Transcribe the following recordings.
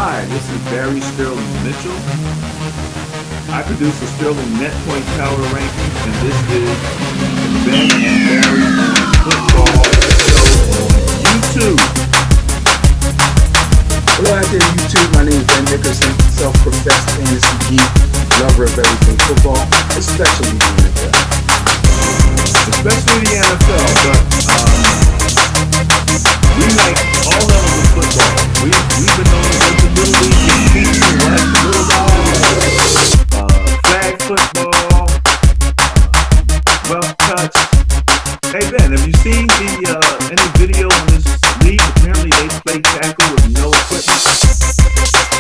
Hi, this is Barry Sterling Mitchell. I produce the Sterling Net Point Power Rankings, and this is the Ben and Barry Football Show on YouTube. Hello out there, YouTube. My name is Ben Nickerson, self-professed fantasy geek, lover of everything football, especially the NFL. Especially the NFL, but we like all levels of football. We've been known to go to Little League and teach and watch the little ball, flag football, well touch. Hey Ben, have you seen any video on this league? Apparently they play tackle with no equipment.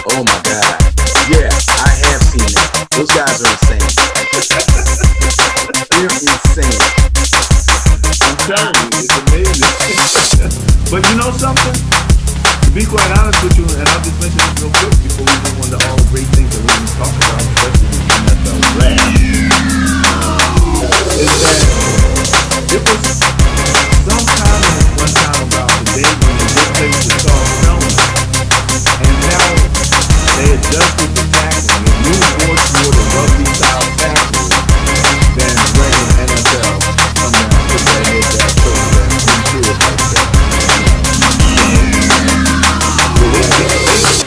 Oh my God. Yeah, I have seen that. Those guys are insane. They're insane. I'm telling you, it's amazing. But you know something? To be quite honest with you, and I'll just mention this real quick before we move on to all the great things that we're going to talk about, especially the NFL draft, is that it was some comment one time about the day when they did play with the Saul Spellman, and now they adjusted the tackling and moved more toward a rugby-style tackle than regular NFL come down to that head that foot that into it like that.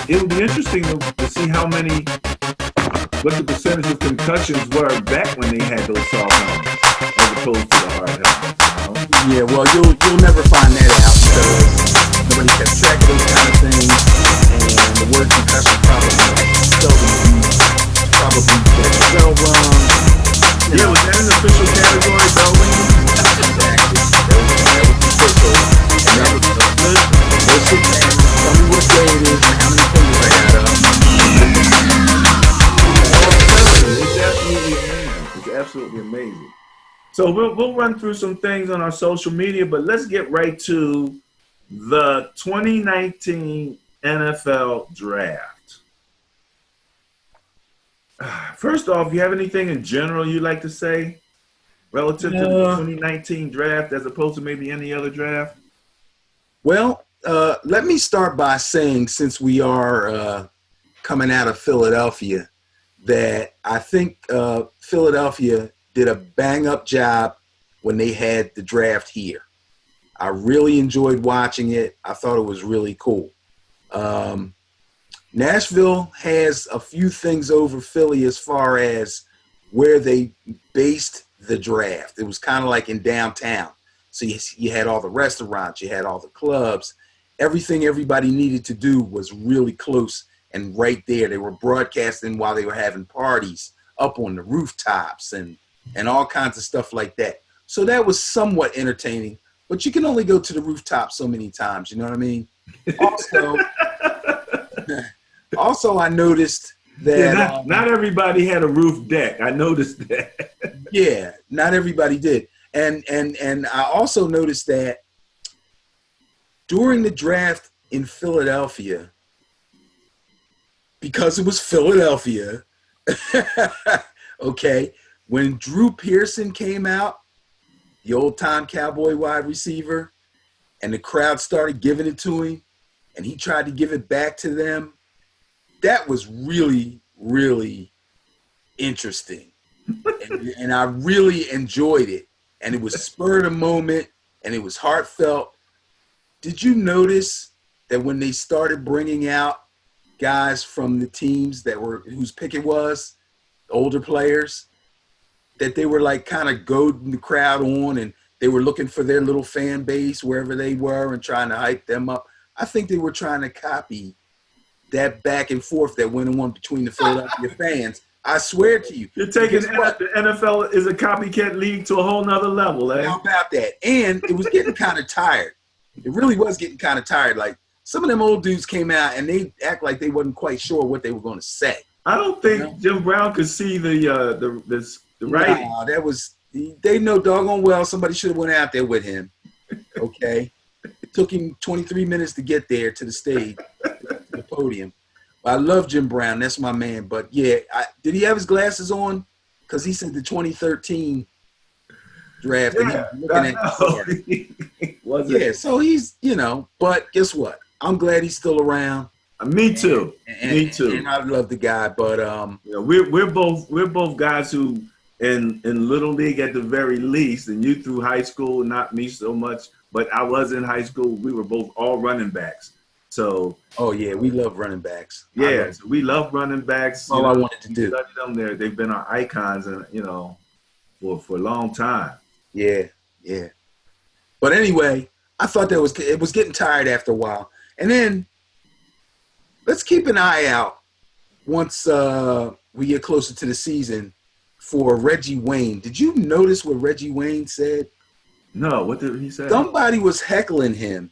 It would be interesting to see what the percentage of concussions were back when they had those soft helmets as opposed to the hard helmets. Yeah, well, you'll never find that out because nobody kept track of those kind of things, and the word concussion probably seldom used. Probably bell rung. Yeah, was that an official category, bell ringing? Exactly. That was official. And that was good. Go sit down. Tell me what day it is and how many fingers I got up. It's absolutely amazing. It's absolutely amazing. So we'll run through some things on our social media, but let's get right to the 2019 NFL Draft. First off, you have anything in general you'd like to say relative to the 2019 draft as opposed to maybe any other draft? Well, let me start by saying, since we are coming out of Philadelphia, that I think Philadelphia did a bang-up job when they had the draft here. I really enjoyed watching it. I thought it was really cool. Nashville has a few things over Philly as far as where they based the draft. It was kind of like in downtown. So you had all the restaurants, you had all the clubs. Everything everybody needed to do was really close and right there. They were broadcasting while they were having parties up on the rooftops and all kinds of stuff like that. So that was somewhat entertaining, but you can only go to the rooftop so many times, you know what I mean? Also, I noticed that not everybody had a roof deck. I noticed that. Yeah, not everybody did. And I also noticed that during the draft in Philadelphia, because it was Philadelphia, okay, when Drew Pearson came out, the old-time Cowboy wide receiver, and the crowd started giving it to him, and he tried to give it back to them, that was really, really interesting. And I really enjoyed it. And it was spur of the moment, and it was heartfelt. Did you notice that when they started bringing out guys from the teams whose pick it was, older players, that they were like kind of goading the crowd on, and they were looking for their little fan base wherever they were and trying to hype them up? I think they were trying to copy that back and forth that went on between the Philadelphia fans. I swear to you. You're taking the NFL is a copycat league to a whole nother level, eh? How about that? And it was getting kind of tired. It really was getting kind of tired. Like, some of them old dudes came out and they act like they wasn't quite sure what they were going to say. I don't think Jim Brown could see the writing. Nah, they know doggone well somebody should have went out there with him. Okay. It took him 23 minutes to get there to the stage, to the podium. I love Jim Brown. That's my man. But, yeah, did he have his glasses on? Because he said the 2013 draft. Yeah, and he was looking at was yeah, so he's, but guess what? I'm glad he's still around. Me too. Me too. And I love the guy, but You know, we're both guys who in little league at the very least, and you through high school, not me so much, but I was in high school. We were both all running backs. So oh yeah, we love running backs. yeah, so we love running backs. All I wanted to do. Study them there. They've been our icons, and for a long time. Yeah, yeah. But anyway, I thought it was getting tired after a while, and then let's keep an eye out once we get closer to the season for Reggie Wayne. Did you notice what Reggie Wayne said? No, what did he say? Somebody was heckling him,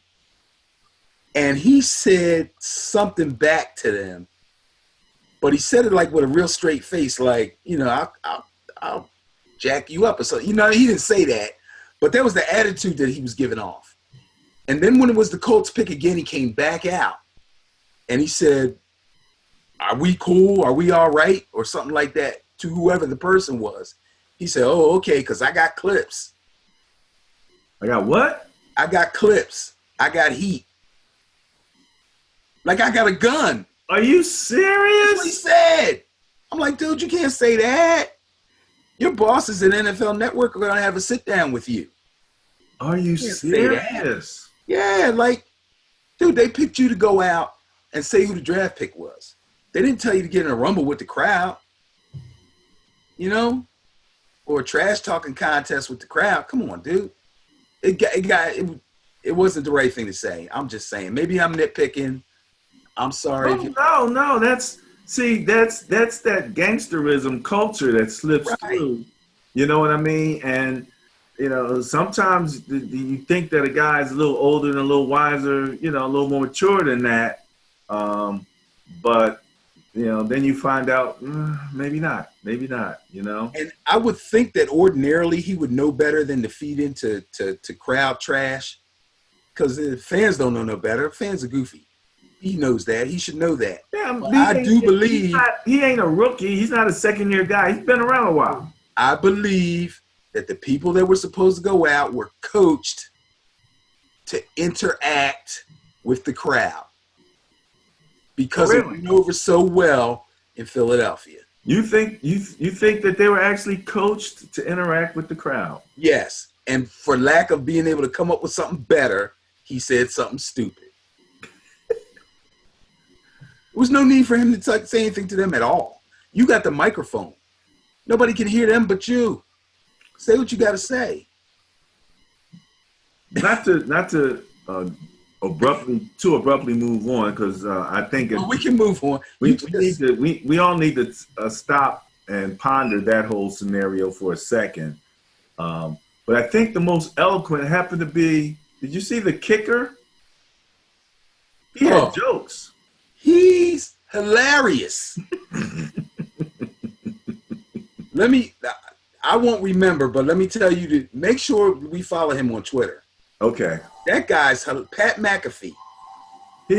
and he said something back to them, but he said it like with a real straight face, like, I'll jack you up or something. He didn't say that, but that was the attitude that he was giving off. And then when it was the Colts pick again, he came back out, and he said, are we cool? Are we all right? Or something like that to whoever the person was. He said, oh, okay, because I got clips. I got what? I got clips. I got heat. Like I got a gun. Are you That's what he serious? said. I'm like, dude, you can't say that. Your bosses at NFL Network are going to have a sit down with you. Are you Can't say that. serious? Yeah, like, dude, they picked you to go out and say who the draft pick was. They didn't tell you to get in a rumble with the crowd, or a trash talking contest with the crowd. Come on, dude. It wasn't the right thing to say. I'm just saying. Maybe I'm nitpicking. I'm sorry. No. That's that gangsterism culture that slips Right. through. You know what I mean? And sometimes you think that a guy's a little older and a little wiser, a little more mature than that. But then you find out maybe not. And I would think that ordinarily he would know better than to feed into to crowd trash, because the fans don't know no better. Fans are goofy. He knows that. He should know that. Yeah, But I do believe he ain't a rookie. He's not a second-year guy. He's been around a while. I believe that the people that were supposed to go out were coached to interact with the crowd because it Really? went over so well in Philadelphia. You think that they were actually coached to interact with the crowd? Yes, and for lack of being able to come up with something better, he said something stupid. There was no need for him to say anything to them at all. You got the microphone. Nobody can hear them but you. Say what you got to say. Not to abruptly move on, because I think Well, we can move on. we all need to stop and ponder that whole scenario for a second. But I think the most eloquent happened to be. Did you see the kicker? He had Oh. jokes. He's hilarious. I won't remember, but let me tell you to make sure we follow him on Twitter. Okay. That guy's Pat McAfee. What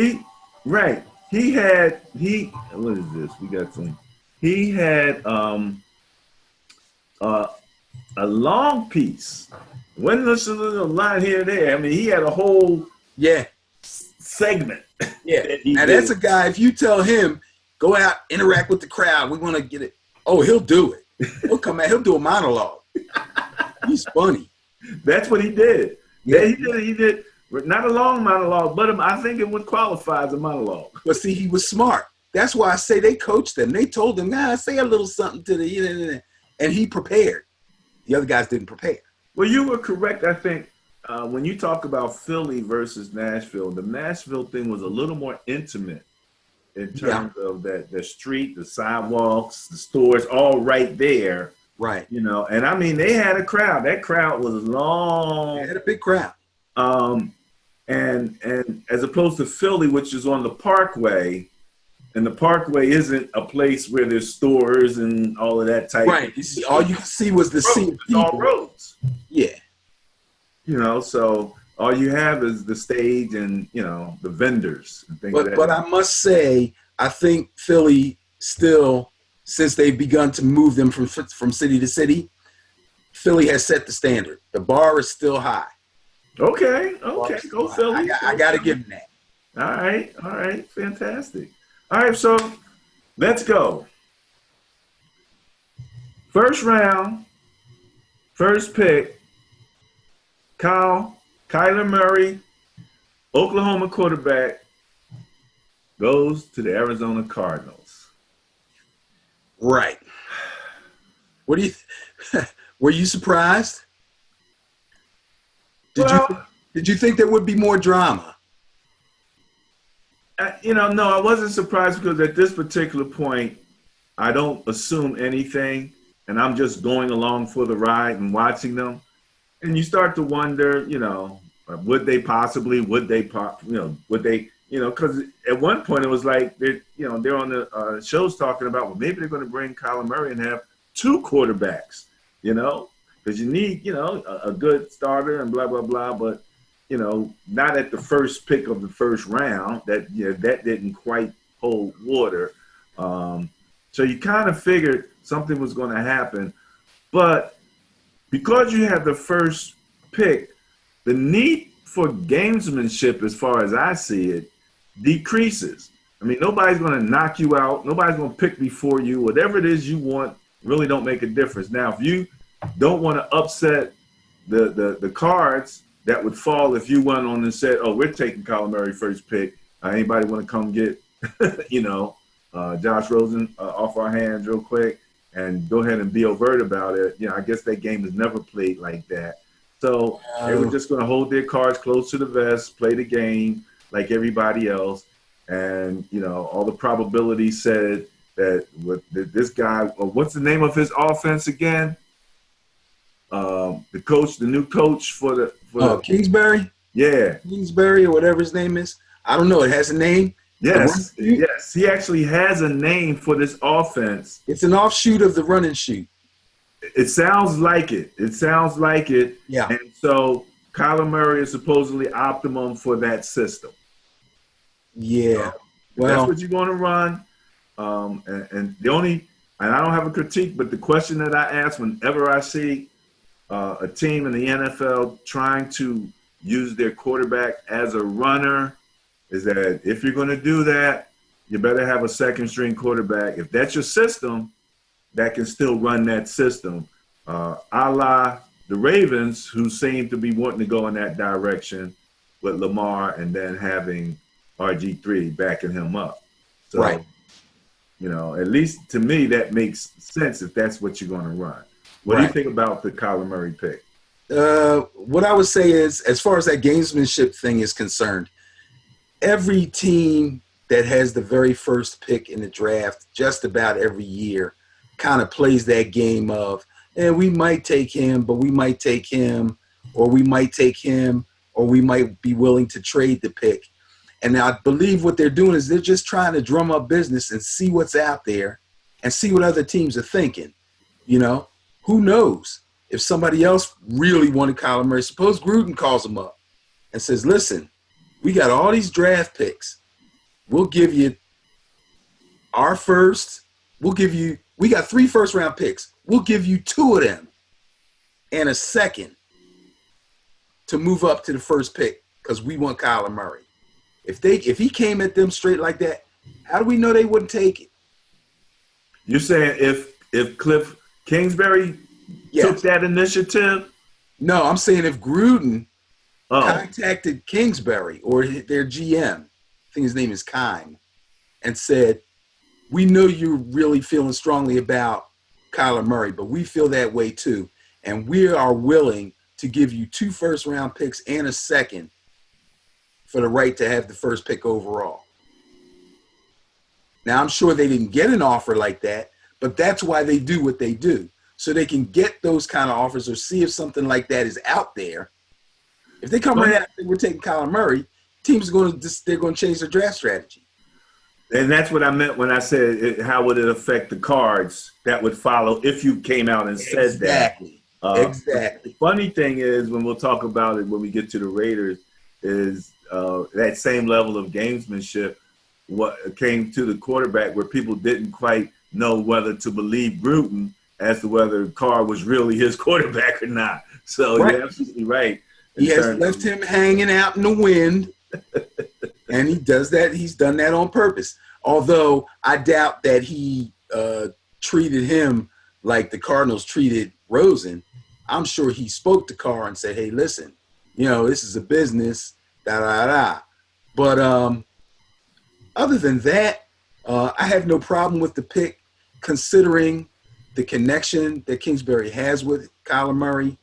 is this? We got some. He had a long piece. Wasn't just a little line here and there. I mean, he had a whole Yeah, segment. yeah. that he And did. that's a guy, if you tell him, go out, interact with the crowd, we want to get it. Oh, he'll do it. He'll come out, he'll do a monologue. He's funny. That's what he did. Yeah. Yeah, he did not a long monologue, but I think it would qualify as a monologue. But see, he was smart. That's why I say they coached him. They told him, say a little something to the, and he prepared. The other guys didn't prepare. Well, you were correct, I think, when you talk about Philly versus Nashville. The Nashville thing was a little more intimate in terms of the street, the sidewalks, the stores, all right there. Right. And I mean, they had a crowd. That crowd was long. They had a big crowd. And as opposed to Philly, which is on the Parkway, and the Parkway isn't a place where there's stores and all of that type. Right. You see, all you could see was the sea of It's all people. roads. Yeah. So all you have is the stage and the vendors and things. But I must say, I think Philly still, since they've begun to move them from city to city, Philly has set the standard. The bar is still high. Okay, go Philly. I got to give them that. All right, fantastic. All right, so let's go. First round, first pick, Kyler Murray, Oklahoma quarterback, goes to the Arizona Cardinals. Right. What do you? Were you surprised? Did you think there would be more drama? No, I wasn't surprised because at this particular point, I don't assume anything, and I'm just going along for the ride and watching them. And you start to wonder, would they, because at one point it was like, they're on the shows talking about, well, maybe they're going to bring Kyler Murray and have two quarterbacks, because you need, a good starter and blah, blah, blah. But, not at the first pick of the first round. That didn't quite hold water. So you kind of figured something was going to happen. But because you have the first pick, the need for gamesmanship, as far as I see it, decreases. I mean, nobody's going to knock you out. Nobody's going to pick before you. Whatever it is you want really don't make a difference. Now, if you don't want to upset the cards that would fall if you went on and said, oh, we're taking Kyler Murray first pick. Anybody want to come get, Josh Rosen off our hands real quick and go ahead and be overt about it. I guess that game is never played like that. So they were just going to hold their cards close to the vest, play the game like everybody else. And, all the probability said that with this guy, what's the name of his offense again? The new coach for the Kingsbury? Yeah. Kingsbury or whatever his name is. I don't know. It has a name. Yes. He actually has a name for this offense. It's an offshoot of the run and shoot. It sounds like it. Yeah. And so Kyler Murray is supposedly optimum for that system. Yeah. So that's what you're going to run. And I don't have a critique, but the question that I ask whenever I see a team in the NFL trying to use their quarterback as a runner is that if you're going to do that, you better have a second string quarterback. If that's your system, that can still run that system. A la the Ravens, who seem to be wanting to go in that direction with Lamar and then having RG3 backing him up. So, right. At least to me, that makes sense if that's what you're going to run. What do you think about the Kyler Murray pick? What I would say is, as far as that gamesmanship thing is concerned, every team that has the very first pick in the draft, just about every year, kind of plays that game of, we might take him, but we might take him, or we might take him, or we might be willing to trade the pick. And I believe what they're doing is they're just trying to drum up business and see what's out there and see what other teams are thinking. Who knows if somebody else really wanted Kyler Murray. Suppose Gruden calls him up and says, listen, we got all these draft picks. We'll give you our first. We got 3 first-round picks. We'll give you 2 of them and a second to move up to the first pick because we want Kyler Murray. If he came at them straight like that, how do we know they wouldn't take it? You're saying if Cliff Kingsbury took that initiative? No, I'm saying if Gruden contacted Kingsbury or their GM, I think his name is Kime, and said, we know you're really feeling strongly about Kyler Murray, but we feel that way too. And we are willing to give you 2 first-round picks and a second for the right to have the first pick overall. Now, I'm sure they didn't get an offer like that, but that's why they do what they do. So they can get those kind of offers or see if something like that is out there. If they come right out and we're taking Kyler Murray, teams are they're going to change their draft strategy. And that's what I meant when I said how would it affect the cards that would follow if you came out and said that. Exactly. The funny thing is, when we'll talk about it when we get to the Raiders, is that same level of gamesmanship what came to the quarterback where people didn't quite know whether to believe Gruden as to whether Carr was really his quarterback or not. So You're absolutely right. He has left him hanging out in the wind. And he does that. He's done that on purpose. Although I doubt that he treated him like the Cardinals treated Rosen. I'm sure he spoke to Carr and said, hey, listen, this is a business, da-da-da. But other than that, I have no problem with the pick, considering the connection that Kingsbury has with Kyler Murray,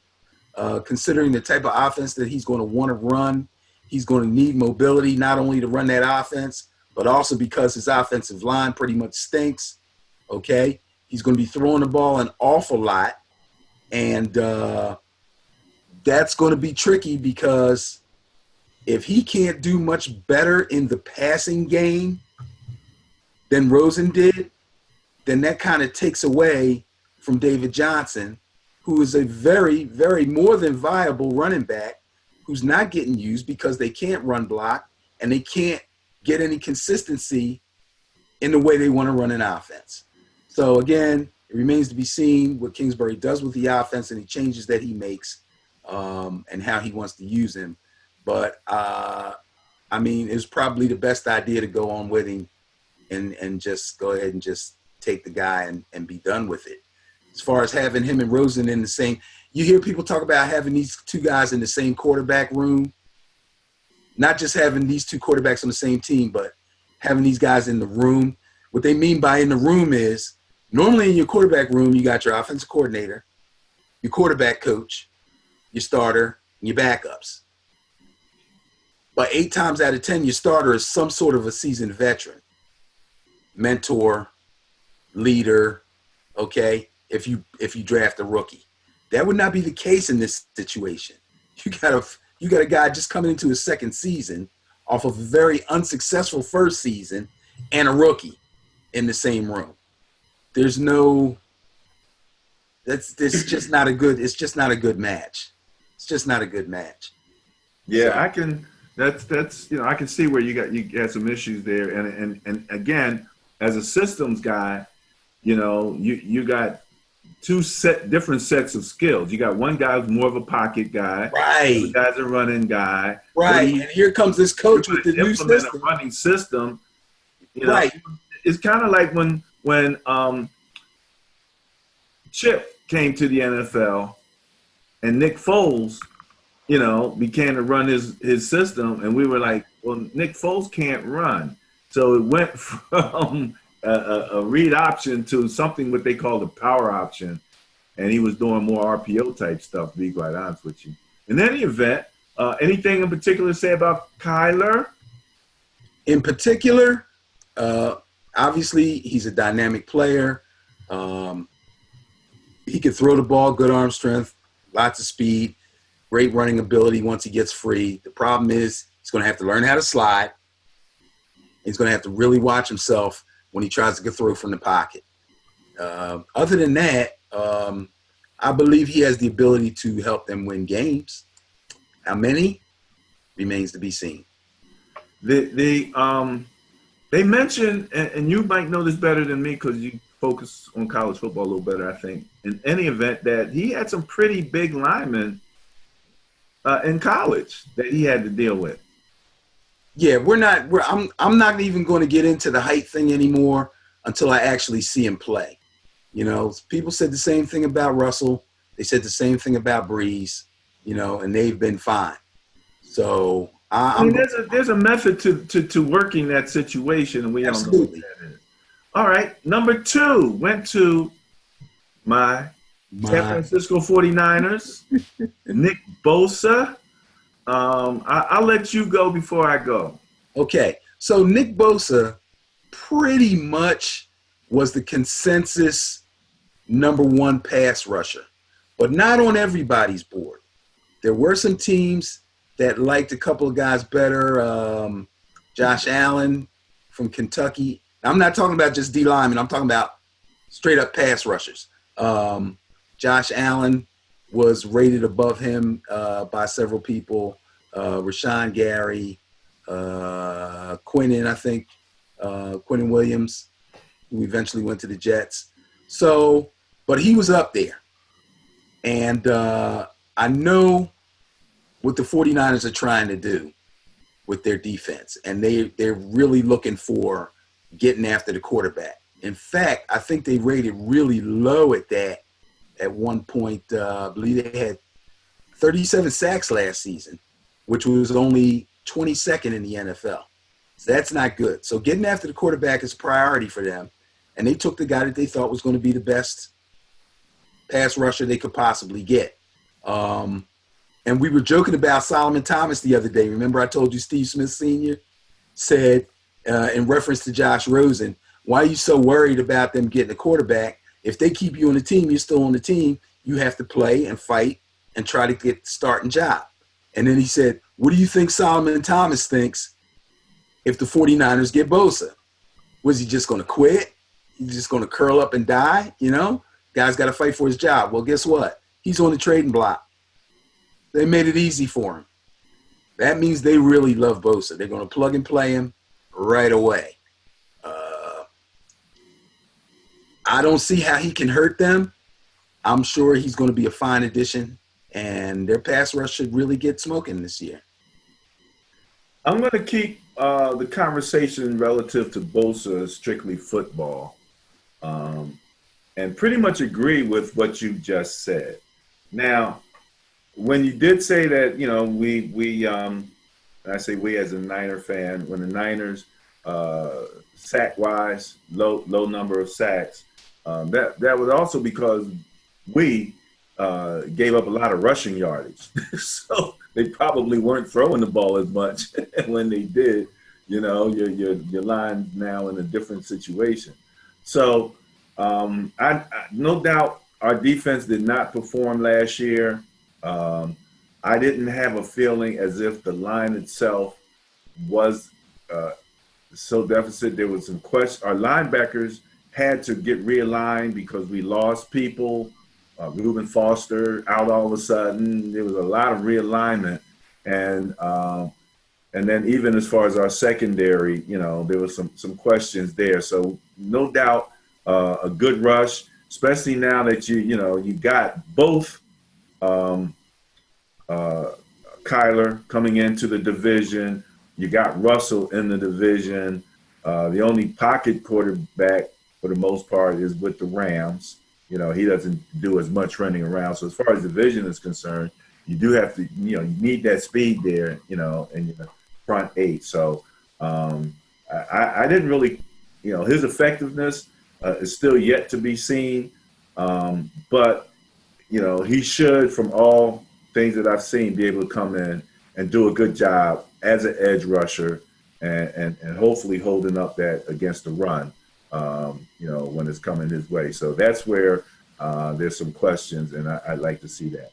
considering the type of offense that he's going to want to run. He's going to need mobility, not only to run that offense, but also because his offensive line pretty much stinks, okay? He's going to be throwing the ball an awful lot, and that's going to be tricky because if he can't do much better in the passing game than Rosen did, then that kind of takes away from David Johnson, who is a very, very more than viable running back who's not getting used because they can't run block and they can't get any consistency in the way they want to run an offense. So, again, it remains to be seen what Kingsbury does with the offense and the changes that he makes and how he wants to use him. But, it's probably the best idea to go on with him and just go ahead and just take the guy and be done with it. As far as having him and Rosen in the same – you hear people talk about having these two guys in the same quarterback room, not just having these two quarterbacks on the same team, but having these guys in the room. What they mean by in the room is normally in your quarterback room, you got your offensive coordinator, your quarterback coach, your starter, and your backups. But 8 times out of 10, your starter is some sort of a seasoned veteran, mentor, leader, okay, if you draft a rookie. That would not be the case in this situation. You got a guy just coming into his second season off of a very unsuccessful first season and a rookie in the same room. It's just not a good match. It's just not a good match. Yeah, I can see where you had some issues there. And again, as a systems guy, you got different sets of skills. You got one guy who's more of a pocket guy. Right. The guy's a running guy. Right. And here comes this coach with the new system. A running system. Right. It's kind of like when Chip came to the NFL and Nick Foles, began to run his system, and we were like, well, Nick Foles can't run. So it went from a read option to something what they call the power option, and he was doing more RPO type stuff, to be quite honest with you. In any event, anything in particular to say about Kyler? In particular, obviously he's a dynamic player. He can throw the ball, good arm strength, lots of speed, great running ability once he gets free. The problem is he's going to have to learn how to slide. He's going to have to really watch himself when he tries to throw from the pocket. Other than that, I believe he has the ability to help them win games. How many remains to be seen. They mentioned, and you might know this better than me because you focus on college football a little better, I think, in any event, that he had some pretty big linemen in college that he had to deal with. Yeah, I'm not even going to get into the height thing anymore until I actually see him play. People said the same thing about Russell. They said the same thing about Breeze, and they've been fine. So there's a method to working that situation, and we absolutely don't know what that is. All right, number 2 went to my San Francisco 49ers, Nick Bosa. I'll let you go before I go. Okay, so Nick Bosa pretty much was the consensus number 1 pass rusher, but not on everybody's board. There were some teams that liked a couple of guys better. Josh Allen from Kentucky. Now, I'm not talking about just D linemen. I'm talking about straight up pass rushers. Josh Allen was rated above him by several people. Rashawn Gary, Quinnen, I think, Quinnen Williams, who eventually went to the Jets. So, but he was up there. And I know what the 49ers are trying to do with their defense, and they're really looking for getting after the quarterback. In fact, I think they rated really low at that at one point. I believe they had 37 sacks last season, which was only 22nd in the NFL. So that's not good. So getting after the quarterback is a priority for them, and they took the guy that they thought was going to be the best pass rusher they could possibly get. And we were joking about Solomon Thomas the other day. Remember I told you Steve Smith Sr. said in reference to Josh Rosen, why are you so worried about them getting a quarterback? If they keep you on the team, you're still on the team. You have to play and fight and try to get the starting job. And then he said, what do you think Solomon Thomas thinks if the 49ers get Bosa? Was he just going to quit? He's just going to curl up and die? You know, guy's got to fight for his job. Well, guess what? He's on the trading block. They made it easy for him. That means they really love Bosa. They're going to plug and play him right away. I don't see how he can hurt them. I'm sure he's going to be a fine addition, and their pass rush should really get smoking this year. I'm going to keep the conversation relative to Bosa strictly football, and pretty much agree with what you just said. Now, when you did say that, you know, I say we as a Niner fan, when the Niners sack-wise, low number of sacks, that was also because we gave up a lot of rushing yardage. So they probably weren't throwing the ball as much when they did. You know, your line now in a different situation. So I no doubt our defense did not perform last year. I didn't have a feeling as if the line itself was so deficit. There was some questions. Our linebackers had to get realigned because we lost people. Reuben Foster out all of a sudden. There was a lot of realignment, and then even as far as our secondary, you know, there was some questions there. So no doubt a good rush, especially now that you got both Kyler coming into the division. You got Russell in the division. The only pocket quarterback for the most part is with the Rams. You know, he doesn't do as much running around. So as far as division is concerned, you do have to, you need that speed there, in your front eight. So I didn't really, his effectiveness is still yet to be seen. But, he should, from all things that I've seen, be able to come in and do a good job as an edge rusher and hopefully holding up that against the run. When it's coming his way. So that's where there's some questions, and I'd like to see that.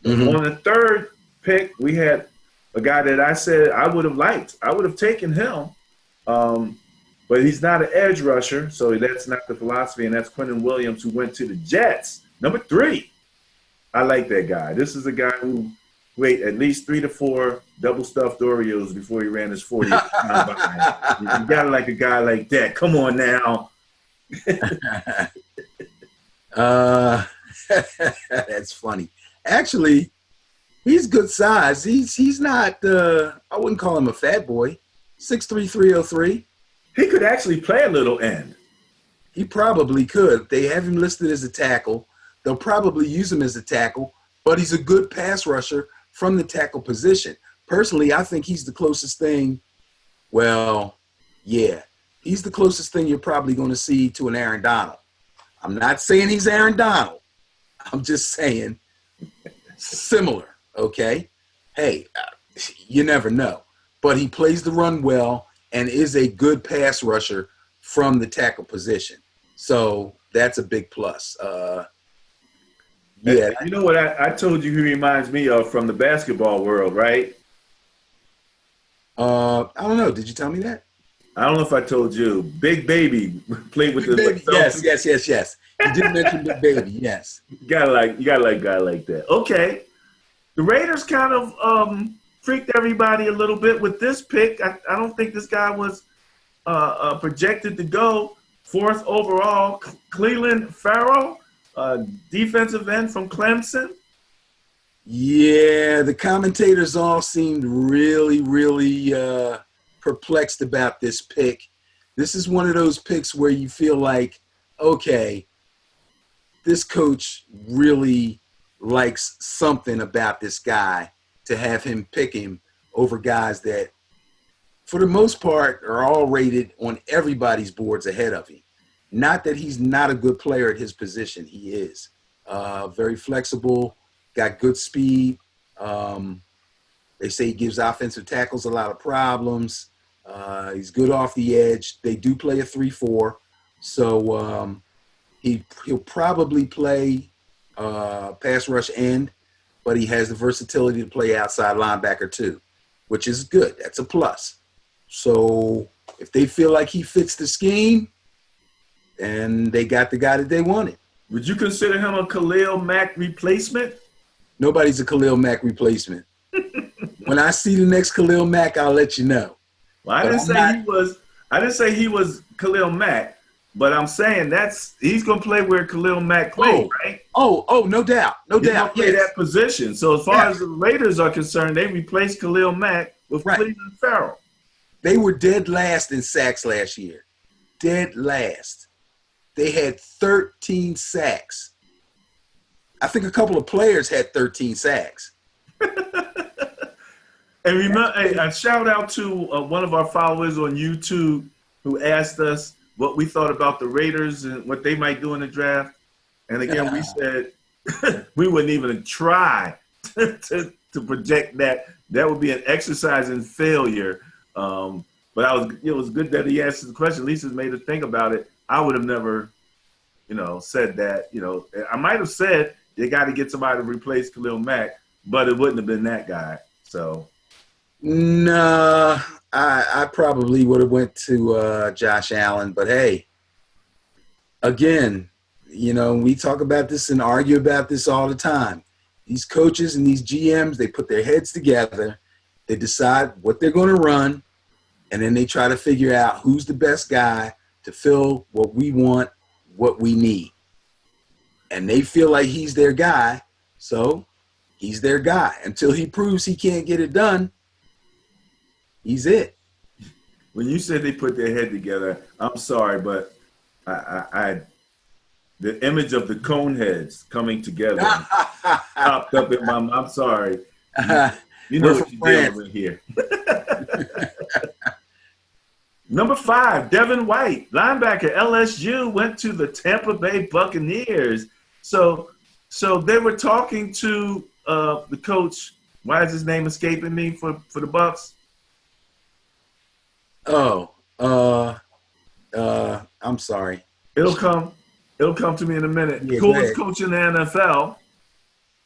Mm-hmm. On the third pick, we had a guy that I said I would have liked. I would have taken him, but he's not an edge rusher, so that's not the philosophy, and that's Quentin Williams, who went to the Jets. Number 3. I like that guy. This is a guy who ate at least 3 to 4 double-stuffed Oreos before he ran his 40. You got to like a guy like that. Come on now. That's funny. Actually, he's good size. He's not, I wouldn't call him a fat boy. 6'3", 303. He could actually play a little end. He probably could. They have him listed as a tackle. They'll probably use him as a tackle, but he's a good pass rusher from the tackle position. Personally, I think he's the closest thing. Well, yeah, he's the closest thing you're probably going to see to an Aaron Donald. I'm not saying he's Aaron Donald. I'm just saying similar, okay? Hey, you never know. But he plays the run well and is a good pass rusher from the tackle position. So that's a big plus. Yeah. You know what I told you he reminds me of from the basketball world, right? I don't know. Did you tell me that? I don't know if I told you. Big Baby played with Big the Baby. Yes. You did mention Big Baby. Yes. You gotta like a guy like that. Okay. The Raiders kind of freaked everybody a little bit with this pick. I don't think this guy was projected to go 4th overall. Cleveland Farrell, defensive end from Clemson. Yeah, the commentators all seemed really, really perplexed about this pick. This is one of those picks where you feel like, okay, this coach really likes something about this guy to have him pick him over guys that, for the most part, are all rated on everybody's boards ahead of him. Not that he's not a good player at his position. He is. Very flexible, got good speed. They say he gives offensive tackles a lot of problems. He's good off the edge. They do play a 3-4. So he'll probably play pass rush end, but he has the versatility to play outside linebacker too, which is good. That's a plus. So if they feel like he fits the scheme, and they got the guy that they wanted. Would you consider him a Khalil Mack replacement? Nobody's a Khalil Mack replacement. When I see the next Khalil Mack, I'll let you know. Well, I didn't say he was Khalil Mack, but I'm saying he's gonna play where Khalil Mack played, right? Oh, no doubt. He's gonna play that position. So as far as the Raiders are concerned, they replaced Khalil Mack with Cleveland Farrell. They were dead last in sacks last year. Dead last. They had 13 sacks. I think a couple of players had 13 sacks. And remember, a shout out to one of our followers on YouTube who asked us what we thought about the Raiders and what they might do in the draft. And again, we said we wouldn't even try to project that. That would be an exercise in failure. But it was good that he asked the question. At least it made us think about it. I would have never, said that. I might have said they got to get somebody to replace Khalil Mack, but it wouldn't have been that guy. So, no, I probably would have went to Josh Allen. But hey, again, we talk about this and argue about this all the time. These coaches and these GMs, they put their heads together, they decide what they're going to run, and then they try to figure out who's the best guy to fill what we want, what we need. And they feel like he's their guy, so he's their guy. Until he proves he can't get it done, he's it. When you said they put their head together, I'm sorry, but the image of the Coneheads coming together popped up in my mind. I'm sorry. You know what you're dealing with here. Number 5, Devin White, linebacker, LSU, went to the Tampa Bay Buccaneers. So they were talking to the coach. Why is his name escaping me for the Bucs? I'm sorry. It'll come to me in a minute. Yeah, Coolest coach in the NFL.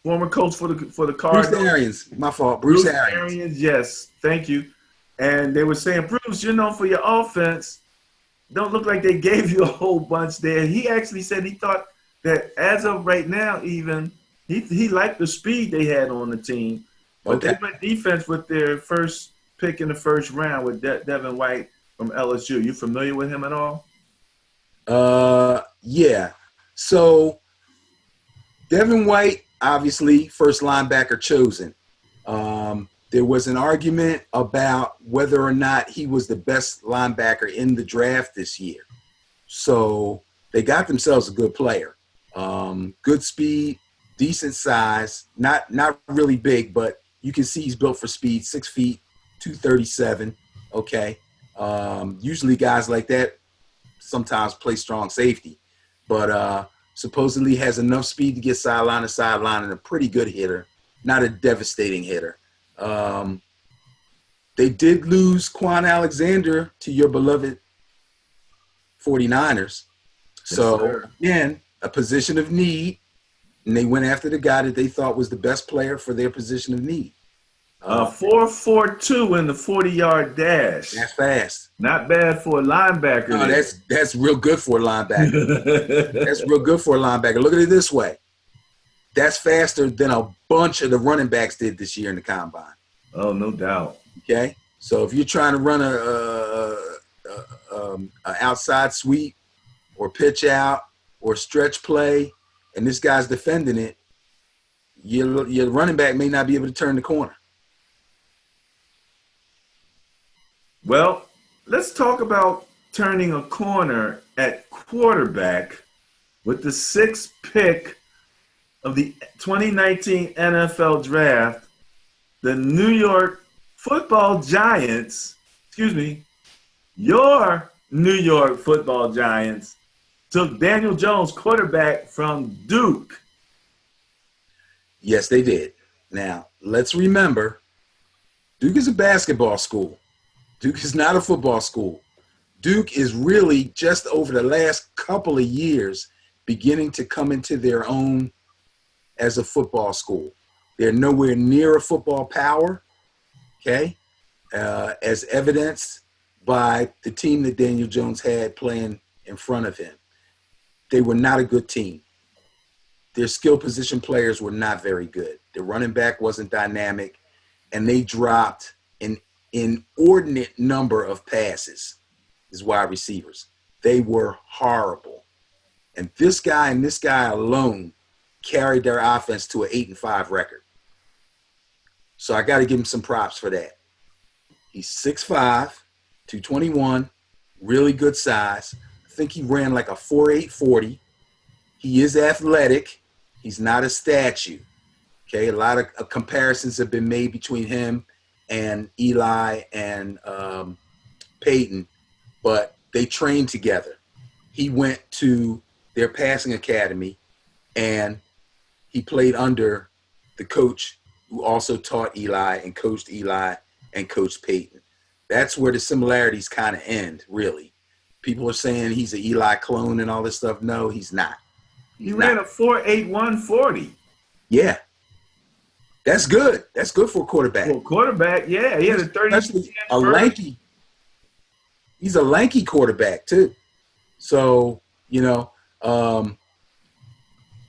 Former coach for the Cardinals. Bruce Arians. My fault. Bruce Arians. Yes. Thank you. And they were saying, Bruce, for your offense, don't look like they gave you a whole bunch there. He actually said he thought that as of right now, even, he liked the speed they had on the team. But they went defense with their first pick in the first round with Devin White from LSU. You familiar with him at all? Yeah. So Devin White, obviously, first linebacker chosen. There was an argument about whether or not he was the best linebacker in the draft this year. So they got themselves a good player. Good speed, decent size, not really big, but you can see he's built for speed, 6 feet, 237. Okay. Usually guys like that sometimes play strong safety, but supposedly has enough speed to get sideline to sideline and a pretty good hitter, not a devastating hitter. They did lose Quan Alexander to your beloved 49ers. So, again, a position of need, and they went after the guy that they thought was the best player for their position of need. 4.42 in the 40-yard dash. That's fast. Not bad for a linebacker. No, that's real good for a linebacker. That's real good for a linebacker. Look at it this way. That's faster than a bunch of the running backs did this year in the combine. Oh, no doubt. Okay, so if you're trying to run a outside sweep or pitch out or stretch play, and this guy's defending it, your running back may not be able to turn the corner. Well, let's talk about turning a corner at quarterback with the 6th pick of the 2019 NFL Draft. The New York Football Giants, your New York Football Giants took Daniel Jones, quarterback from Duke. Yes, they did. Now, let's remember, Duke is a basketball school. Duke is not a football school. Duke is really just over the last couple of years beginning to come into their own as a football school. They're nowhere near a football power, okay, as evidenced by the team that Daniel Jones had playing in front of him. They were not a good team. Their skill position players were not very good. The running back wasn't dynamic, and they dropped an inordinate number of passes as wide receivers. They were horrible. And this guy alone carried their offense to an 8-5 record. So I got to give him some props for that. He's 6'5", 221, really good size. I think he ran like a 4.8 40. He is athletic. He's not a statue. Okay, a lot of comparisons have been made between him and Eli and Peyton, but they trained together. He went to their passing academy, and he played under the coach who also taught Eli and coached Peyton. That's where the similarities kind of end, really. People are saying he's an Eli clone and all this stuff. No, he's not. He ran a 4.81 40. Yeah. That's good. That's good for a quarterback. For a quarterback, yeah. He had a 30. He's a lanky quarterback, too. So,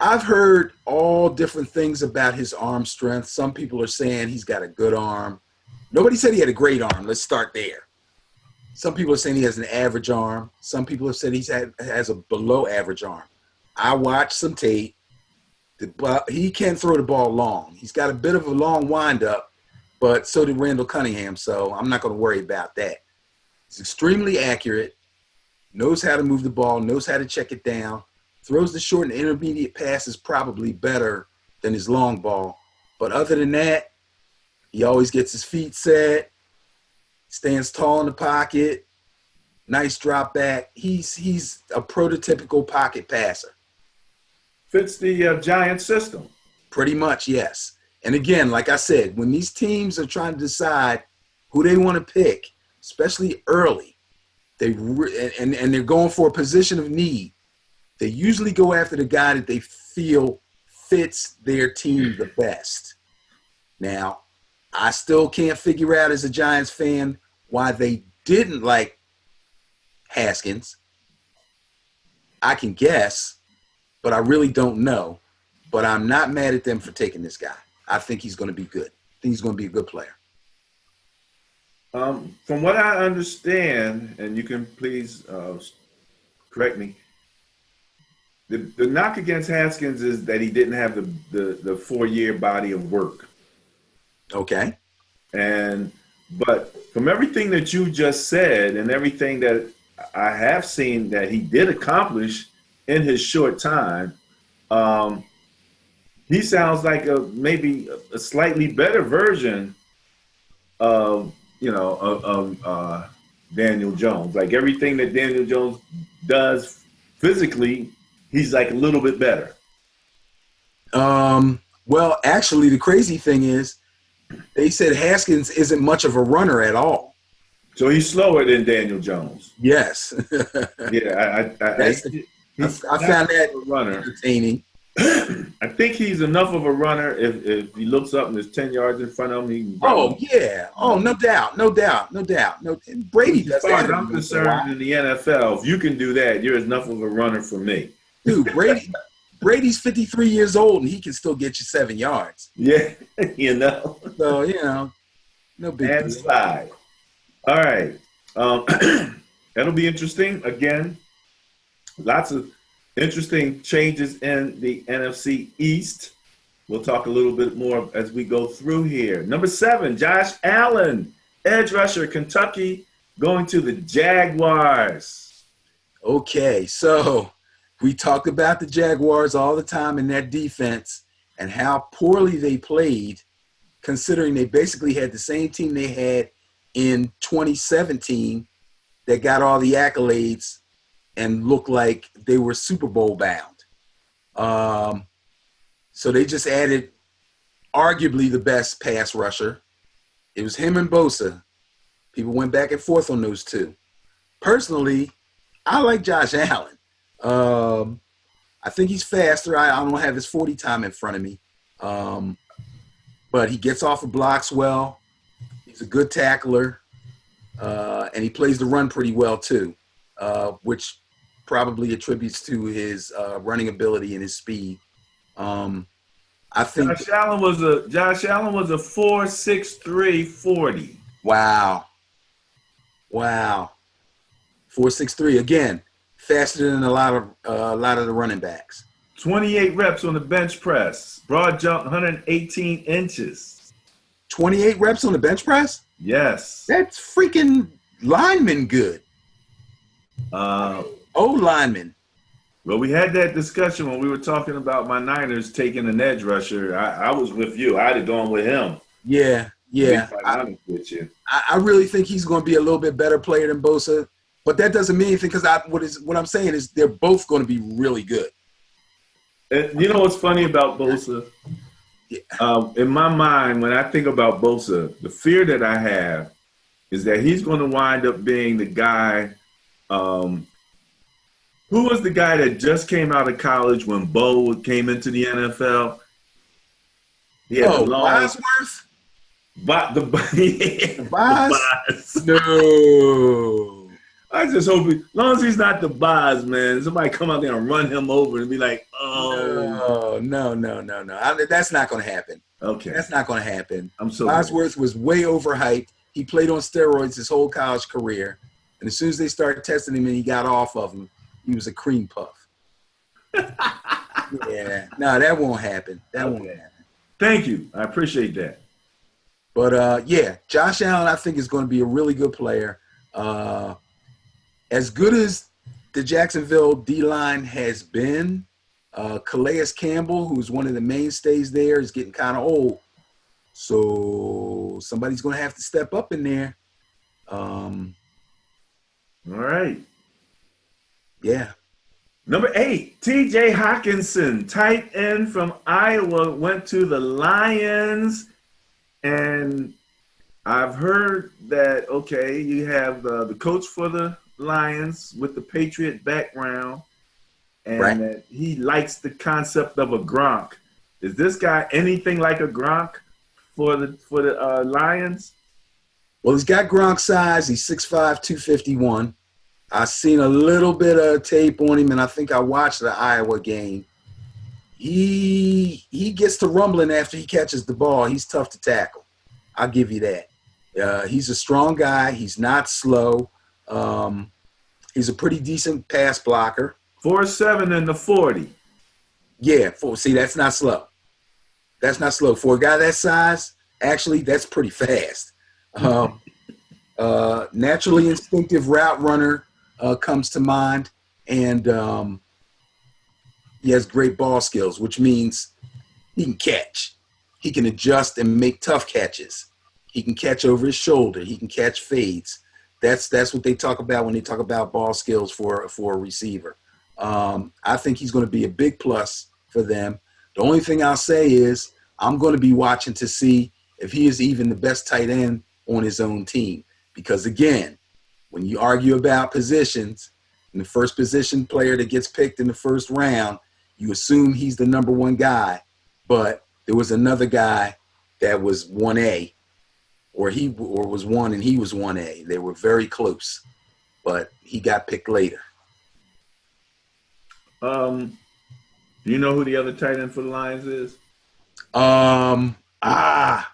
I've heard all different things about his arm strength. Some people are saying he's got a good arm. Nobody said he had a great arm. Let's start there. Some people are saying he has an average arm. Some people have said he has a below average arm. I watched some tape. He can throw the ball long. He's got a bit of a long windup, but so did Randall Cunningham, so I'm not going to worry about that. He's extremely accurate, knows how to move the ball, knows how to check it down, throws the short and intermediate passes probably better than his long ball. But other than that, he always gets his feet set, stands tall in the pocket, nice drop back. He's a prototypical pocket passer. Fits the Giant system. Pretty much, yes. And again, like I said, when these teams are trying to decide who they want to pick, especially early, and they're going for a position of need, they usually go after the guy that they feel fits their team the best. Now, I still can't figure out as a Giants fan why they didn't like Haskins. I can guess, but I really don't know. But I'm not mad at them for taking this guy. I think he's going to be good. I think he's going to be a good player. From what I understand, and you can please correct me, the knock against Haskins is that he didn't have the 4-year body of work. Okay. But from everything that you just said and everything that I have seen that he did accomplish in his short time, he sounds like maybe a slightly better version of Daniel Jones. Like everything that Daniel Jones does physically, he's like a little bit better. Well, actually, the crazy thing is they said Haskins isn't much of a runner at all. So he's slower than Daniel Jones. Yes. Yeah, I found that runner entertaining. I think he's enough of a runner. If he looks up and there's 10 yards in front of him, he can run. Oh, yeah. Oh, no doubt. Brady does that. As far as I'm concerned in the NFL, if you can do that, you're enough of a runner for me. Dude, Brady's 53 years old, and he can still get you 7 yards. Yeah, So, no big and deal. slide. All right. That'll be interesting. Again, lots of interesting changes in the NFC East. We'll talk a little bit more as we go through here. Number 7, Josh Allen, edge rusher, Kentucky, going to the Jaguars. Okay, so we talked about the Jaguars all the time in that defense and how poorly they played, considering they basically had the same team they had in 2017 that got all the accolades and looked like they were Super Bowl bound. So they just added arguably the best pass rusher. It was him and Bosa. People went back and forth on those two. Personally, I like Josh Allen. I think he's faster. I don't have his 40 time in front of me. But he gets off of blocks well. He's a good tackler. And he plays the run pretty well too, which probably attributes to his running ability and his speed. I think Josh Allen was a 4.63 40. Wow. 4.63 again, faster than a lot of the running backs. 28 reps on the bench press. Broad jump 118 inches. 28 reps on the bench press? Yes. That's freaking lineman good. Lineman. Well, we had that discussion when we were talking about my Niners taking an edge rusher. I was with you. I'd have gone with him. Yeah. To be quite honest with you. I really think he's going to be a little bit better player than Bosa, but that doesn't mean anything because what I'm saying is they're both going to be really good. And you know what's funny about Bosa? Yeah. In my mind, when I think about Bosa, the fear that I have is that he's going to wind up being the guy. Who was the guy that just came out of college when Bo came into the NFL? Bosworth? The Boz? No. I just hope, as long as he's not the Boz, man, somebody come out there and run him over and be like, oh. No. That's not going to happen. Okay. That's not going to happen. I'm so Bosworth was way overhyped. He played on steroids his whole college career. And as soon as they started testing him and he got off of them, he was a cream puff. Yeah. No, that won't happen. That won't happen. Thank you. I appreciate that. But, Josh Allen, I think, is going to be a really good player. As good as the Jacksonville D-line has been, Calais Campbell, who's one of the mainstays there, is getting kind of old. So somebody's going to have to step up in there. All right. Yeah. Number 8, T.J. Hawkinson, tight end from Iowa, went to the Lions. And I've heard that, okay, you have the coach for the Lions with the Patriot background, and right. that he likes the concept of a Gronk. Is this guy anything like a Gronk for the Lions? Well, he's got Gronk size. He's 6'5", 251. I've seen a little bit of tape on him, and I think I watched the Iowa game. He gets to rumbling after he catches the ball. He's tough to tackle. I'll give you that. He's a strong guy. He's not slow. He's a pretty decent pass blocker. 4.7 in the 40. Yeah, see, that's not slow. That's not slow. For a guy that size, actually, that's pretty fast. Naturally instinctive route runner comes to mind, and he has great ball skills, which means he can catch. He can adjust and make tough catches. He can catch over his shoulder. He can catch fades. That's what they talk about when they talk about ball skills for a receiver. I think he's going to be a big plus for them. The only thing I'll say is I'm going to be watching to see if he is even the best tight end on his own team. Because, again, when you argue about positions, and the first position player that gets picked in the first round, you assume he's the number one guy. But there was another guy that was 1A, or was 1 and he was 1A. They were very close, but he got picked later. Do you know who the other tight end for the Lions is? I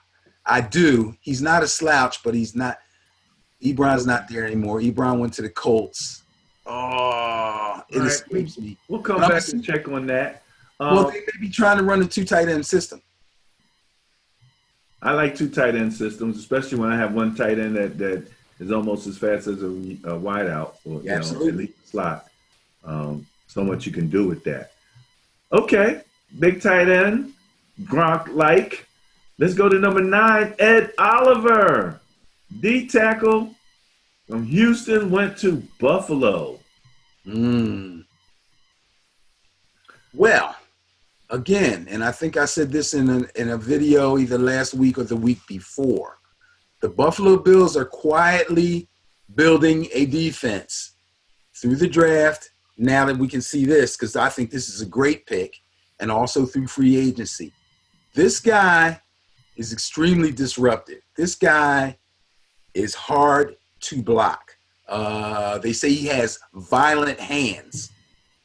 do. He's not a slouch, but he's not. Ebron's not there anymore. Ebron went to the Colts. It escapes me. We'll come back and check on that. Well, they may be trying to run a 2 tight end system. I like 2 tight end systems, especially when I have one tight end that is almost as fast as a wide out, or Absolutely. at least slot. So much you can do with that. Okay, big tight end, Gronk-like. Let's go to number 9, Ed Oliver. D tackle from Houston went to Buffalo. Well, again, and I think I said this in a video either last week or the week before. The Buffalo Bills are quietly building a defense through the draft. Now that we can see this, because I think this is a great pick, and also through free agency. This guy is extremely disruptive. This guy is hard to block. They say he has violent hands.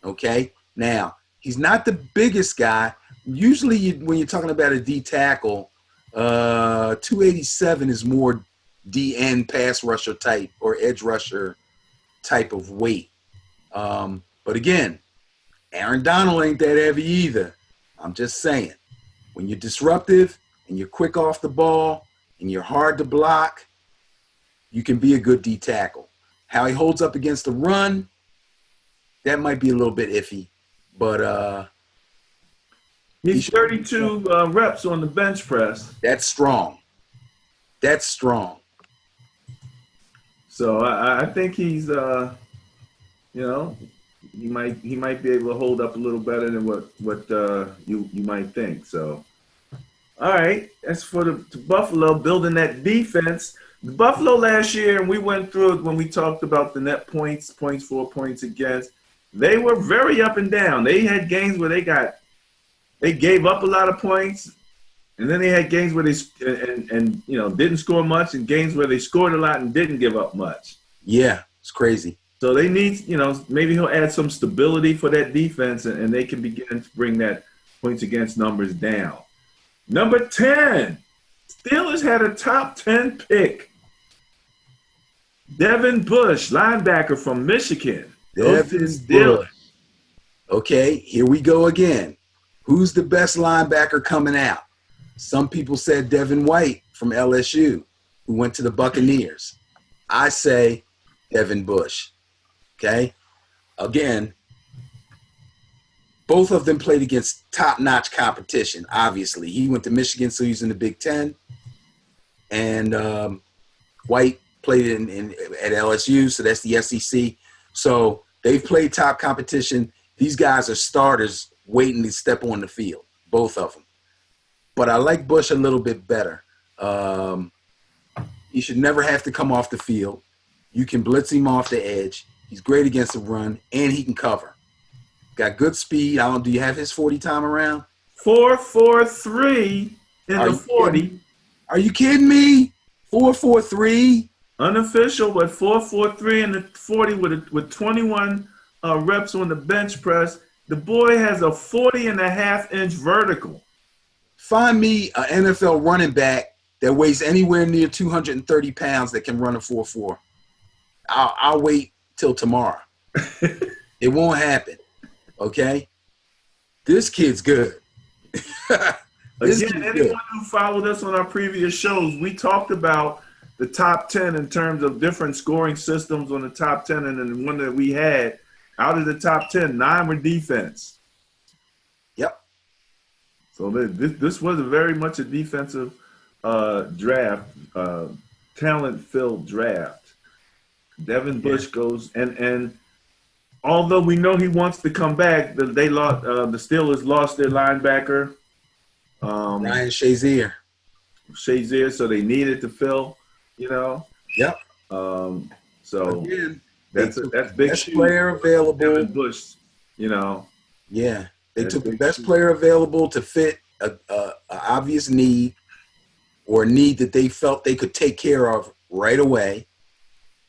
Okay? Now, he's not the biggest guy. Usually when you're talking about a D tackle, 287 is more DN pass rusher type or edge rusher type of weight. But again, Aaron Donald ain't that heavy either. I'm just saying, when you're disruptive and you're quick off the ball and you're hard to block, you can be a good D tackle. How he holds up against the run, that might be a little bit iffy, but He's 32 reps on the bench press. That's strong. That's strong. So I think he's, he might be able to hold up a little better than what you might think. So, all right, that's for the Buffalo building that defense. The Buffalo last year, and we went through it when we talked about the net points for, points against. They were very up and down. They had games where they gave up a lot of points, and then they had games where they didn't score much, and games where they scored a lot and didn't give up much. Yeah, it's crazy. So they need, maybe he'll add some stability for that defense, and they can begin to bring that points against numbers down. Number 10, Steelers had a top 10 pick. Devin Bush, linebacker from Michigan. Devin Bush. Okay, here we go again. Who's the best linebacker coming out? Some people said Devin White from LSU, who went to the Buccaneers. I say Devin Bush. Okay? Again, both of them played against top-notch competition, obviously. He went to Michigan, so he's in the Big Ten. And White played at LSU, so that's the SEC. So they've played top competition. These guys are starters waiting to step on the field, both of them. But I like Bush a little bit better. He should never have to come off the field. You can blitz him off the edge. He's great against the run, and he can cover. Got good speed. Do you have his 40 time around? 4.43 in the 40. Are you kidding me? 4.43? Unofficial, but 4.43 in the 40 with 21 reps on the bench press. The boy has a 40.5-inch vertical. Find me an NFL running back that weighs anywhere near 230 pounds that can run a 4.4. I'll wait till tomorrow. It won't happen. Okay? This kid's good. Again, anyone who followed us on our previous shows, we talked about the top 10 in terms of different scoring systems on the top 10, and then the one that we had, out of the top 10, 9 were defense. Yep. So this was very much a defensive draft, talent-filled draft. Devin Bush goes, and although we know he wants to come back, the Steelers lost their linebacker. Ryan Shazier, so they needed to fill, Yep. So again, that's big. Best player available. Devin Bush, Yeah, they took the big best shoe. player available to fit a obvious need, or a need that they felt they could take care of right away,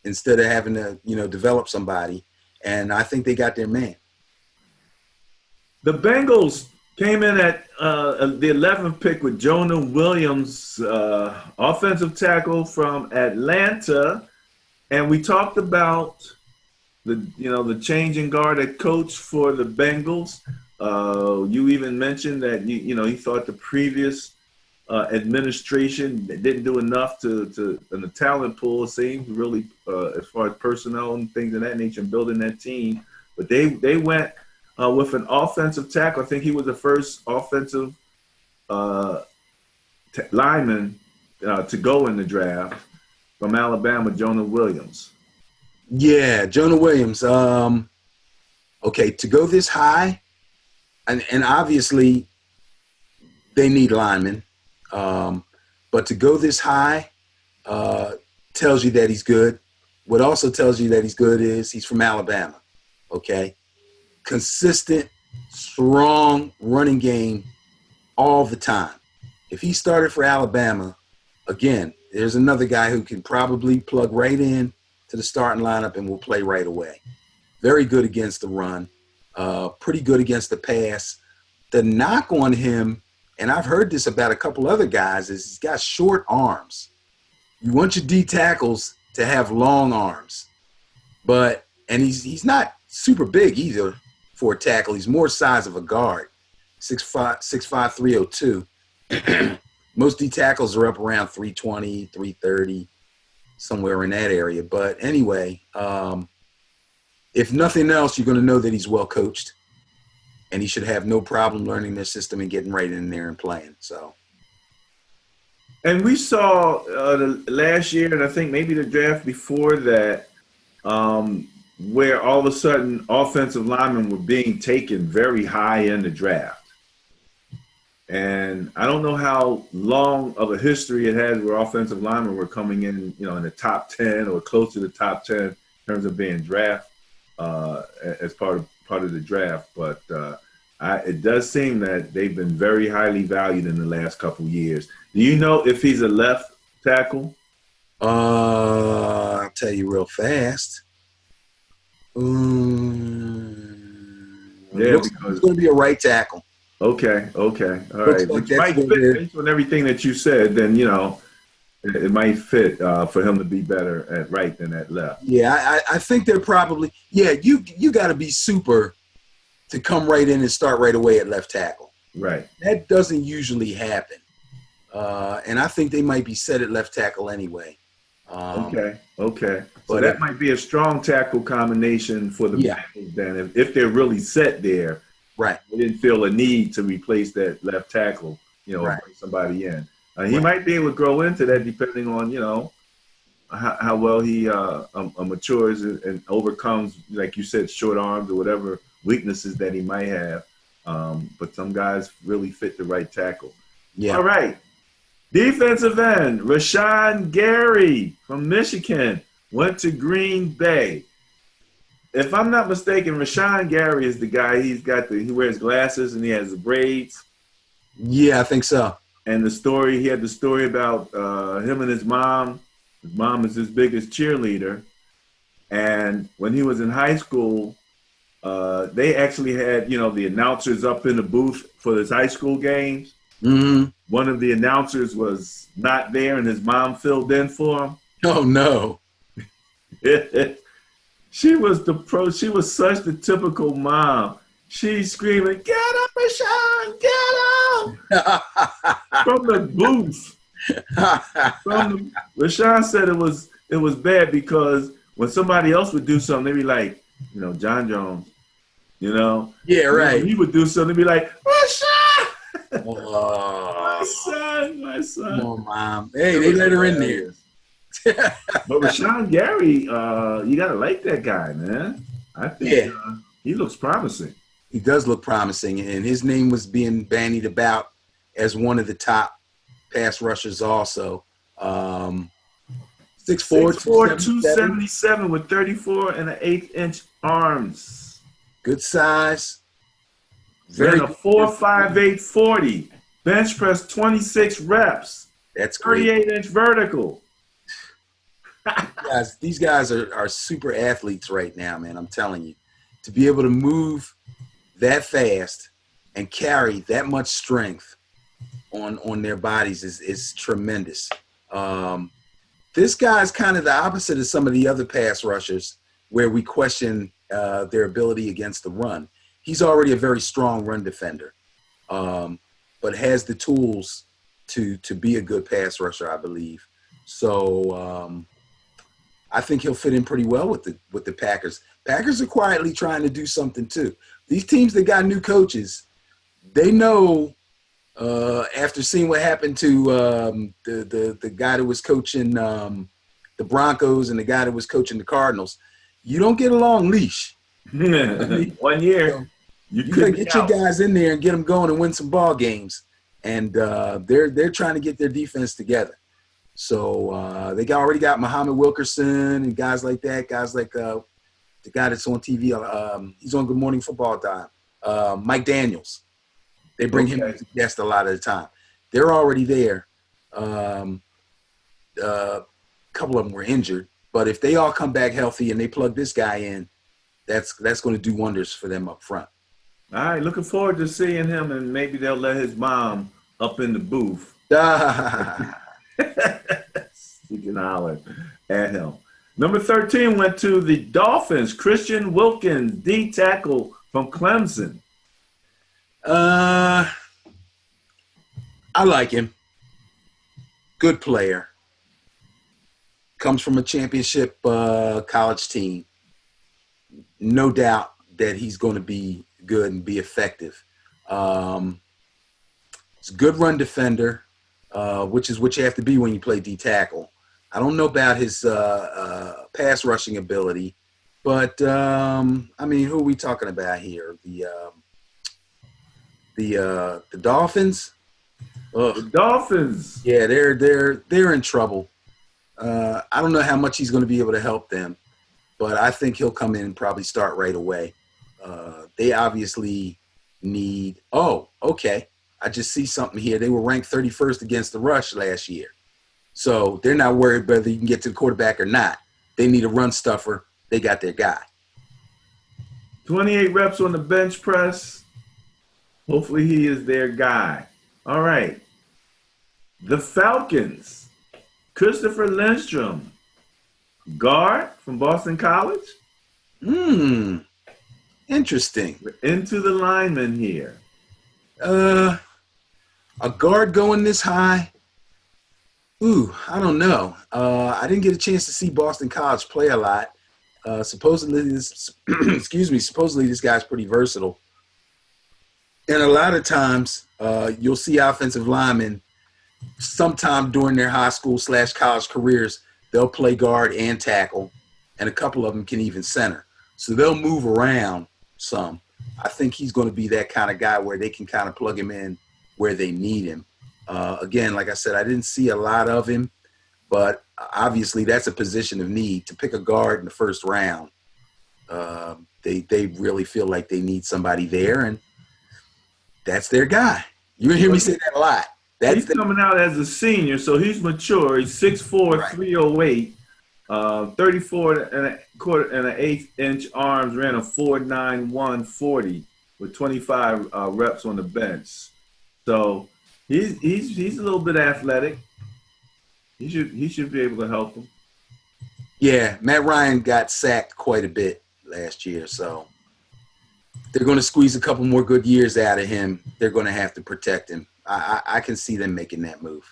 instead of having to develop somebody. And I think they got their man. The Bengals came in at the 11th pick with Jonah Williams, offensive tackle from Atlanta, and we talked about the changing guard at coach for the Bengals. You even mentioned that you thought the previous administration didn't do enough to and the talent pool seems really as far as personnel and things of that nature and building that team. But they went with an offensive tackle. I think he was the first offensive lineman to go in the draft from Alabama, Jonah Williams. Yeah, Jonah Williams. Okay, to go this high, and obviously they need linemen, but to go this high tells you that he's good. What also tells you that he's good is he's from Alabama, okay? Consistent, strong running game all the time. If he started for Alabama, again, there's another guy who can probably plug right in to the starting lineup and will play right away. Very good against the run, pretty good against the pass. The knock on him, and I've heard this about a couple other guys, is he's got short arms. You want your D tackles to have long arms, and he's not super big either for a tackle. He's more size of a guard, 6'5", 302. Most D tackles are up around 320, 330, somewhere in that area. But anyway, if nothing else, you're going to know that he's well coached, and he should have no problem learning their system and getting right in there and playing. So. And we saw the last year, and I think maybe the draft before that, where all of a sudden offensive linemen were being taken very high in the draft. And I don't know how long of a history it has where offensive linemen were coming in, in the top 10 or close to the top 10 in terms of being drafted as part of the draft. But it does seem that they've been very highly valued in the last couple years. Do you know if he's a left tackle? I'll tell you real fast. Yeah, Looks like it's going to be a right tackle. Okay. All right. Like Which might fit based on everything that you said, then, it might fit for him to be better at right than at left. Yeah, I think they're probably – you got to be super to come right in and start right away at left tackle. Right. That doesn't usually happen. And I think they might be set at left tackle anyway. Okay. So But that might be a strong tackle combination for the Bengals then if they're really set there. Right. They didn't feel a need to replace that left tackle, Right. bring somebody in. He might be able to grow into that depending on, how well he matures and overcomes, like you said, short arms or whatever weaknesses that he might have. But some guys really fit the right tackle. Yeah. All right. Defensive end, Rashawn Gary from Michigan went to Green Bay. If I'm not mistaken, Rashawn Gary is the guy. He wears glasses and he has the braids. Yeah, I think so. And he had the story about him and his mom. His mom is his biggest cheerleader. And when he was in high school, they actually had, the announcers up in the booth for his high school games. Mm-hmm. One of the announcers was not there and his mom filled in for him. Oh, no. She was such the typical mom. She's screaming, "Get him, Rashawn! Get him!" From the booth. Rashawn said it was bad because when somebody else would do something, they'd be like, John Jones, Yeah, right. He would do something, they'd be like, Rashawn! Oh, My son. come on, Mom. Hey, they let her in there. But Rashawn Gary, you gotta like that guy, man. I think he looks promising. He does look promising, and his name was being bandied about as one of the top pass rushers also. 6'4", 277 with 34 and an 1/8 inch Good size. Very a 4.58 40. Bench press 26 reps. That's great. 38-inch vertical. These guys are super athletes right now, man. I'm telling you. To be able to move that fast and carry that much strength on their bodies is tremendous. This guy's kind of the opposite of some of the other pass rushers where we question their ability against the run. he's already a very strong run defender, but has the tools to be a good pass rusher, I believe. So I think he'll fit in pretty well with the Packers. Packers are quietly trying to do something too. These teams that got new coaches, they know after seeing what happened to the guy that was coaching the Broncos and the guy that was coaching the Cardinals, you don't get a long leash. 1 year. You gotta get your guys in there and get them going and win some ball games. And they're trying to get their defense together. So they already got Muhammad Wilkerson and guys like that. Guys like the guy that's on TV. He's on Good Morning Football time. Mike Daniels. They bring him as a guest a lot of the time. They're already there. A couple of them were injured, but if they all come back healthy and they plug this guy in, that's going to do wonders for them up front. All right, looking forward to seeing him, and maybe they'll let his mom up in the booth. You can holler at him. Number 13 went to the Dolphins. Christian Wilkins, D tackle from Clemson. I like him. Good player. Comes from a championship college team. No doubt that he's going to be good and be effective. He's a good run defender, which is what you have to be when you play D tackle. I don't know about his pass rushing ability, but I mean, who are we talking about here? The Dolphins. Ugh. The Dolphins. Yeah, they're in trouble. I don't know how much he's going to be able to help them, but I think he'll come in and probably start right away. They obviously need. Oh, okay. I just see something here. They were ranked 31st against the rush last year. So they're not worried whether you can get to the quarterback or not. They need a run stuffer. They got their guy. 28 reps on the bench press. Hopefully he is their guy. All right. The Falcons. Christopher Lindstrom. Guard from Boston College. Interesting. We're into the lineman here. A guard going this high? Ooh, I don't know. I didn't get a chance to see Boston College play a lot. Supposedly this guy's pretty versatile. And a lot of times you'll see offensive linemen sometime during their high school / college careers, they'll play guard and tackle, and a couple of them can even center. So they'll move around some. I think he's going to be that kind of guy where they can kind of plug him in where they need him. Again, like I said, I didn't see a lot of him, but obviously that's a position of need. To pick a guard in the first round, they really feel like they need somebody there, and that's their guy. You're going to hear me say that a lot. He's coming out as a senior, so he's mature. He's 6'4", right. 308, 34 and a quarter and an eighth inch arms, ran a 4.91 40 with 25 reps on the bench. So he's a little bit athletic. He should be able to help him. Yeah, Matt Ryan got sacked quite a bit last year, so they're going to squeeze a couple more good years out of him. They're going to have to protect him. I can see them making that move.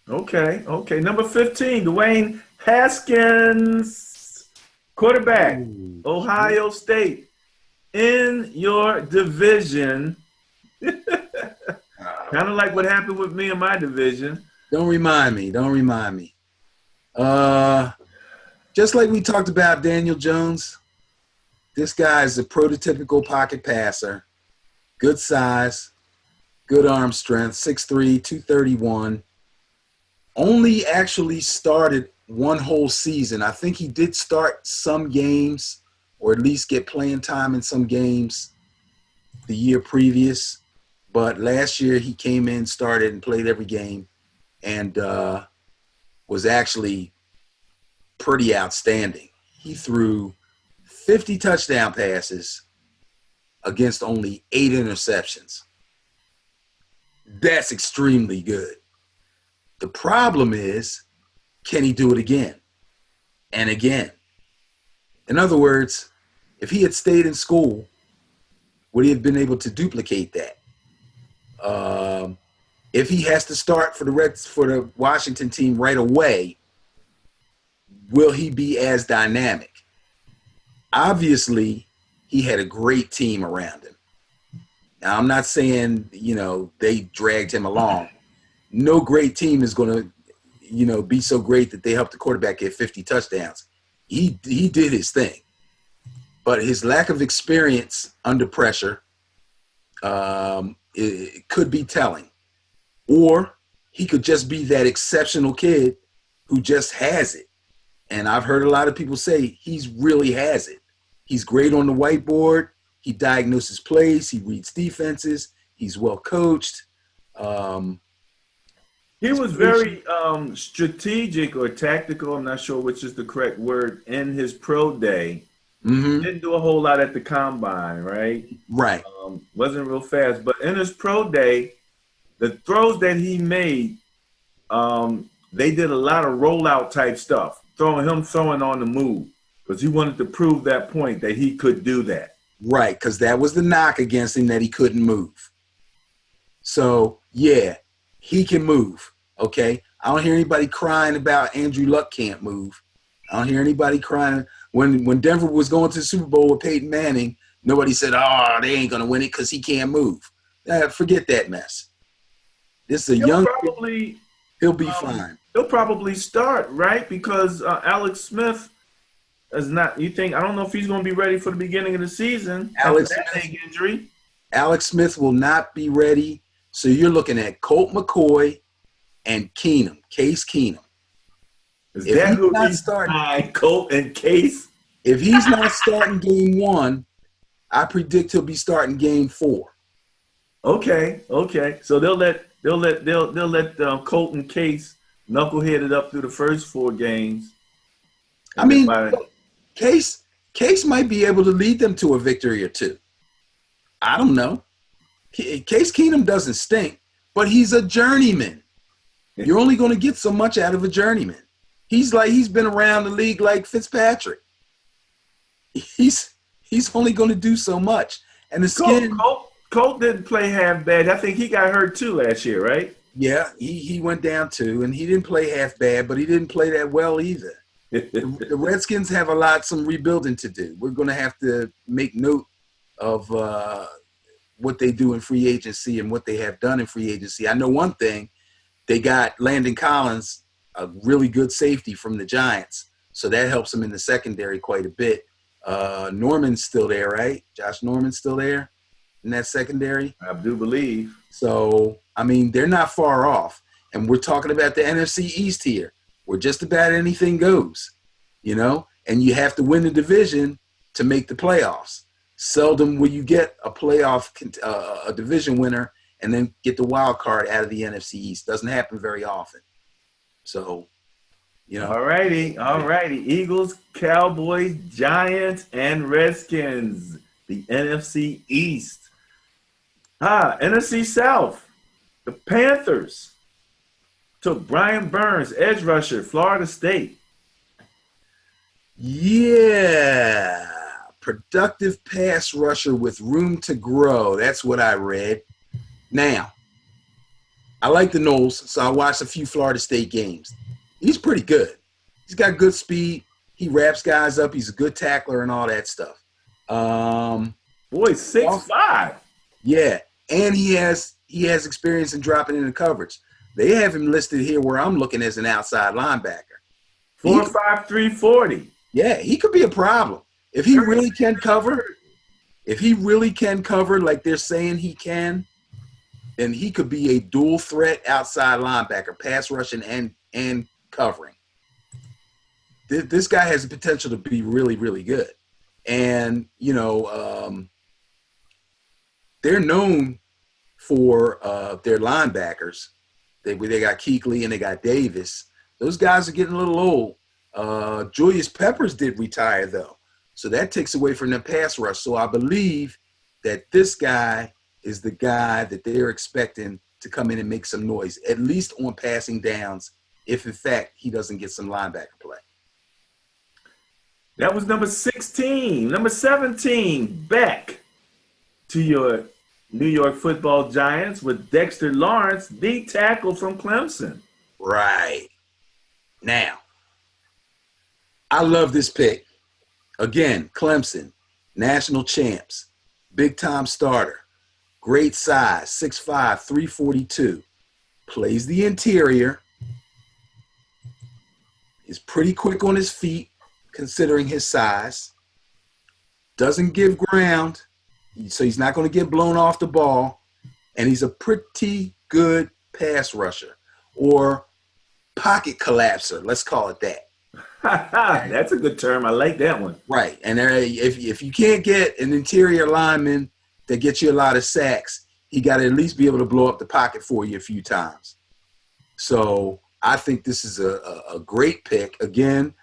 Okay. Number 15, Dwayne Haskins, quarterback, Ohio State. In your division, kind of like what happened with me in my division. Don't remind me. Just like we talked about Daniel Jones, this guy is a prototypical pocket passer, good size, good arm strength, 6'3", 231. Only actually started one whole season. I think he did start some games or at least get playing time in some games the year previous. But last year he came in, started, and played every game and was actually pretty outstanding. He threw 50 touchdown passes against only 8 interceptions. That's extremely good. The problem is, can he do it again and again? In other words, if he had stayed in school would he have been able to duplicate that? If he has to start for the Washington team right away, will he be as dynamic? Obviously, he had a great team around him. Now, I'm not saying, they dragged him along. No great team is going to, be so great that they help the quarterback get 50 touchdowns. He did his thing. But his lack of experience under pressure it could be telling. Or he could just be that exceptional kid who just has it. And I've heard a lot of people say he's really has it. He's great on the whiteboard. He diagnoses plays. He reads defenses. He's well coached. He was very strategic or tactical. I'm not sure which is the correct word in his pro day. Mm-hmm. Didn't do a whole lot at the combine, right? Right. Wasn't real fast. But in his pro day, the throws that he made, they did a lot of rollout type stuff, throwing on the move because he wanted to prove that point that he could do that. Right, because that was the knock against him, that he couldn't move. So, yeah, he can move, okay? I don't hear anybody crying about Andrew Luck can't move. I don't hear anybody crying. When Denver was going to the Super Bowl with Peyton Manning, nobody said, they ain't going to win it because he can't move. Forget that mess. This is a young kid. He'll be fine. He'll probably start, right? Because Alex Smith is not – I don't know if he's going to be ready for the beginning of the season. Alex Smith, injury. Alex Smith will not be ready. So you're looking at Colt McCoy and Case Keenum. Is that who he's starting? Colt and Case? If he's not starting game 1, I predict he'll be starting game 4. Okay. So they'll let Colt and Case knucklehead it up through the first 4 games. I mean, Case might be able to lead them to a victory or 2. I don't know. Case Keenum doesn't stink, but he's a journeyman. You're only going to get so much out of a journeyman. He's been around the league like Fitzpatrick. He's only going to do so much. And the skin. Colt didn't play half bad. I think he got hurt too last year, right? Yeah, he went down too, and he didn't play half bad, but he didn't play that well either. The Redskins have some rebuilding to do. We're going to have to make note of what they do in free agency and what they have done in free agency. I know one thing. They got Landon Collins, a really good safety from the Giants, so that helps them in the secondary quite a bit. Norman's still there, right? Josh Norman's still there in that secondary? I do believe. So, I mean, they're not far off. And we're talking about the NFC East here, where just about anything goes, and you have to win the division to make the playoffs. Seldom will you get a division winner and then get the wild card out of the NFC East. Doesn't happen very often. So, All righty. Eagles, Cowboys, Giants, and Redskins. The NFC East. NFC South. The Panthers took Brian Burns, edge rusher, Florida State. Yeah. Productive pass rusher with room to grow. That's what I read. Now, I like the Noles, so I watched a few Florida State games. He's pretty good. He's got good speed. He wraps guys up. He's a good tackler and all that stuff. Boy, 6'5". Yeah, and he has experience in dropping into coverage. They have him listed here where I'm looking as an outside linebacker. 4'5", 340. Yeah, he could be a problem. If he really can cover like they're saying he can, then he could be a dual threat outside linebacker, pass rushing and covering. This guy has the potential to be really, really good. And, they're known for their linebackers. They got Kuechly and they got Davis. Those guys are getting a little old. Julius Peppers did retire, though. So that takes away from the pass rush. So I believe that this guy is the guy that they're expecting to come in and make some noise, at least on passing downs, if in fact he doesn't get some linebacker play. That was number 16. Number 17, Beck. to your New York Football Giants with Dexter Lawrence, the tackle from Clemson. Right. Now, I love this pick. Again, Clemson, national champs, big-time starter, great size, 6'5", 342, plays the interior, is pretty quick on his feet considering his size, doesn't give ground, so he's not going to get blown off the ball, and he's a pretty good pass rusher or pocket collapser, let's call it that. That's a good term. I like that one. Right. And if you can't get an interior lineman that gets you a lot of sacks, he got to at least be able to blow up the pocket for you a few times. So I think this is a great pick. Again,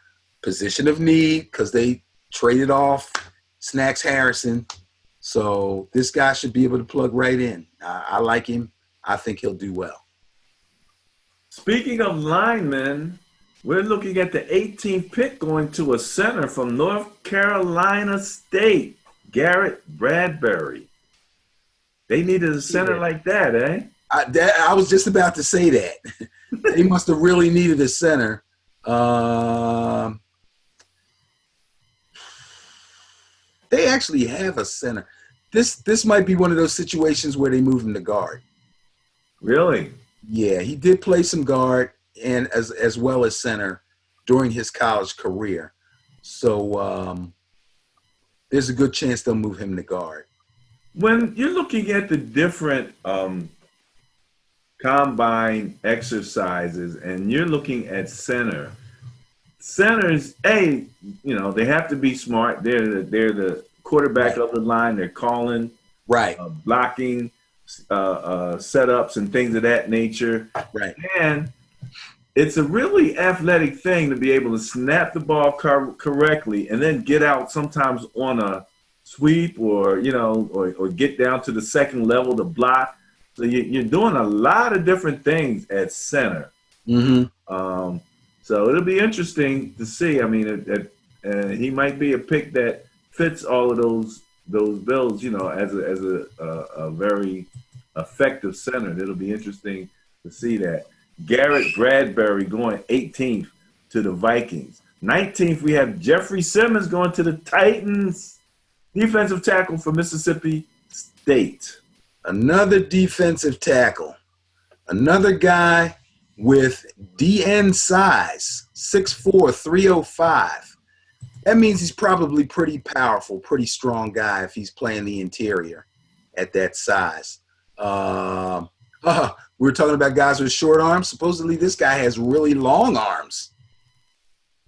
position of need because they traded off Snacks Harrison. So this guy should be able to plug right in. I like him. I think he'll do well. Speaking of linemen, we're looking at the 18th pick going to a center from North Carolina State, Garrett Bradbury. They needed a center like that, eh? I was just about to say that. They must have really needed a center. They actually have a center. This might be one of those situations where they move him to guard. Really? Yeah, he did play some guard and as well as center during his college career. So there's a good chance they'll move him to guard. When you're looking at the different combine exercises and you're looking at centers, they have to be smart. They're the quarterback of the line. They're calling, right, blocking, setups and things of that nature. Right. And it's a really athletic thing to be able to snap the ball correctly and then get out sometimes on a sweep or get down to the second level to block. So you're doing a lot of different things at center. Mm-hmm. So it'll be interesting to see. I mean, he might be a pick that fits all of those bills, as a very effective center. It'll be interesting to see that. Garrett Bradbury going 18th to the Vikings. 19th, we have Jeffrey Simmons going to the Titans. Defensive tackle for Mississippi State. Another defensive tackle. Another guy with DN size, 6'4", 305. That means he's probably pretty powerful, pretty strong guy if he's playing the interior at that size. We were talking about guys with short arms. Supposedly this guy has really long arms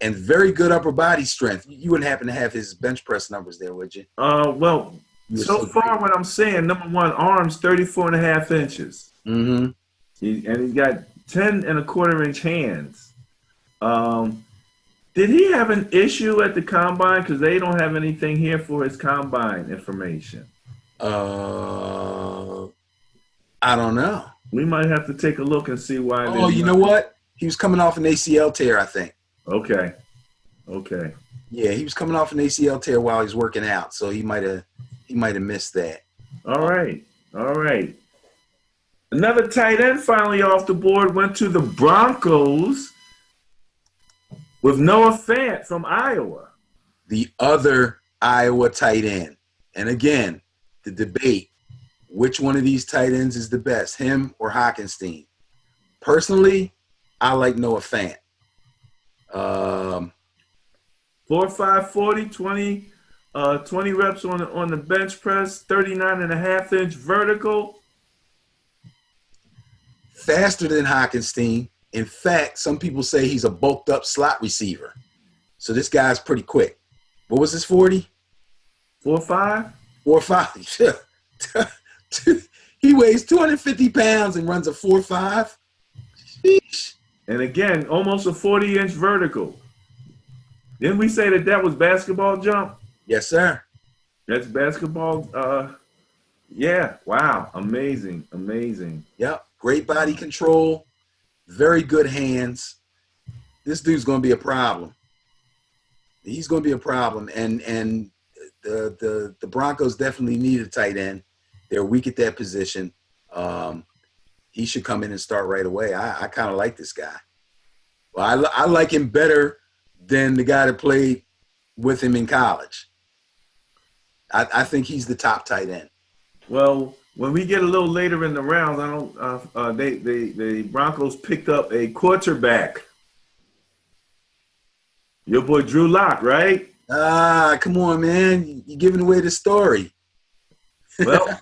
and very good upper body strength. You wouldn't happen to have his bench press numbers there, would you? Well, so far what I'm saying, number one, arms 34.5 inches. Mm-hmm. And he's got 10.25-inch hands. Did he have an issue at the combine? Because they don't have anything here for his combine information. I don't know. We might have to take a look and see why. Oh, you know what? He was coming off an ACL tear, I think. Okay. Yeah, he was coming off an ACL tear while he was working out, so he might have missed that. All right. Another tight end finally off the board went to the Broncos with Noah Fant from Iowa. The other Iowa tight end. And again, the debate, which one of these tight ends is the best, him or Hockenstein? Personally, I like Noah Fant. 4.5 40, 20 reps on the bench press, 39.5-inch vertical. Faster than Hockenstein. In fact, some people say he's a bulked up slot receiver. So this guy's pretty quick. What was his 40? 4.5? 4.5. He weighs 250 pounds and runs a 4.5. Sheesh. And again, almost a 40-inch vertical. Didn't we say that was basketball jump? Yes, sir. That's basketball. Yeah. Wow. Amazing. Yep. Great body control. Very good hands. This dude's going to be a problem. He's going to be a problem. And the Broncos definitely need a tight end. They're weak at that position. He should come in and start right away. I kind of like this guy. Well, I like him better than the guy that played with him in college. I think he's the top tight end. Well, when we get a little later in the rounds, the Broncos picked up a quarterback. Your boy Drew Lock, right? Come on, man. You're giving away the story. Well,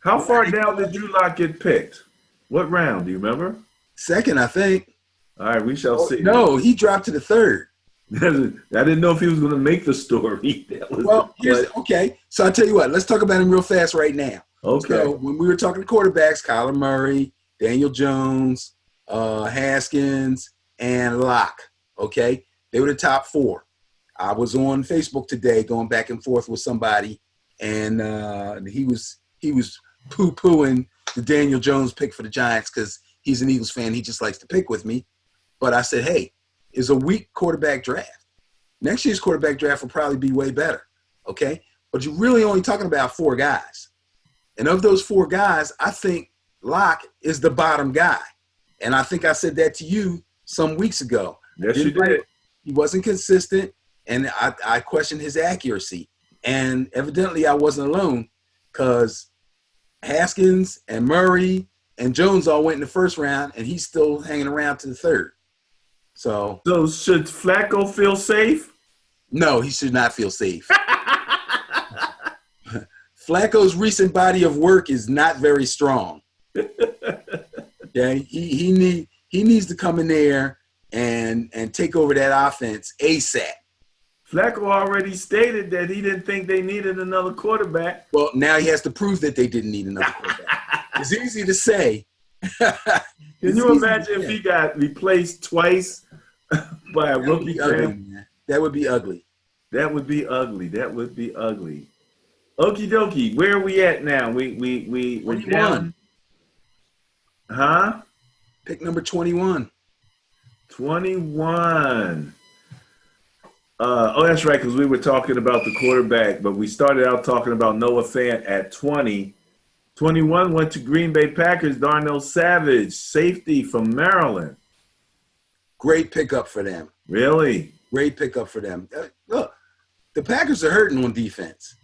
how far down did Drew Lock get picked? What round? Do you remember? Second, I think. All right, we shall see. No, he dropped to the third. I didn't know if he was going to make the story. Okay. So I'll tell you what. Let's talk about him real fast right now. Okay. So when we were talking to quarterbacks, Kyler Murray, Daniel Jones, Haskins, and Locke, okay? They were the top four. I was on Facebook today going back and forth with somebody, and he was poo-pooing the Daniel Jones pick for the Giants because he's an Eagles fan. He just likes to pick with me. But I said, hey, it's a weak quarterback draft. Next year's quarterback draft will probably be way better, okay? But you're really only talking about four guys. And of those four guys, I think Locke is the bottom guy. And I think I said that to you some weeks ago. Yes, you did. He wasn't consistent, and I questioned his accuracy. And evidently I wasn't alone because Haskins and Murray and Jones all went in the first round, and he's still hanging around to the third. So should Flacco feel safe? No, he should not feel safe. Flacco's recent body of work is not very strong. Okay, he needs to come in there and take over that offense ASAP. Flacco already stated that he didn't think they needed another quarterback. Well, now he has to prove that they didn't need another quarterback. It's easy to say. Can you imagine if he got replaced twice by a rookie? That would be ugly. That would be ugly. That would be ugly. Okie dokie. Where are we at now? We're down. Huh? Pick number 21. 21. That's right, because we were talking about the quarterback, but we started out talking about Noah Fant at 20. 21 went to Green Bay Packers, Darnell Savage, safety from Maryland. Great pickup for them. Really? Great pickup for them. Look, the Packers are hurting on defense.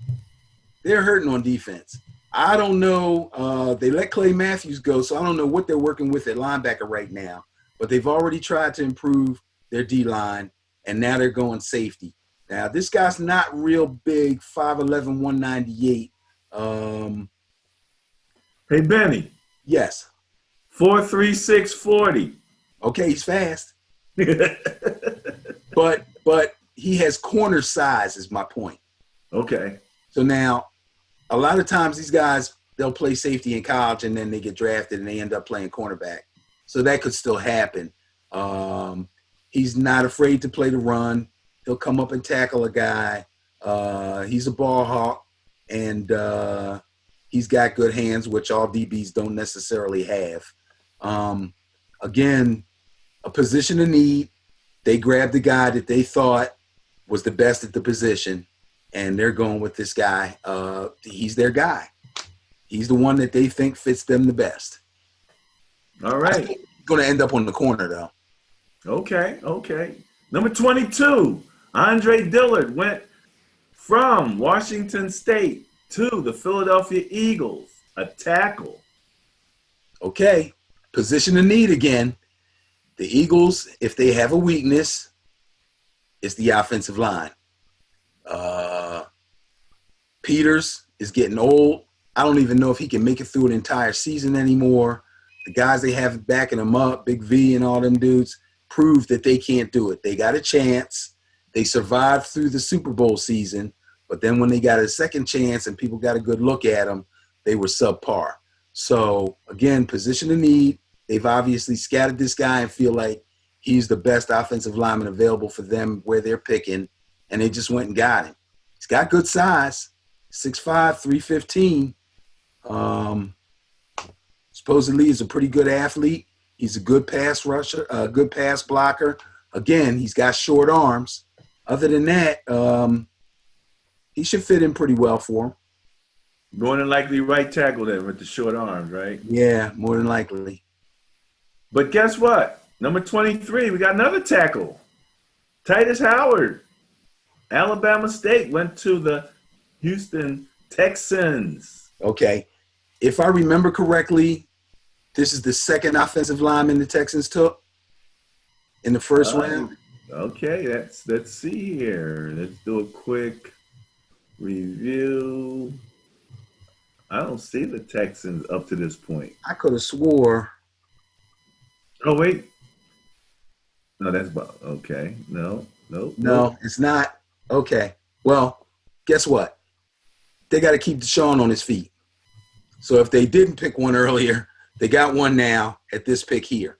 They're hurting on defense. I don't know. They let Clay Matthews go, so I don't know what they're working with at linebacker right now. But they've already tried to improve their D-line, and now they're going safety. Now, this guy's not real big, 5'11", 198. Hey, Benny. Yes. 4.36 40. Okay, he's fast. but he has corner size is my point. Okay. So now, a lot of times these guys, they'll play safety in college and then they get drafted and they end up playing cornerback. So that could still happen. He's not afraid to play the run. He'll come up and tackle a guy. He's a ball hawk, and he's got good hands, which all DBs don't necessarily have. Again, a position of need. They grabbed the guy that they thought was the best at the position, and they're going with this guy. He's their guy. He's the one that they think fits them the best. All right. He's going to end up on the corner, though. Okay. Number 22, Andre Dillard went from Washington State to the Philadelphia Eagles, a tackle. Okay, position of need again. The Eagles, if they have a weakness, it's the offensive line. Peters is getting old. I don't even know if he can make it through an entire season anymore. The guys they have backing him up, Big V and all them dudes, prove that they can't do it. They got a chance. They survived through the Super Bowl season, but then when they got a second chance and people got a good look at them, they were subpar. So, again, position of need. They've obviously scattered this guy and feel like he's the best offensive lineman available for them where they're picking, and they just went and got him. He's got good size, 6'5", 315. Supposedly he's a pretty good athlete. He's a good pass rusher, a good pass blocker. Again, he's got short arms. Other than that, he should fit in pretty well for him. More than likely right tackle then with the short arms, right? Yeah, more than likely. But guess what? Number 23, we got another tackle. Titus Howard. Alabama State went to the Houston Texans. Okay. If I remember correctly, this is the second offensive lineman the Texans took in the first round. Okay, let's see here. Let's do a quick review. I don't see the Texans up to this point. I could have swore. Oh, wait. No, that's okay. No, it's not. Okay. Well, guess what? They got to keep Deshaun on his feet. So if they didn't pick one earlier, they got one now at this pick here.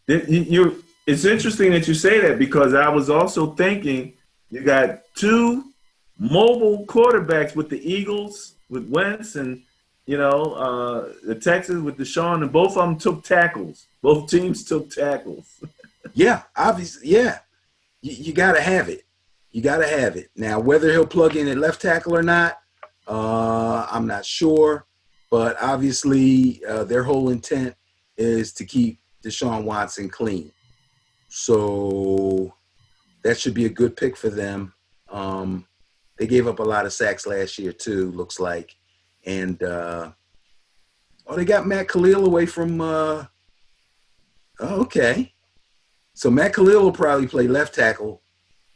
It's interesting that you say that because I was also thinking you got two mobile quarterbacks with the Eagles, with Wentz, and the Texans with Deshaun, and both of them took tackles. Both teams took tackles. Yeah, obviously, yeah. You got to have it. You got to have it. Now, whether he'll plug in at left tackle or not, I'm not sure. But obviously, their whole intent is to keep Deshaun Watson clean. So that should be a good pick for them. They gave up a lot of sacks last year, too, looks like. And, they got Matt Khalil away from okay. So Matt Khalil will probably play left tackle.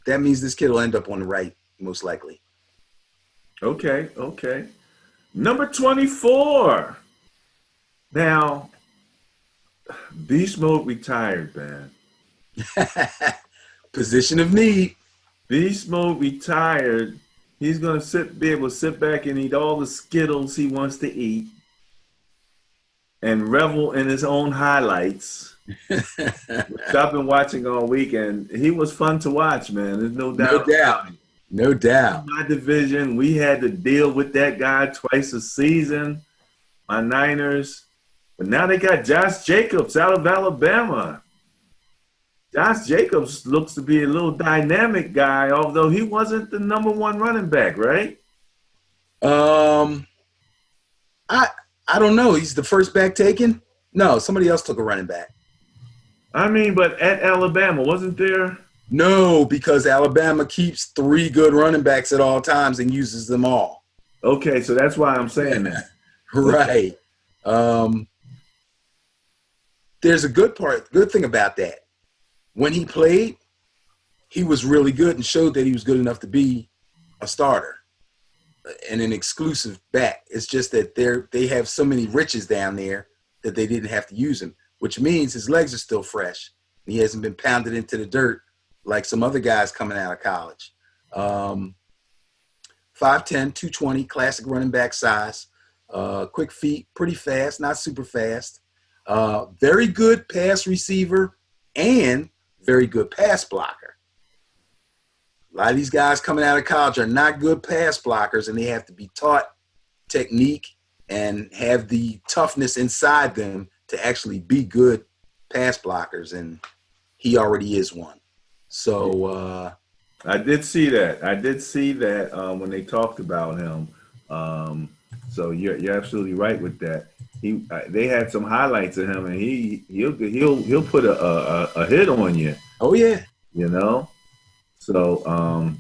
That means this kid will end up on the right, most likely. Okay. Number 24. Now, Beast Mode retired, man. Position of need. Beast Mode retired. He's going to be able to sit back and eat all the Skittles he wants to eat and revel in his own highlights. Which I've been watching all weekend. He was fun to watch, man. There's no doubt. No doubt. In my division, we had to deal with that guy twice a season. My Niners. But now they got Josh Jacobs out of Alabama. Josh Jacobs looks to be a little dynamic guy, although he wasn't the number one running back, right? I don't know. He's the first back taken? No, somebody else took a running back. I mean, but at Alabama, wasn't there? No, because Alabama keeps 3 good running backs at all times and uses them all. Okay, so that's why I'm saying that. Right. There's a good thing about that. When he played, he was really good and showed that he was good enough to be a starter and an exclusive back. It's just that they have so many riches down there that they didn't have to use him, which means his legs are still fresh. He hasn't been pounded into the dirt like some other guys coming out of college. 5'10", 220, classic running back size, quick feet, pretty fast, not super fast. Very good pass receiver and very good pass blocker. A lot of these guys coming out of college are not good pass blockers, and they have to be taught technique and have the toughness inside them to actually be good pass blockers, and he already is one. So I did see that. When they talked about him. So you're absolutely right with that. They had some highlights of him, and he'll put a hit on you. Oh yeah. So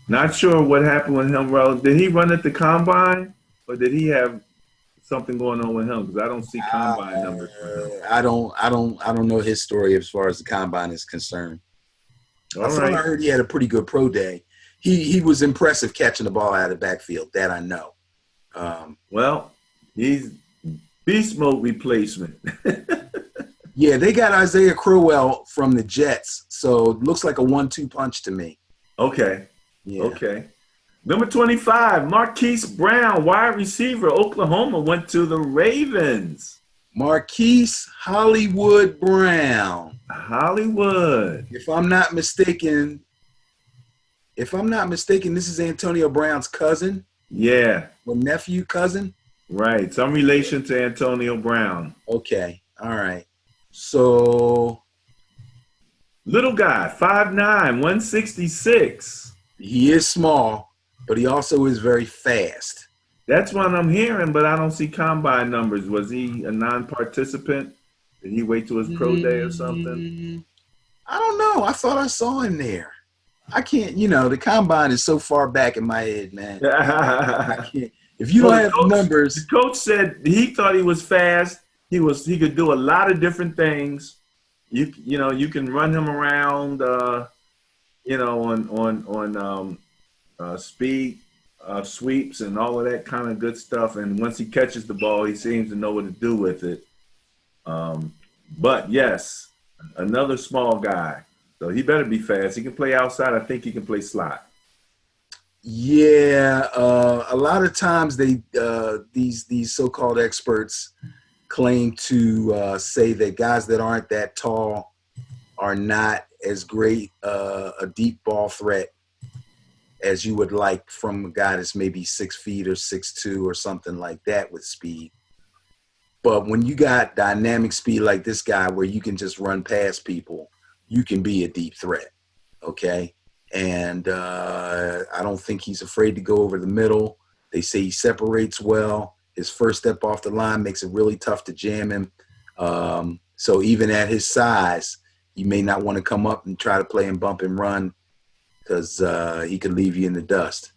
not sure what happened with him. Well, did he run at the combine, or did he have something going on with him? Because I don't see combine numbers for him. I don't know his story as far as the combine is concerned. I heard he had a pretty good pro day. He was impressive catching the ball out of the backfield. That I know. Well, he's beast mode replacement. Yeah, they got Isaiah Crowell from the Jets, so it looks like a 1-2 punch to me. Okay. Yeah. Okay. Number 25, Marquise Brown, wide receiver, Oklahoma, went to the Ravens. Marquise Hollywood Brown. Hollywood. If I'm not mistaken, this is Antonio Brown's cousin. Yeah. Or nephew, cousin. Right. Some relation to Antonio Brown. Okay. All right. So. Little guy, 5'9", 166. He is small, but he also is very fast. That's what I'm hearing, but I don't see combine numbers. Was he a non-participant? Did he wait till his pro day or something? I don't know. I thought I saw him there. I can't, the combine is so far back in my head, man. I can't. If you don't have the numbers. The coach said he thought he was fast. He could do a lot of different things. You can run him around, on speed sweeps and all of that kind of good stuff. And once he catches the ball, he seems to know what to do with it. But yes, another small guy. So he better be fast. He can play outside. I think he can play slot. Yeah, a lot of times these so-called experts claim to say that guys that aren't that tall are not as great a deep ball threat as you would like from a guy that's maybe 6 feet or 6'2" or something like that with speed. But when you got dynamic speed like this guy where you can just run past people, you can be a deep threat, okay? And I don't think he's afraid to go over the middle. They say he separates well. His first step off the line makes it really tough to jam him. So even at his size, you may not want to come up and try to play him bump and run because he could leave you in the dust.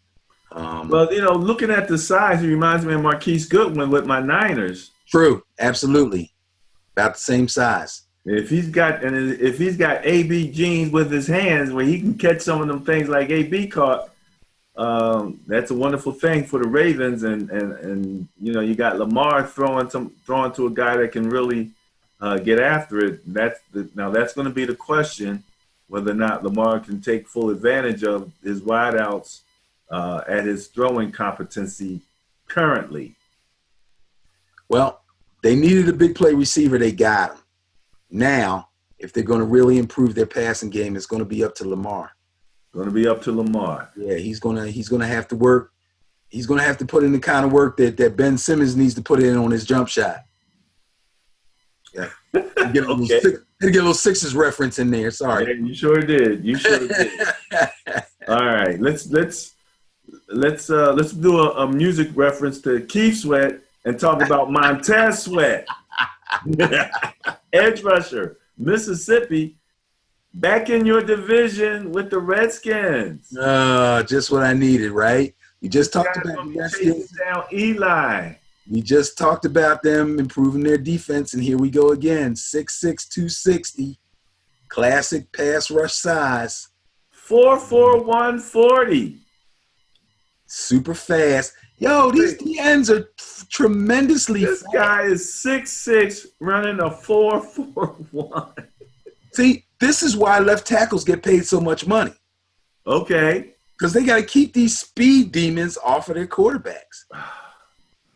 Well, looking at the size, he reminds me of Marquise Goodwin with my Niners. True, absolutely. About the same size. If he's got AB genes with his hands where he can catch some of them things like AB caught, that's a wonderful thing for the Ravens. And you got Lamar throwing to a guy that can really get after it. That's going to be the question, whether or not Lamar can take full advantage of his wideouts at his throwing competency currently. Well, they needed a big play receiver. They got him. Now, if they're going to really improve their passing game, it's going to be up to Lamar. Going to be up to Lamar. Yeah, he's gonna have to work. He's going to have to put in the kind of work that Ben Simmons needs to put in on his jump shot. Yeah, get a little Sixers reference in there. Sorry, yeah, you sure did. All right, let's do a music reference to Keith Sweat and talk about Montez Sweat. Edge rusher, Mississippi, back in your division with the Redskins. Just what I needed, right? We just talked about the Redskins. Down Eli. We just talked about them improving their defense, and here we go again. 6'6", 260, classic pass rush size. 4'4", 140. Super fast. Yo, these DNs are tremendously fast. This guy is 6'6", running a 4'4", 1. See, this is why left tackles get paid so much money. Okay. Because they got to keep these speed demons off of their quarterbacks.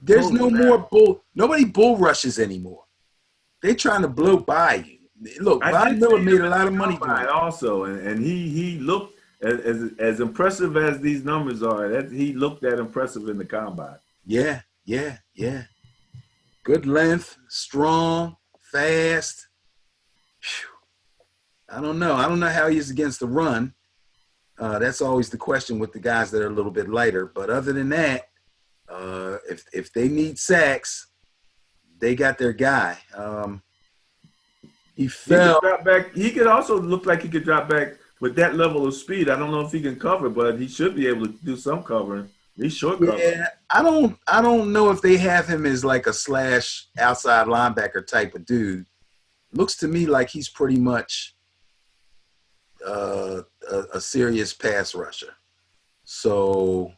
There's nobody bull rushes anymore. They're trying to blow by you. Look, Von Miller made a lot of money doing it. Also, and he looked as impressive as these numbers are. He looked that impressive in the combine. Yeah. Good length, strong, fast. Whew. I don't know how he is against the run. That's always the question with the guys that are a little bit lighter. But other than that, if they need sacks, they got their guy. He fell. He could also look like he could drop back with that level of speed. I don't know if he can cover, but he should be able to do some covering. He's short cover. Yeah, I don't know if they have him as like a slash outside linebacker type of dude. Looks to me like he's pretty much a serious pass rusher. So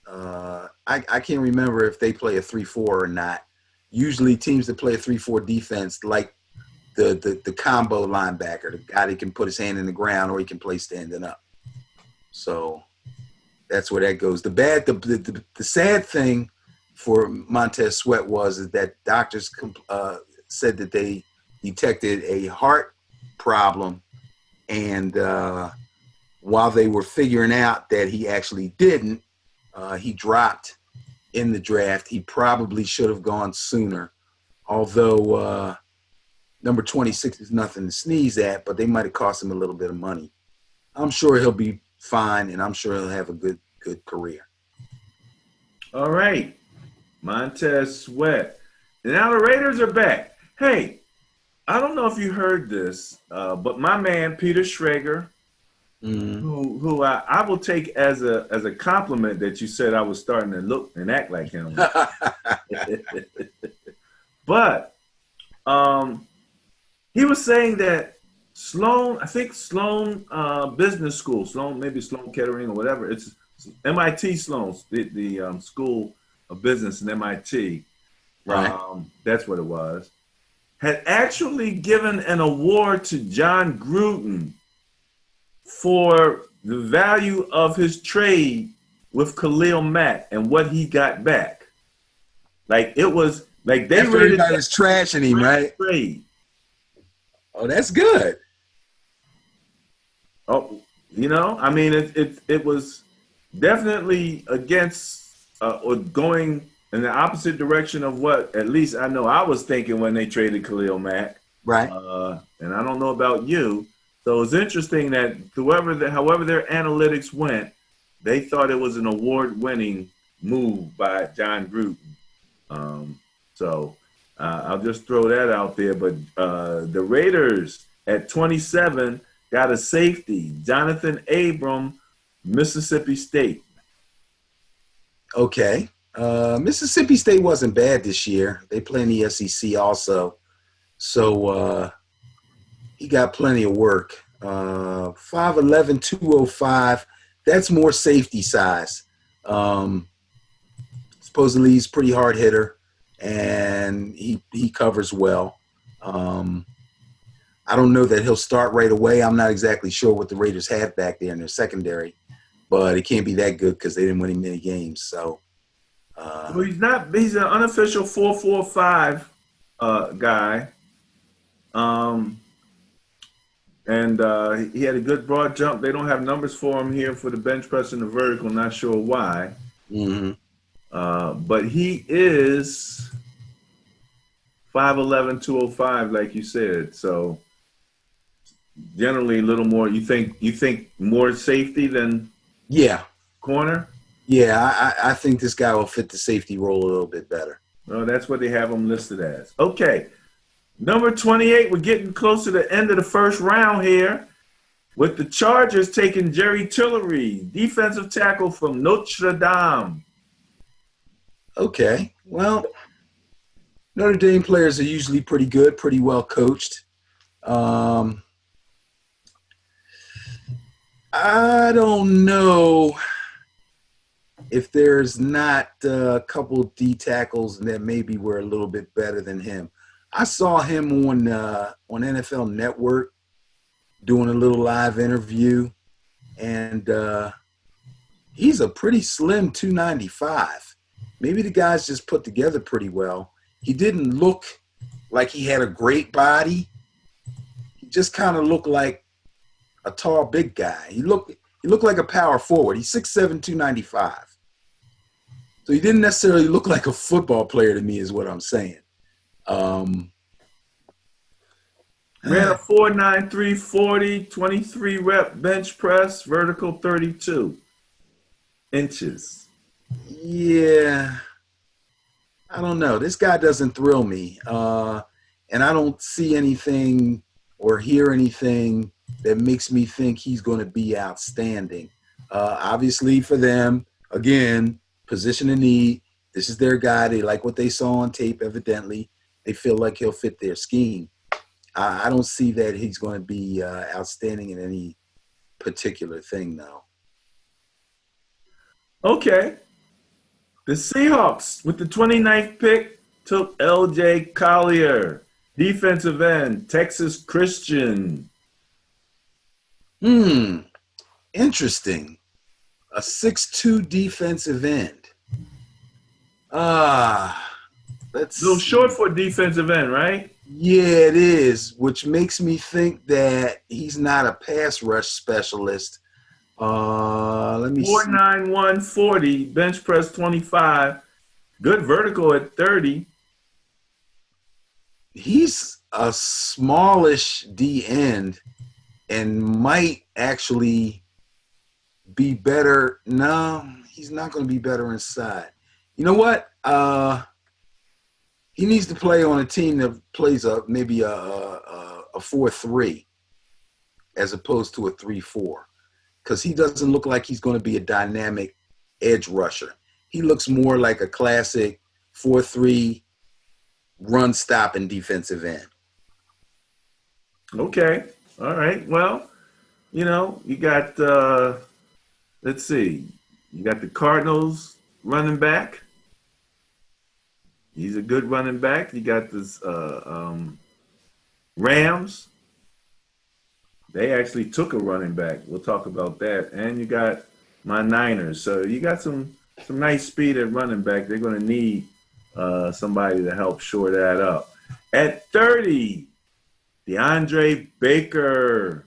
I can't remember if they play a 3-4 or not. Usually teams that play a 3-4 defense like the combo linebacker, the guy that can put his hand in the ground or he can play standing up. So that's where that goes. The sad thing for Montez Sweat is that doctors said that they detected a heart problem, and while they were figuring out that he actually didn't, he dropped in the draft. He probably should have gone sooner, although number 26 is nothing to sneeze at, but they might have cost him a little bit of money. I'm sure he'll be fine, and I'm sure he'll have a good career. All right. Montez Sweat. And now the Raiders are back. Hey, I don't know if you heard this, but my man Peter Schrager, Mm. who I will take as a compliment that you said I was starting to look and act like him. But he was saying that Sloan, I think Sloan Business School, maybe Sloan Kettering or whatever. It's MIT Sloan, the School of Business in MIT. Right. That's what it was. Had actually given an award to John Gruden for the value of his trade with Khalil Mack and what he got back. Like it was like they After everybody was trashing him, right? trade. Oh, that's good. Oh, I mean, it was definitely against or going in the opposite direction of what at least I know I was thinking when they traded Khalil Mack. Right. And I don't know about you. So it's interesting that however their analytics went, they thought it was an award-winning move by John Gruden. So I'll just throw that out there. But the Raiders at 27 got a safety, Jonathan Abram, Mississippi State. Okay. Mississippi State wasn't bad this year. They play in the SEC also. So he got plenty of work. 5'11", 205. That's more safety size. Supposedly he's a pretty hard hitter, and he covers well. I don't know that he'll start right away. I'm not exactly sure what the Raiders have back there in their secondary, but it can't be that good because they didn't win many games. So, well, he's an unofficial 4.45 guy. And he had a good broad jump. They don't have numbers for him here for the bench press and the vertical. Not sure why. mm-hmm. But he is 5'11", 205, like you said. So generally a little more. You think more safety than corner? Yeah, I think this guy will fit the safety role a little bit better. Well, that's what they have him listed as. Okay. Number 28, we're getting close to the end of the first round here with the Chargers taking Jerry Tillery, defensive tackle from Notre Dame. Okay. Well, Notre Dame players are usually pretty good, pretty well coached. I don't know if there's not a couple D tackles that maybe were a little bit better than him. I saw him on NFL Network doing a little live interview, and he's a pretty slim 295. Maybe the guy's just put together pretty well. He didn't look like he had a great body. He just kind of looked like a tall, big guy. He looked like a power forward. He's 6'7", 295. So he didn't necessarily look like a football player to me is what I'm saying. Ran a 4.93 40, 23 rep bench press, vertical 32 inches. Yeah, I don't know. This guy doesn't thrill me, and I don't see anything or hear anything that makes me think he's going to be outstanding. Obviously, for them, again, position of need. This is their guy. They like what they saw on tape. Evidently, they feel like he'll fit their scheme. I don't see that he's going to be outstanding in any particular thing, though. Okay. The Seahawks, with the 29th pick, took L.J. Collier, defensive end, Texas Christian. Interesting. A 6'2" defensive end. That's A little short for a defensive end, right? Yeah, it is, which makes me think that he's not a pass rush specialist. Let me 4.91 40, bench press 25, good vertical at 30. He's a smallish D end and might actually be better. No, he's not going to be better inside. You know what? He needs to play on a team that plays maybe a 4-3 as opposed to a 3-4, because he doesn't look like he's going to be a dynamic edge rusher. He looks more like a classic 4-3 run stopping defensive end. Okay. All right. Well, you got let's see. You got the Cardinals running back. He's a good running back. You got this Rams. They actually took a running back. We'll talk about that. And you got my Niners. So you got some nice speed at running back. They're going to need somebody to help shore that up. At 30, DeAndre Baker,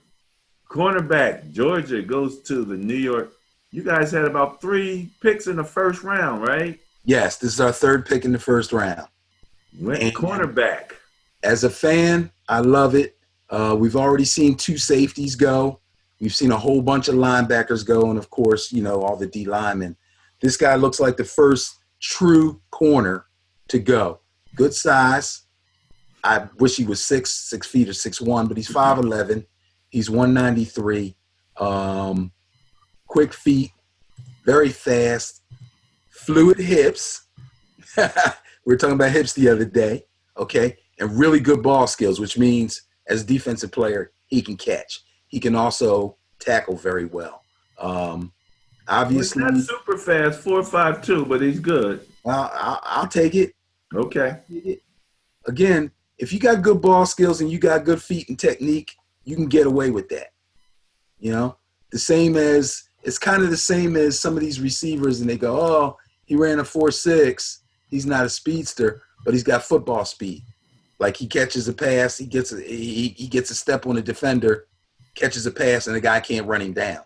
cornerback, Georgia, goes to the New York. You guys had about 3 picks in the first round, right? Yes, this is our 3rd pick in the first round. Went cornerback. As a fan, I love it. We've already seen 2 safeties go. We've seen a whole bunch of linebackers go, and of course, all the D linemen. This guy looks like the first true corner to go. Good size. I wish he was 6 feet or 6'1", but he's 5'11". He's 193. Quick feet, very fast, fluid hips. We were talking about hips the other day, okay? And really good ball skills, which means as a defensive player, he can catch. He can also tackle very well. Obviously, he's not super fast, 4.52, but he's good. I'll take it. Okay. Again, if you got good ball skills and you got good feet and technique, you can get away with that. It's kind of the same as some of these receivers, and they go, oh, he ran a 4.6. He's not a speedster, but he's got football speed. Like he catches a pass, he gets a step on a defender, catches a pass, and the guy can't run him down.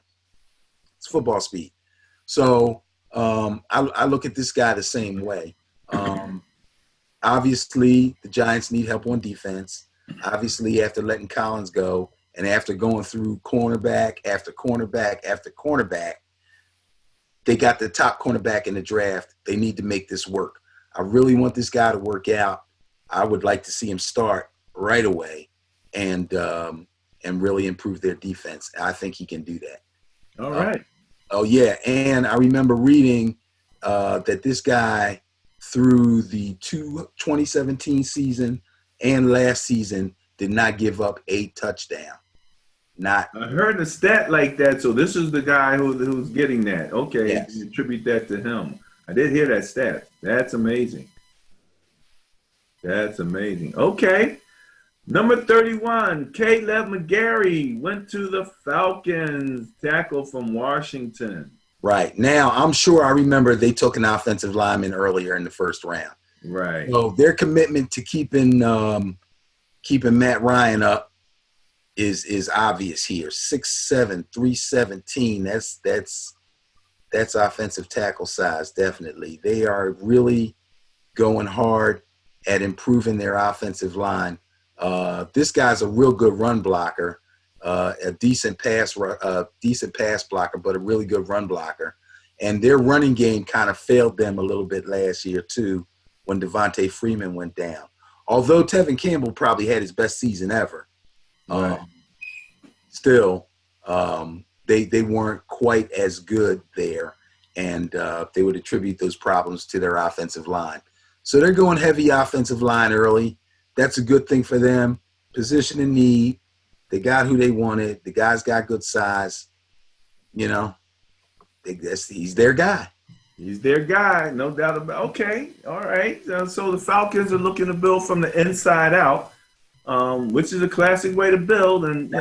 It's football speed. So I look at this guy the same way. Obviously, the Giants need help on defense. Obviously, after letting Collins go and after going through cornerback after cornerback after cornerback, they got the top cornerback in the draft. They need to make this work. I really want this guy to work out. I would like to see him start right away and really improve their defense. I think he can do that. All right. Oh, yeah. And I remember reading that this guy, through the 2017 season and last season, did not give up a touchdown. I heard a stat like that, so this is the guy who's getting that. Okay, yes. You attribute that to him. I did hear that stat. That's amazing. Okay. Number 31, Caleb McGarry went to the Falcons, tackle from Washington. Right. Now, I'm sure I remember they took an offensive lineman earlier in the first round. Right. So their commitment to keeping Matt Ryan up is obvious here. 6'7", 317. That's offensive tackle size, definitely. They are really going hard at improving their offensive line. This guy's a real good run blocker, a decent pass blocker, but a really good run blocker. And their running game kind of failed them a little bit last year too, when Devontae Freeman went down. Although Tevin Campbell probably had his best season ever, right. Still, they weren't quite as good there, and they would attribute those problems to their offensive line. So they're going heavy offensive line early. That's a good thing for them. Position in need. They got who they wanted. The guy's got good size. He's their guy. He's their guy, no doubt about it. Okay, all right. So the Falcons are looking to build from the inside out, which is a classic way to build. And,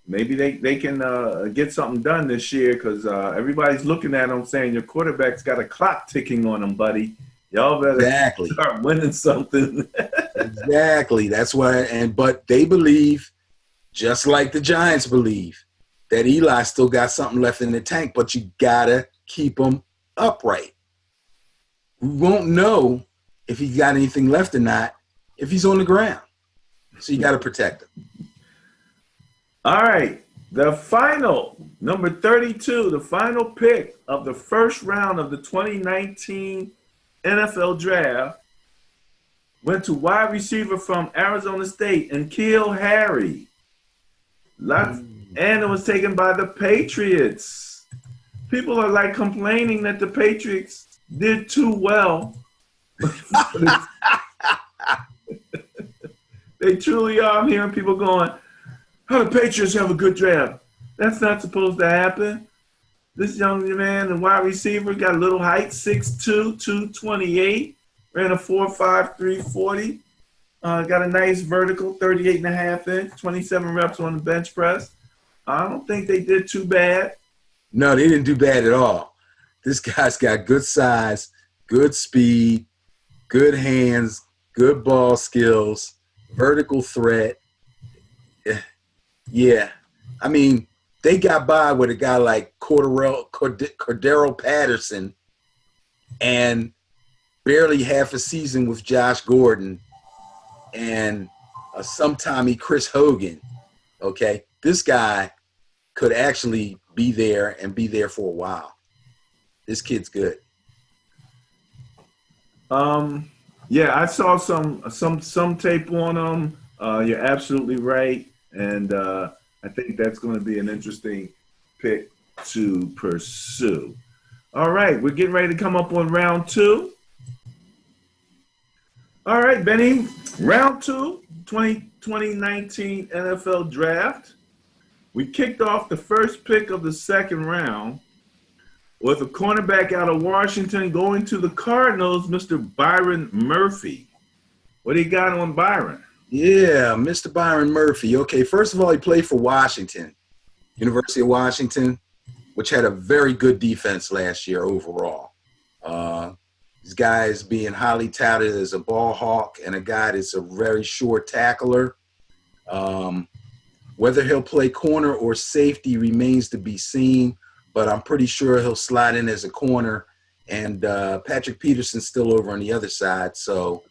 maybe they can get something done this year because everybody's looking at them saying your quarterback's got a clock ticking on him, buddy. Y'all better start winning something. Exactly. That's why. But they believe, just like the Giants believe, that Eli still got something left in the tank, but you gotta keep him upright. We won't know if he's got anything left or not if he's on the ground. So you got to protect him. All right. The final, number 32, the final pick of the first round of the 2019 NFL Draft went to wide receiver from Arizona State, N'Keal Harry. And it was taken by the Patriots. People are like complaining that the Patriots did too well. They truly are. I'm hearing people going, how the Patriots have a good draft. That's not supposed to happen. This young man, the wide receiver, got a little height, 6'2", 228, ran a 4.5, 340. Got a nice vertical, 38.5 inch, 27 reps on the bench press. I don't think they did too bad. No, they didn't do bad at all. This guy's got good size, good speed, good hands, good ball skills, vertical threat. Yeah. I mean, they got by with a guy like Cordero Patterson and barely half a season with Josh Gordon and sometimey Chris Hogan. Okay. This guy could actually be there and be there for a while. This kid's good. Yeah, I saw some tape on him. You're absolutely right. And I think that's going to be an interesting pick to pursue. All right, we're getting ready to come up on round 2. All right, Benny, round 2, 2019 NFL Draft. We kicked off the first pick of the second round with a cornerback out of Washington going to the Cardinals, Mr. Byron Murphy. What do you got on Byron? Yeah, Mr. Byron Murphy. Okay, first of all, he played for Washington, University of Washington, which had a very good defense last year overall. This guy is being highly touted as a ball hawk and a guy that's a very sure tackler. Whether he'll play corner or safety remains to be seen, but I'm pretty sure he'll slide in as a corner. And Patrick Peterson's still over on the other side, so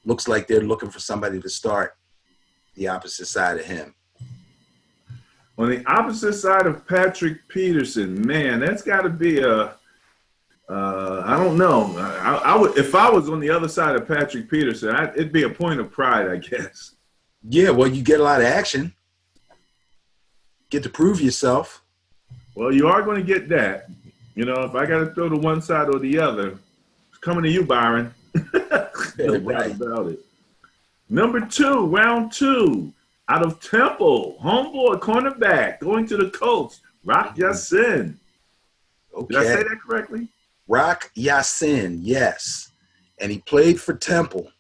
looks like they're looking for somebody to start the opposite side of him. On the opposite side of Patrick Peterson, man, that's got to be I don't know. I would, if I was on the other side of Patrick Peterson, it'd be a point of pride, I guess. Yeah, well, you get a lot of action. Get to prove yourself. Well, you are going to get that. You know, if I got to throw to one side or the other, it's coming to you, Byron. No doubt about it. Number 2, round 2, out of Temple, homeboy cornerback, going to the Colts, Rock Ya-Sin. Okay. Did I say that correctly? Rock Ya-Sin, yes. And he played for Temple.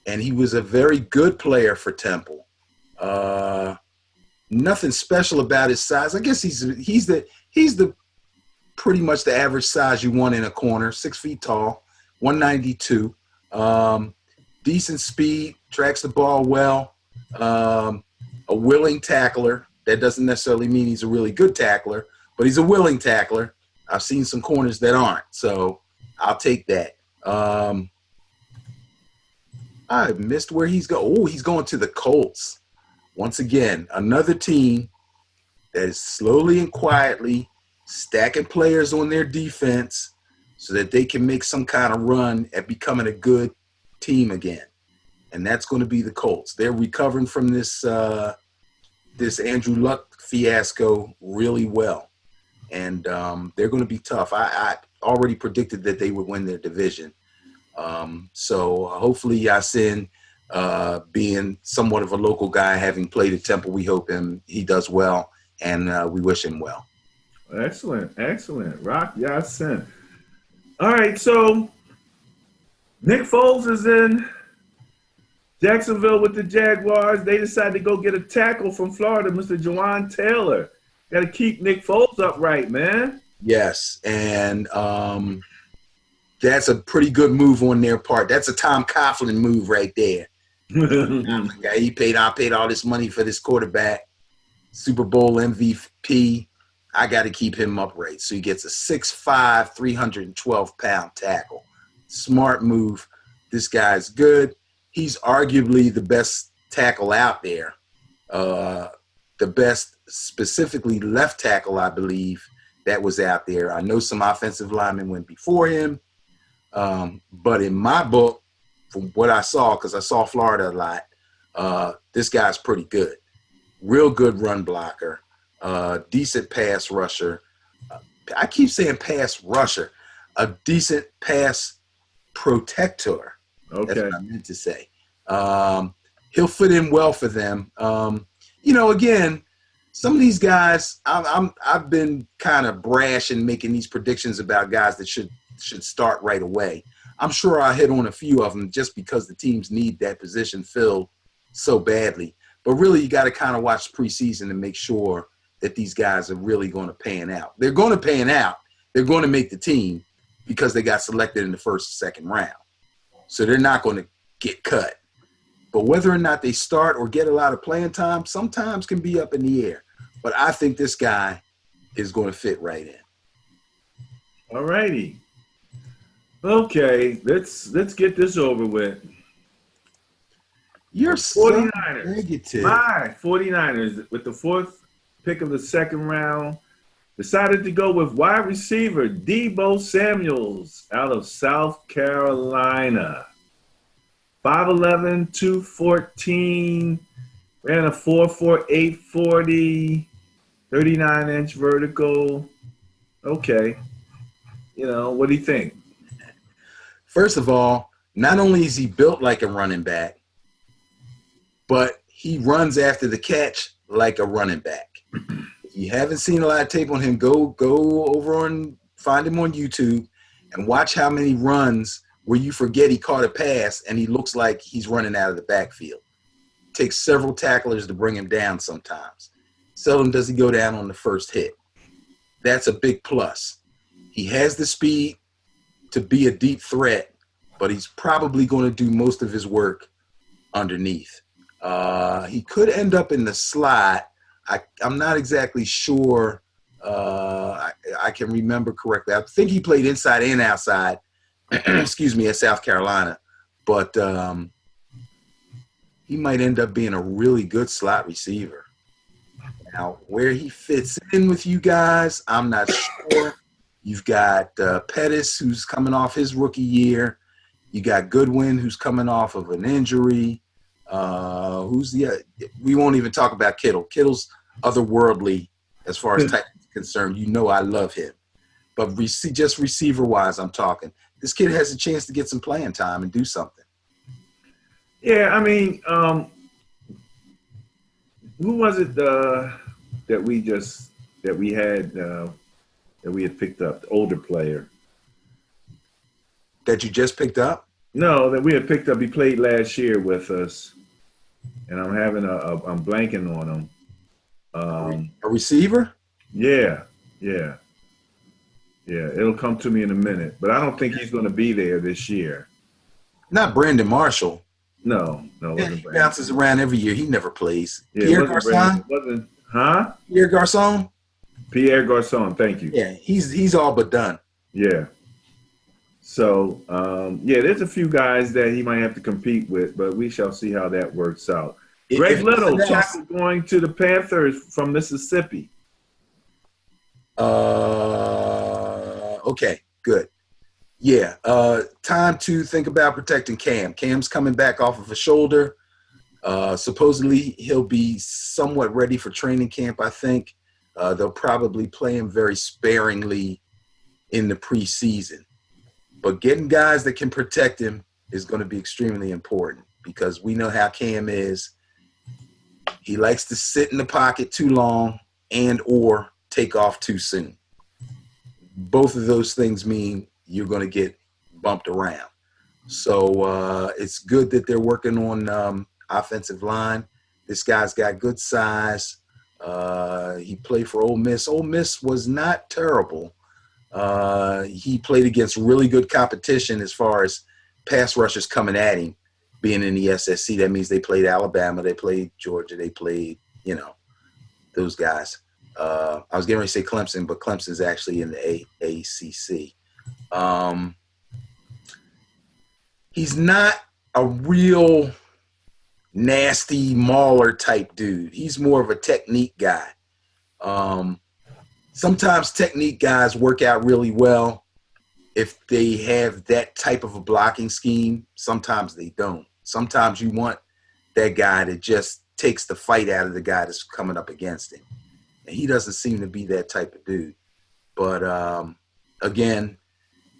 And he was a very good player for Temple. Nothing special about his size. I guess he's the pretty much the average size you want in a corner, 6 feet tall, 192. Decent speed, tracks the ball well. A willing tackler. That doesn't necessarily mean he's a really good tackler, but he's a willing tackler. I've seen some corners that aren't, so I'll take that. I missed where he's going. Oh, he's going to the Colts. Once again, another team that is slowly and quietly stacking players on their defense so that they can make some kind of run at becoming a good team again. And that's going to be the Colts. They're recovering from this Andrew Luck fiasco really well. And they're going to be tough. I already predicted that they would win their division. So hopefully Ya-Sin, being somewhat of a local guy, having played at Temple, we hope he does well, and we wish him well. Excellent. Rock Ya-Sin. All right, so Nick Foles is in Jacksonville with the Jaguars. They decided to go get a tackle from Florida, Mr. Jawan Taylor. Got to keep Nick Foles upright, man. Yes, and that's a pretty good move on their part. That's a Tom Coughlin move right there. I paid all this money for this quarterback, Super Bowl MVP. I got to keep him upright. So he gets a 6'5", 312-pound tackle. Smart move. This guy's good. He's arguably the best tackle out there. the best, specifically left tackle, I believe, that was out there. I know some offensive linemen went before him, but in my book, from what I saw, because I saw Florida a lot, this guy's pretty good. Real good run blocker, decent pass rusher. I keep saying pass rusher, a decent pass protector. Okay. That's what I meant to say. He'll fit in well for them. Again, some of these guys, I've been kind of brash in making these predictions about guys that should start right away. I'm sure I'll hit on a few of them just because the teams need that position filled so badly. But really, you got to kind of watch preseason and make sure that these guys are really going to pan out. They're going to pan out. They're going to make the team because they got selected in the first or second round. So they're not going to get cut. But whether or not they start or get a lot of playing time sometimes can be up in the air. But I think this guy is going to fit right in. All righty. Okay, let's get this over with. You're 49ers. So negative. My 49ers, with the 4th pick of the second round, decided to go with wide receiver Deebo Samuels out of South Carolina. 5'11", 214, ran a 4.4, 840, 39-inch vertical. Okay. What do you think? First of all, not only is he built like a running back, but he runs after the catch like a running back. If you haven't seen a lot of tape on him, go over and find him on YouTube and watch how many runs where you forget he caught a pass and he looks like he's running out of the backfield. It takes several tacklers to bring him down sometimes. Seldom does he go down on the first hit. That's a big plus. He has the speed to be a deep threat, but he's probably going to do most of his work underneath. He could end up in the slot. I'm not exactly sure. I can remember correctly. I think he played inside and outside, excuse me, at South Carolina. But he might end up being a really good slot receiver. Now, where he fits in with you guys, I'm not sure. You've got Pettis, who's coming off his rookie year. You got Goodwin, who's coming off of an injury. We won't even talk about Kittle. Kittle's otherworldly as far as Titans is concerned. I love him. But just receiver-wise, I'm talking. This kid has a chance to get some playing time and do something. Yeah, I mean, who was it that we had picked up, the older player? That you just picked up? No, that we had picked up. He played last year with us, and I'm blanking on him. A receiver? Yeah. It'll come to me in a minute, but I don't think he's going to be there this year. Not Brandon Marshall. No. Yeah, he bounces around every year. He never plays. Yeah, Pierre Garçon? Pierre Garçon? Pierre Garçon, thank you. Yeah, he's all but done. Yeah. So, there's a few guys that he might have to compete with, but we shall see how that works out. Greg Little, tackle going to the Panthers from Mississippi. Okay, good. Yeah, time to think about protecting Cam. Cam's coming back off of a shoulder. Supposedly, he'll be somewhat ready for training camp, I think. They'll probably play him very sparingly in the preseason. But getting guys that can protect him is going to be extremely important because we know how Cam is. He likes to sit in the pocket too long and or take off too soon. Both of those things mean you're going to get bumped around. So it's good that they're working on offensive line. This guy's got good size. He played for Ole Miss. Ole Miss was not terrible. He played against really good competition as far as pass rushers coming at him, being in the SSC. That means they played Alabama, they played Georgia, they played, those guys. I was getting ready to say Clemson, but Clemson's actually in the ACC. He's not a real nasty mauler type dude. He's more of a technique guy. Sometimes technique guys work out really well if they have that type of a blocking scheme. Sometimes they don't. Sometimes you want that guy that just takes the fight out of the guy that's coming up against him. And he doesn't seem to be that type of dude. But again,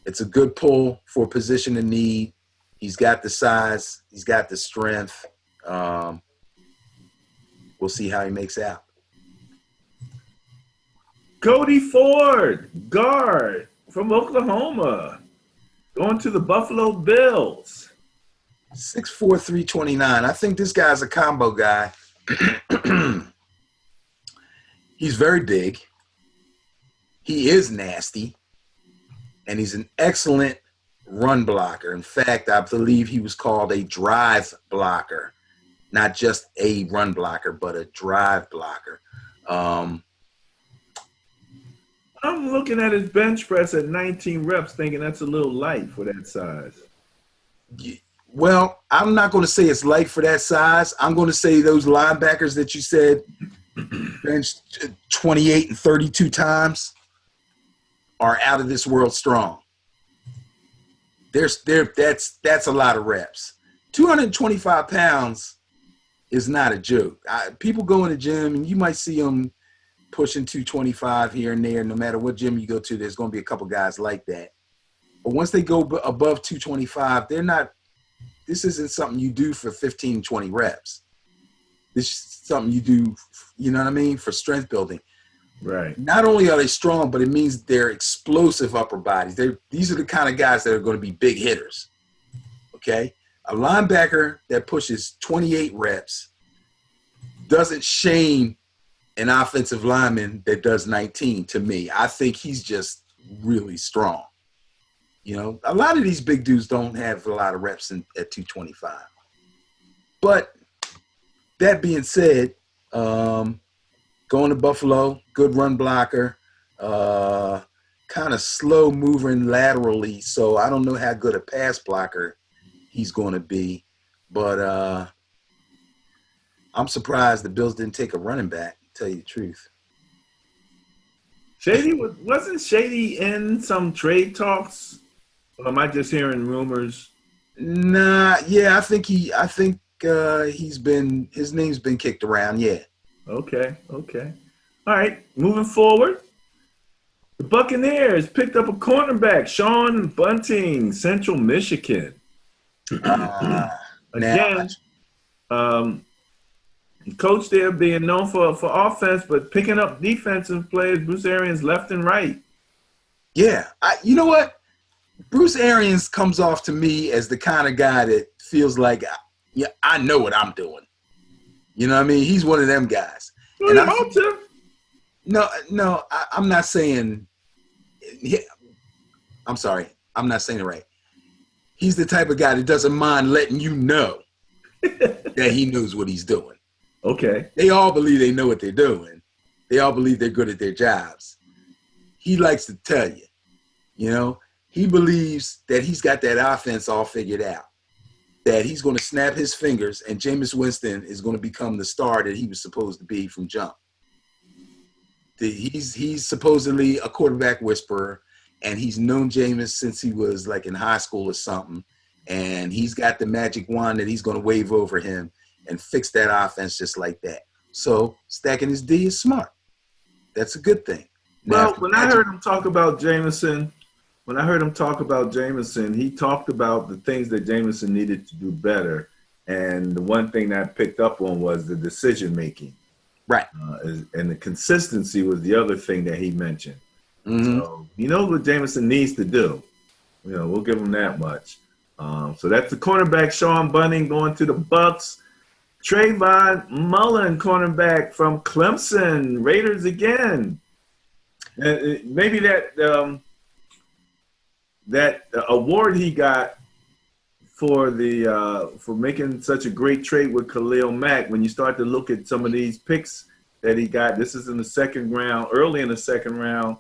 it's a good pull for a position of need. He's got the size. He's got the strength. We'll see how he makes out. Cody Ford, guard from Oklahoma, going to the Buffalo Bills. 6'4", 329. I think this guy's a combo guy. He's very big. He is nasty. And he's an excellent run blocker. In fact, I believe he was called a drive blocker. Not just a run blocker, but a drive blocker. I'm looking at his bench press at 19 reps, thinking that's a little light for that size. Well, I'm not going to say it's light for that size. I'm going to say those linebackers that you said benched 28 and 32 times are out of this world strong. That's a lot of reps. 225 pounds is not a joke. People go in the gym and you might see them pushing 225 here and there. No matter what gym you go to, there's going to be a couple guys like that. But once they go above 225, they're not. This isn't something you do for 15, 20 reps. This is something you do, you know what I mean, for strength building. Right. Not only are they strong, but it means they're explosive upper bodies. These are the kind of guys that are going to be big hitters. Okay? A linebacker that pushes 28 reps doesn't shame an offensive lineman that does 19 to me. I think he's just really strong. You know, a lot of these big dudes don't have a lot of reps at 225. But that being said, going to Buffalo, good run blocker, kind of slow moving laterally. So I don't know how good a pass blocker he's going to be. But I'm surprised the Bills didn't take a running back, to tell you the truth. Wasn't Shady in some trade talks? Or am I just hearing rumors? Nah, yeah, I think his name's been kicked around, yeah. Okay. All right, moving forward. The Buccaneers picked up a cornerback, Sean Bunting, Central Michigan. Again, coach there being known for offense, but picking up defensive players, Bruce Arians left and right. Yeah, you know what? Bruce Arians comes off to me as the kind of guy that feels like, yeah, I know what I'm doing. You know what I mean? He's one of them guys. Well, No, I'm not saying – I'm sorry. I'm not saying it right. He's the type of guy that doesn't mind letting you know that he knows what he's doing. Okay. They all believe they know what they're doing. They all believe they're good at their jobs. He likes to tell you, you know. He believes that he's got that offense all figured out, that he's going to snap his fingers and Jameis Winston is going to become the star that he was supposed to be from jump. He's supposedly a quarterback whisperer, and he's known Jameis since he was like in high school or something, and he's got the magic wand that he's going to wave over him and fix that offense just like that. So stacking his D is smart. That's a good thing. Well, when I heard him talk about Jameson, he talked about the things that Jameson needed to do better. And the one thing that I picked up on was the decision making. Right. And the consistency was the other thing that he mentioned. Mm-hmm. So he knows what Jameson needs to do. You know, we'll give him that much. So that's the cornerback, Sean Bunting, going to the Bucks. Trayvon Mullen, cornerback from Clemson, Raiders again. Maybe that award he got for making such a great trade with Khalil Mack. When you start to look at some of these picks that he got, this is in the second round, early in the second round.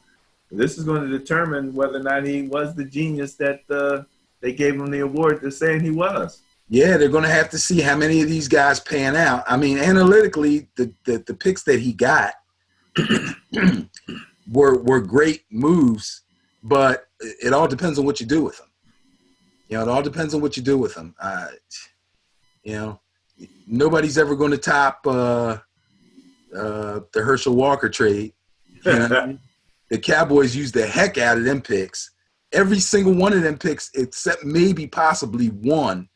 This is going to determine whether or not he was the genius that they gave him the award to saying he was. Yeah, they're going to have to see how many of these guys pan out. I mean, analytically, the picks that he got were great moves, but it all depends on what you do with them. You know, it all depends on what you do with them. You know, nobody's ever going to top the Herschel Walker trade. You know? The Cowboys used the heck out of them picks. Every single one of them picks, except maybe possibly one,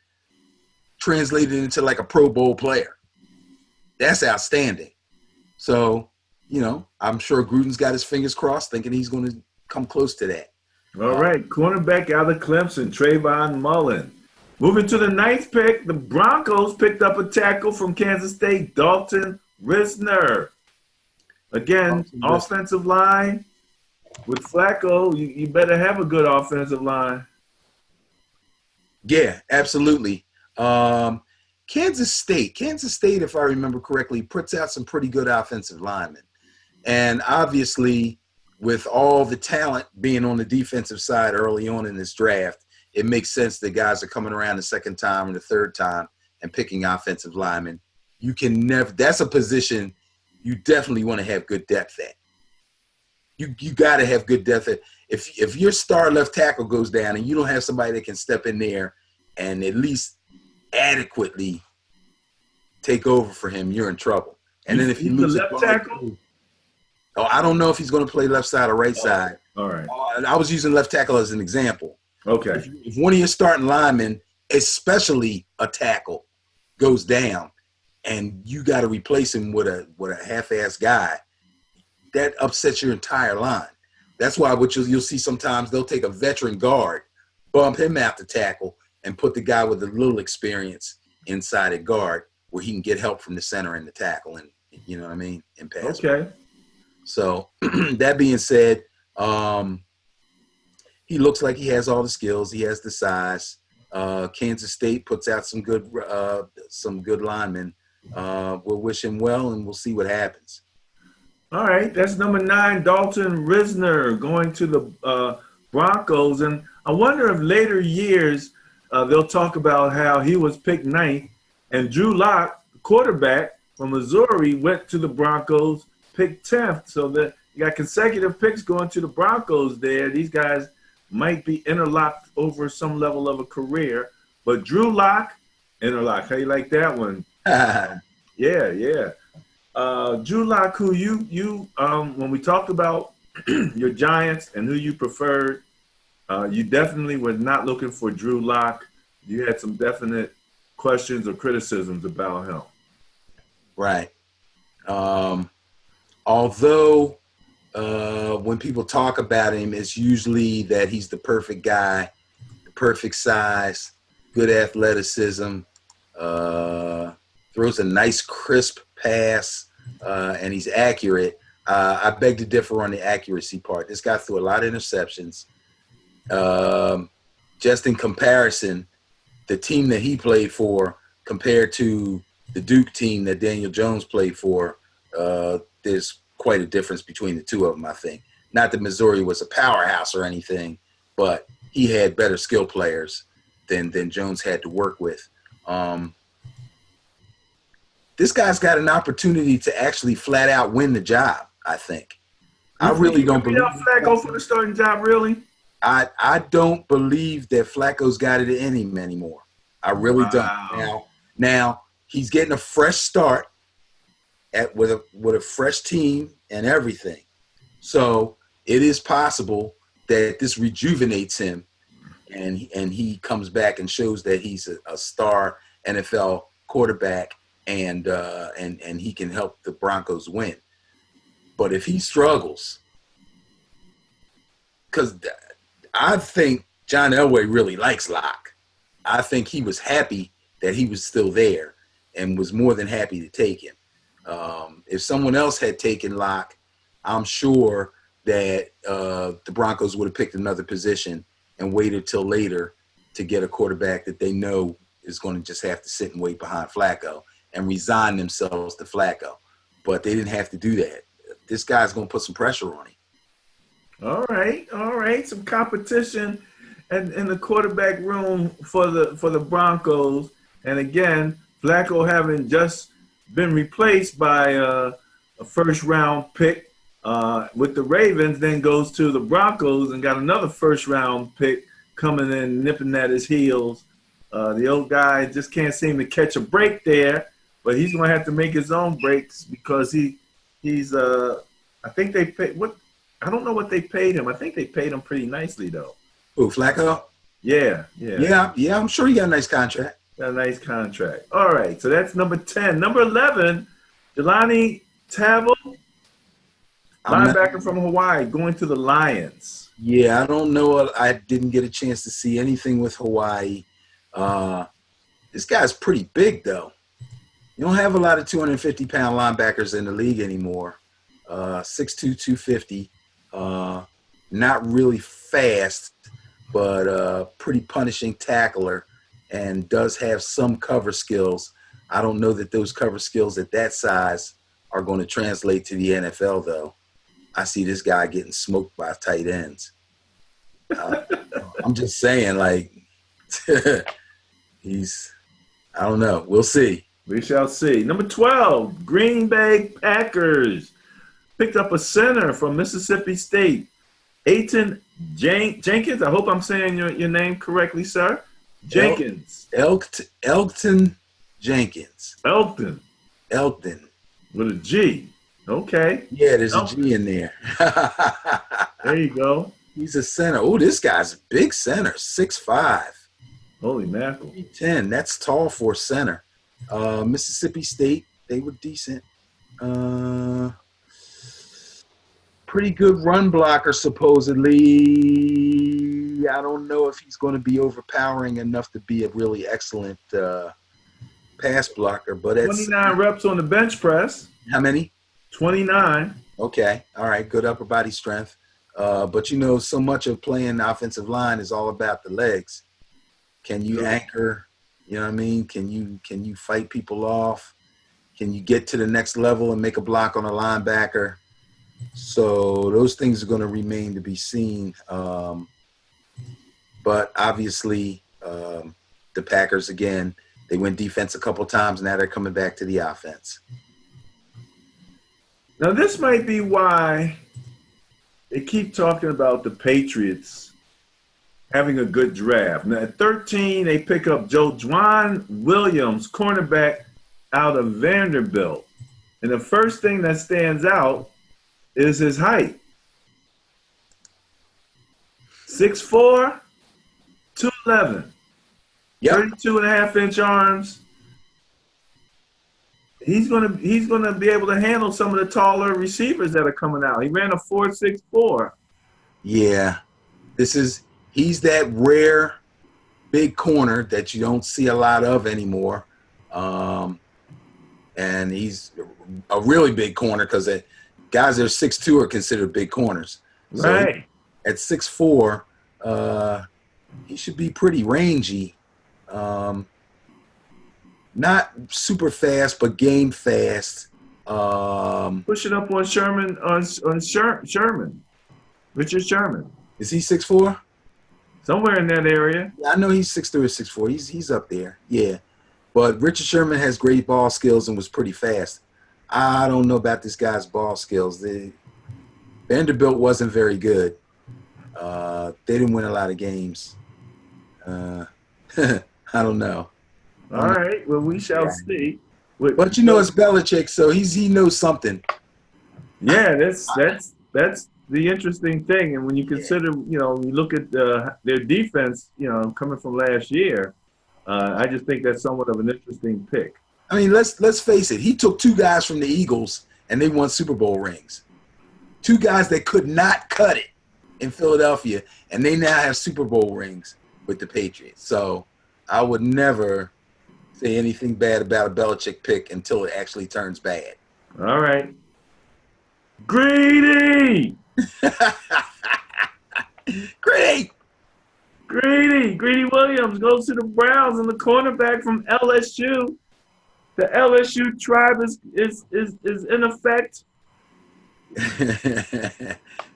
translated into like a Pro Bowl player. That's outstanding. So, you know, I'm sure Gruden's got his fingers crossed, thinking he's going to come close to that. All right, cornerback out of Clemson, Trayvon Mullen. Moving to the 9th pick, the Broncos picked up a tackle from Kansas State, Dalton Risner. Again, offensive line. With Flacco, you better have a good offensive line. Yeah, absolutely. Kansas State, if I remember correctly, puts out some pretty good offensive linemen. And obviously, with all the talent being on the defensive side early on in this draft, it makes sense that guys are coming around the second time and the third time and picking offensive linemen. You can never – that's a position you definitely want to have good depth at. You got to have good depth at. If your star left tackle goes down and you don't have somebody that can step in there and at least adequately take over for him, you're in trouble. And then if you lose the left tackle, I don't know if he's going to play left side or right side. All right. I was using left tackle as an example. Okay. If one of your starting linemen, especially a tackle, goes down, and you got to replace him with a half-ass guy, that upsets your entire line. That's why what you'll see sometimes, they'll take a veteran guard, bump him out to tackle, and put the guy with a little experience inside at guard where he can get help from the center and the tackle, and you know what I mean, in pass. Okay. So that being said, he looks like he has all the skills. He has the size. Kansas State puts out some good linemen. We'll wish him well, and we'll see what happens. All right, that's number 9, Dalton Risner, going to the Broncos. And I wonder if later years they'll talk about how he was picked 9th, and Drew Lock, quarterback from Missouri, went to the Broncos, picked 10th. So that you got consecutive picks going to the Broncos there. These guys might be interlocked over some level of a career. But Drew Lock, interlock. How you like that one? Yeah. Drew Lock, who you when we talked about your Giants and who you preferred, you definitely were not looking for Drew Lock. You had some definite questions or criticisms about him. Right. Although when people talk about him, it's usually that he's the perfect guy, the perfect size, good athleticism, throws a nice crisp pass, and he's accurate. I beg to differ on the accuracy part. This guy threw a lot of interceptions. Just in comparison, the team that he played for compared to the Duke team that Daniel Jones played for, there's quite a difference between the two of them, I think. Not that Missouri was a powerhouse or anything, but he had better skill players than Jones had to work with. This guy's got an opportunity to actually flat out win the job, I think. I really don't believe Flacco for the starting job, really? I don't believe that Flacco's got it in him anymore. I really don't. Now he's getting a fresh start with a fresh team and everything. So it is possible that this rejuvenates him and he comes back and shows that he's a star NFL quarterback and he can help the Broncos win. But if he struggles, because I think John Elway really likes Locke. I think he was happy that he was still there and was more than happy to take him. If someone else had taken Locke, I'm sure that the Broncos would have picked another position and waited till later to get a quarterback that they know is going to just have to sit and wait behind Flacco and resign themselves to Flacco. But they didn't have to do that. This guy's going to put some pressure on him. All right. Some competition in the quarterback room for the Broncos. And again, Flacco having just been replaced by a first-round pick with the Ravens, then goes to the Broncos and got another first-round pick coming in, nipping at his heels. The old guy just can't seem to catch a break there, but he's going to have to make his own breaks because he's I think they paid what I don't know what they paid him. I think they paid him pretty nicely though. Who, Flacco? Yeah. I'm sure he got a nice contract. Got a nice contract. All right, so that's number 10. Number 11, Jelani Tavil, linebacker from Hawaii, going to the Lions. Yeah, I don't know. I didn't get a chance to see anything with Hawaii. This guy's pretty big, though. You don't have a lot of 250-pound linebackers in the league anymore. 6'2", 250. Not really fast, but pretty punishing tackler, and does have some cover skills. I don't know that those cover skills at that size are going to translate to the NFL, though. I see this guy getting smoked by tight ends. I'm just saying, like, I don't know. We'll see. We shall see. Number 12, Green Bay Packers picked up a center from Mississippi State, Ayton Jenkins. I hope I'm saying your name correctly, sir. Jenkins. Elgton Jenkins. Elton. With a G. Okay. Yeah, there's a G in there. There you go. He's a center. Oh, this guy's a big center, 6'5". Holy mackerel. 310. That's tall for a center. Mississippi State, they were decent. Pretty good run blocker, supposedly. I don't know if he's going to be overpowering enough to be a really excellent pass blocker. But it's 29 reps on the bench press. How many? 29. Okay. All right. Good upper body strength. But, so much of playing the offensive line is all about the legs. Can you anchor? You know what I mean? Can you fight people off? Can you get to the next level and make a block on a linebacker? So those things are going to remain to be seen. But obviously, the Packers, again, they went defense a couple times. Now they're coming back to the offense. Now, this might be why they keep talking about the Patriots having a good draft. Now, at 13, they pick up Jojuan Williams, cornerback out of Vanderbilt. And the first thing that stands out is his height. 6'4", 211. Yep. 32.5-inch arms. He's gonna be able to handle some of the taller receivers that are coming out. He ran a 4.64. Yeah. He's that rare big corner that you don't see a lot of anymore. And he's a really big corner because guys that are 6'2" are considered big corners. So Right. At 6'4", he should be pretty rangy. Not super fast, but game fast. Pushing up on Sherman, Sherman. Richard Sherman. Is he 6'4"? Somewhere in that area. Yeah, I know he's 6'3" or 6'4". He's up there. Yeah. But Richard Sherman has great ball skills and was pretty fast. I don't know about this guy's ball skills. Vanderbilt wasn't very good. They didn't win a lot of games. I don't know. All right. Well, we shall see. But it's Belichick, so he knows something. Yeah, that's the interesting thing. And when you consider, when you look at their defense, coming from last year, I just think that's somewhat of an interesting pick. I mean, let's face it. He took two guys from the Eagles, and they won Super Bowl rings. Two guys that could not cut it in Philadelphia, and they now have Super Bowl rings with the Patriots. So I would never say anything bad about a Belichick pick until it actually turns bad. All right. Greedy! Greedy Williams goes to the Browns and the cornerback from LSU. The LSU tribe is in effect.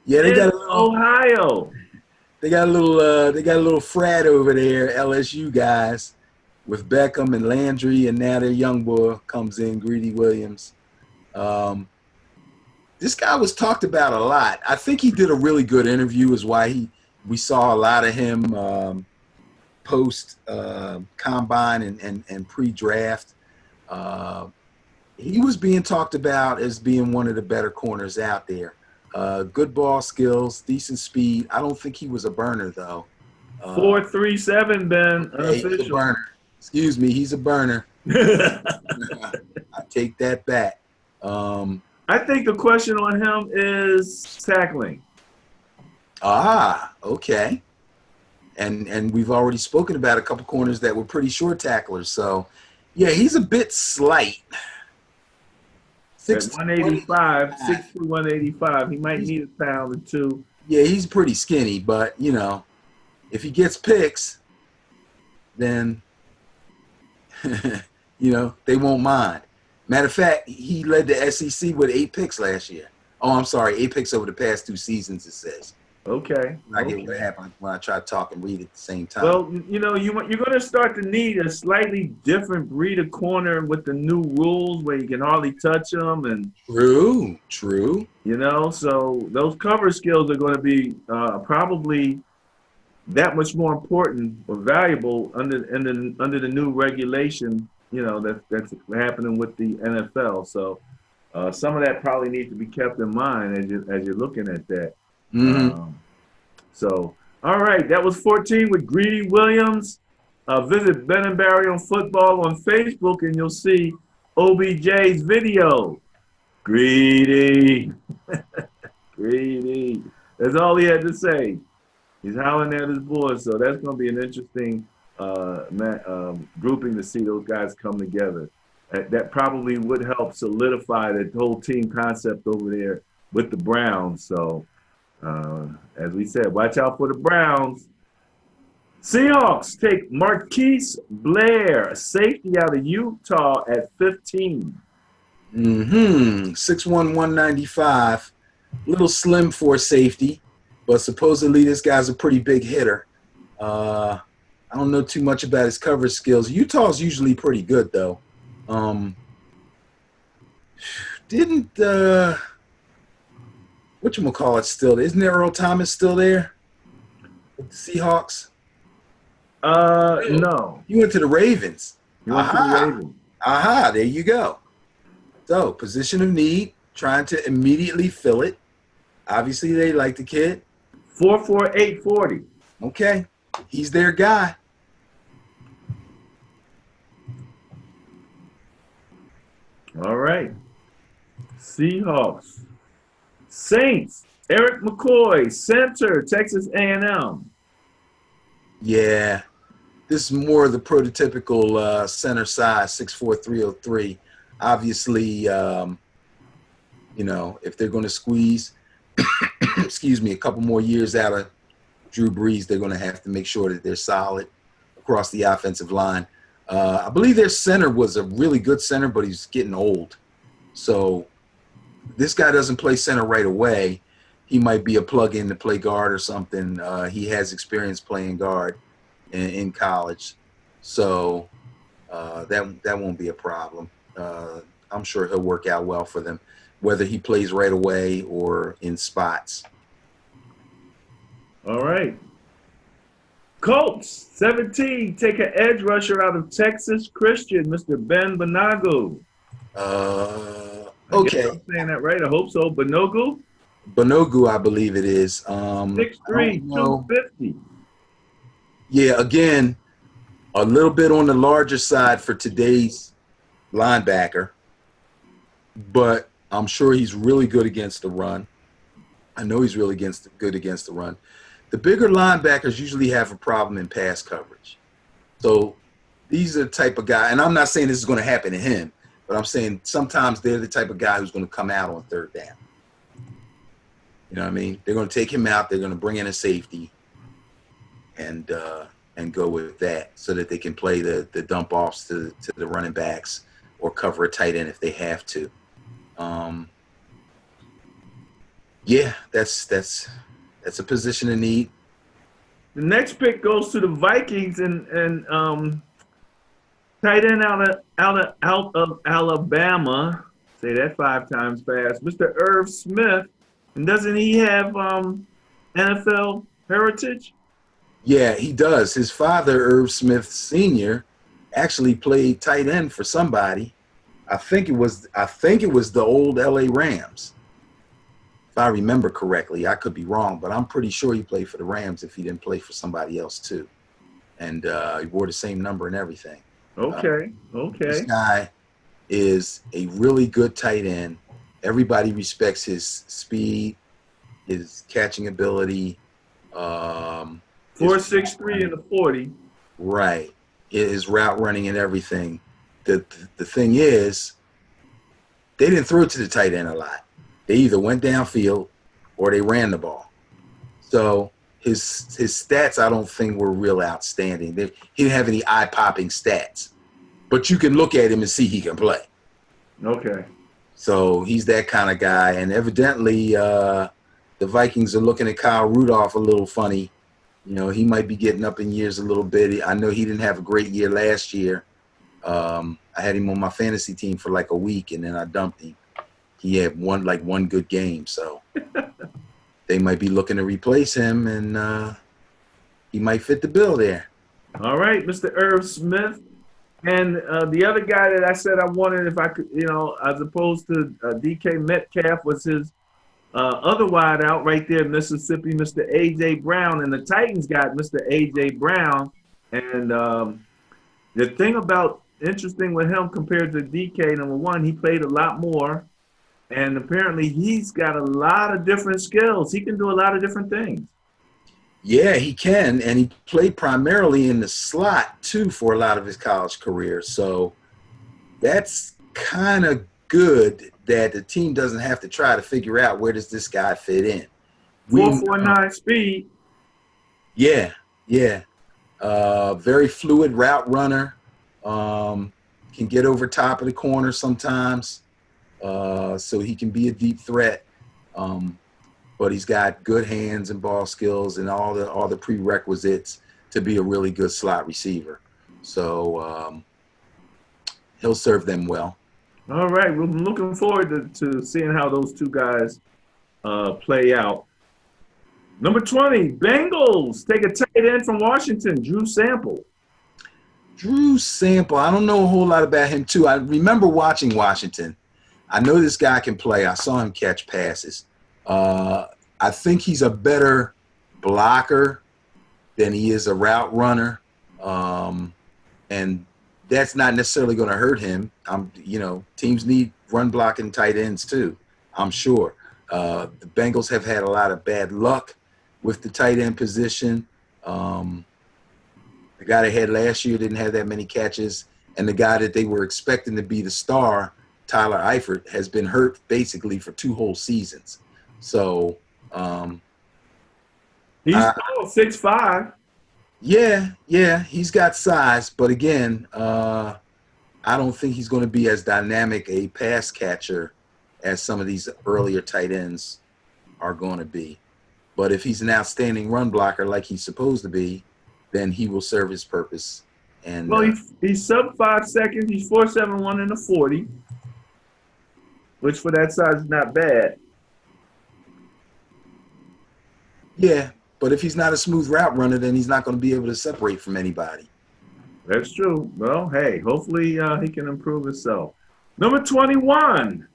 Yeah, they got Ohio. They got a little frat over there, LSU guys. with Beckham and Landry, and now their young boy comes in, Greedy Williams. This guy was talked about a lot. I think he did a really good interview, is why we saw a lot of him post combine and pre-draft. He was being talked about as being one of the better corners out there. Good ball skills, decent speed. I don't think he was a burner though. 4.37, Ben. He's a burner. Excuse me, he's a burner. I take that back. I think the question on him is tackling. Okay. And we've already spoken about a couple corners that were pretty short tacklers. So, yeah, he's a bit slight. 185, 6'2", 185. He might need a pound or two. Yeah, he's pretty skinny, but, you know, if he gets picks, then, you know, they won't mind. Matter of fact, he led the SEC with 8 picks last year. Oh, I'm sorry, 8 picks over the past 2 seasons, it says. Okay. I get what happened when I try to talk and read at the same time. Well, you know, you're going to start to need a slightly different breed of corner with the new rules where you can hardly touch them. And True. You know, so those cover skills are going to be probably that much more important or valuable under the new regulation, you know, that's happening with the NFL. So some of that probably needs to be kept in mind as you're looking at that. Mm-hmm. So, all right, that was 14 with Greedy Williams. Visit Ben and Barry on Football on Facebook, and you'll see OBJ's video. Greedy. Greedy. That's all he had to say. He's howling at his boys, so that's going to be an interesting grouping to see those guys come together. That probably would help solidify the whole team concept over there with the Browns. So, as we said, watch out for the Browns. Seahawks take Marquise Blair, a safety out of Utah, at 15. 6'1", 195. Little slim for safety, but supposedly this guy's a pretty big hitter. I don't know too much about his coverage skills. Utah's usually pretty good, though. Didn't whatchamacallit still there? Isn't there Earl Thomas still there with the Seahawks? No. You went to the Ravens. You went to the Ravens. There you go. So, position of need, trying to immediately fill it. Obviously, they like the kid. 4'4", 840. Okay. He's their guy. All right. Seahawks. Saints. Eric McCoy, center, Texas A&M. Yeah. This is more of the prototypical center size, 6'4", 303. Obviously, you know, if they're going to squeeze, excuse me, a couple more years out of Drew Brees, they're going to have to make sure that they're solid across the offensive line. I believe their center was a really good center, but he's getting old. So this guy doesn't play center right away. He might be a plug-in to play guard or something. He has experience playing guard in college. So that won't be a problem. I'm sure he'll work out well for them, whether he plays right away or in spots. All right. Colts, 17, take an edge rusher out of Texas Christian, Mr. Ben Banogu. Okay. I'm saying that right? I hope so. Banogu? Banogu, I believe it is. 6'3", 250. Yeah, again, a little bit on the larger side for today's linebacker, but I'm sure he's really good against the run. I know he's really good against the run. The bigger linebackers usually have a problem in pass coverage. So these are the type of guy, and I'm not saying this is going to happen to him, but I'm saying sometimes they're the type of guy who's going to come out on third down. You know what I mean? They're going to take him out. They're going to bring in a safety and go with that so that they can play the dump offs to the running backs or cover a tight end if they have to. Yeah, that's a position of need. The next pick goes to the Vikings, and Tight end out of Alabama. Say that 5 times fast. Mr. Irv Smith. And doesn't he have NFL heritage? Yeah, he does. His father, Irv Smith Sr., actually played tight end for somebody. I think it was the old LA Rams. If I remember correctly. I could be wrong, but I'm pretty sure he played for the Rams if he didn't play for somebody else too. And he wore the same number and everything. Okay. This guy is a really good tight end. Everybody respects his speed, his catching ability. 4.63 in the 40. Right. His route running and everything. The thing is, they didn't throw it to the tight end a lot. They either went downfield or they ran the ball. So his stats, I don't think, were real outstanding. He didn't have any eye-popping stats. But you can look at him and see he can play. Okay. So he's that kind of guy. And evidently, the Vikings are looking at Kyle Rudolph a little funny. You know, he might be getting up in years a little bit. I know he didn't have a great year last year. I had him on my fantasy team for like a week, and then I dumped him. He had one good game, so they might be looking to replace him, and he might fit the bill there. All right, Mr. Irv Smith. And the other guy that I said I wanted, if I could, as opposed to DK Metcalf, was his other wide out right there in Mississippi, Mr. A.J. Brown. And the Titans got Mr. A.J. Brown. And the thing interesting with him compared to DK, number one, he played a lot more. And apparently he's got a lot of different skills. He can do a lot of different things. Yeah, he can. And he played primarily in the slot, too, for a lot of his college career. So that's kind of good that the team doesn't have to try to figure out where does this guy fit in. 4.49 speed. Yeah. Very fluid route runner. Can get over top of the corner sometimes. So he can be a deep threat. But he's got good hands and ball skills and all the prerequisites to be a really good slot receiver. So he'll serve them well. All right. We're looking forward to seeing how those two guys play out. Number 20, Bengals take a tight end from Washington, Drew Sample. Drew Sample, I don't know a whole lot about him, too. I remember watching Washington. I know this guy can play. I saw him catch passes. I think he's a better blocker than he is a route runner. And that's not necessarily going to hurt him. Teams need run blocking tight ends too, I'm sure. The Bengals have had a lot of bad luck with the tight end position. The guy they had last year didn't have that many catches. And the guy that they were expecting to be the star, Tyler Eifert, has been hurt basically for 2 whole seasons. So he's 6'5". Yeah, he's got size, but again, I don't think he's going to be as dynamic a pass catcher as some of these earlier tight ends are going to be. But if he's an outstanding run blocker like he's supposed to be, then he will serve his purpose. And he's sub 5 seconds. He's 4.71 in the 40, which for that size is not bad. Yeah, but if he's not a smooth route runner, then he's not going to be able to separate from anybody. That's true. Well, hey, hopefully he can improve himself. Number 21,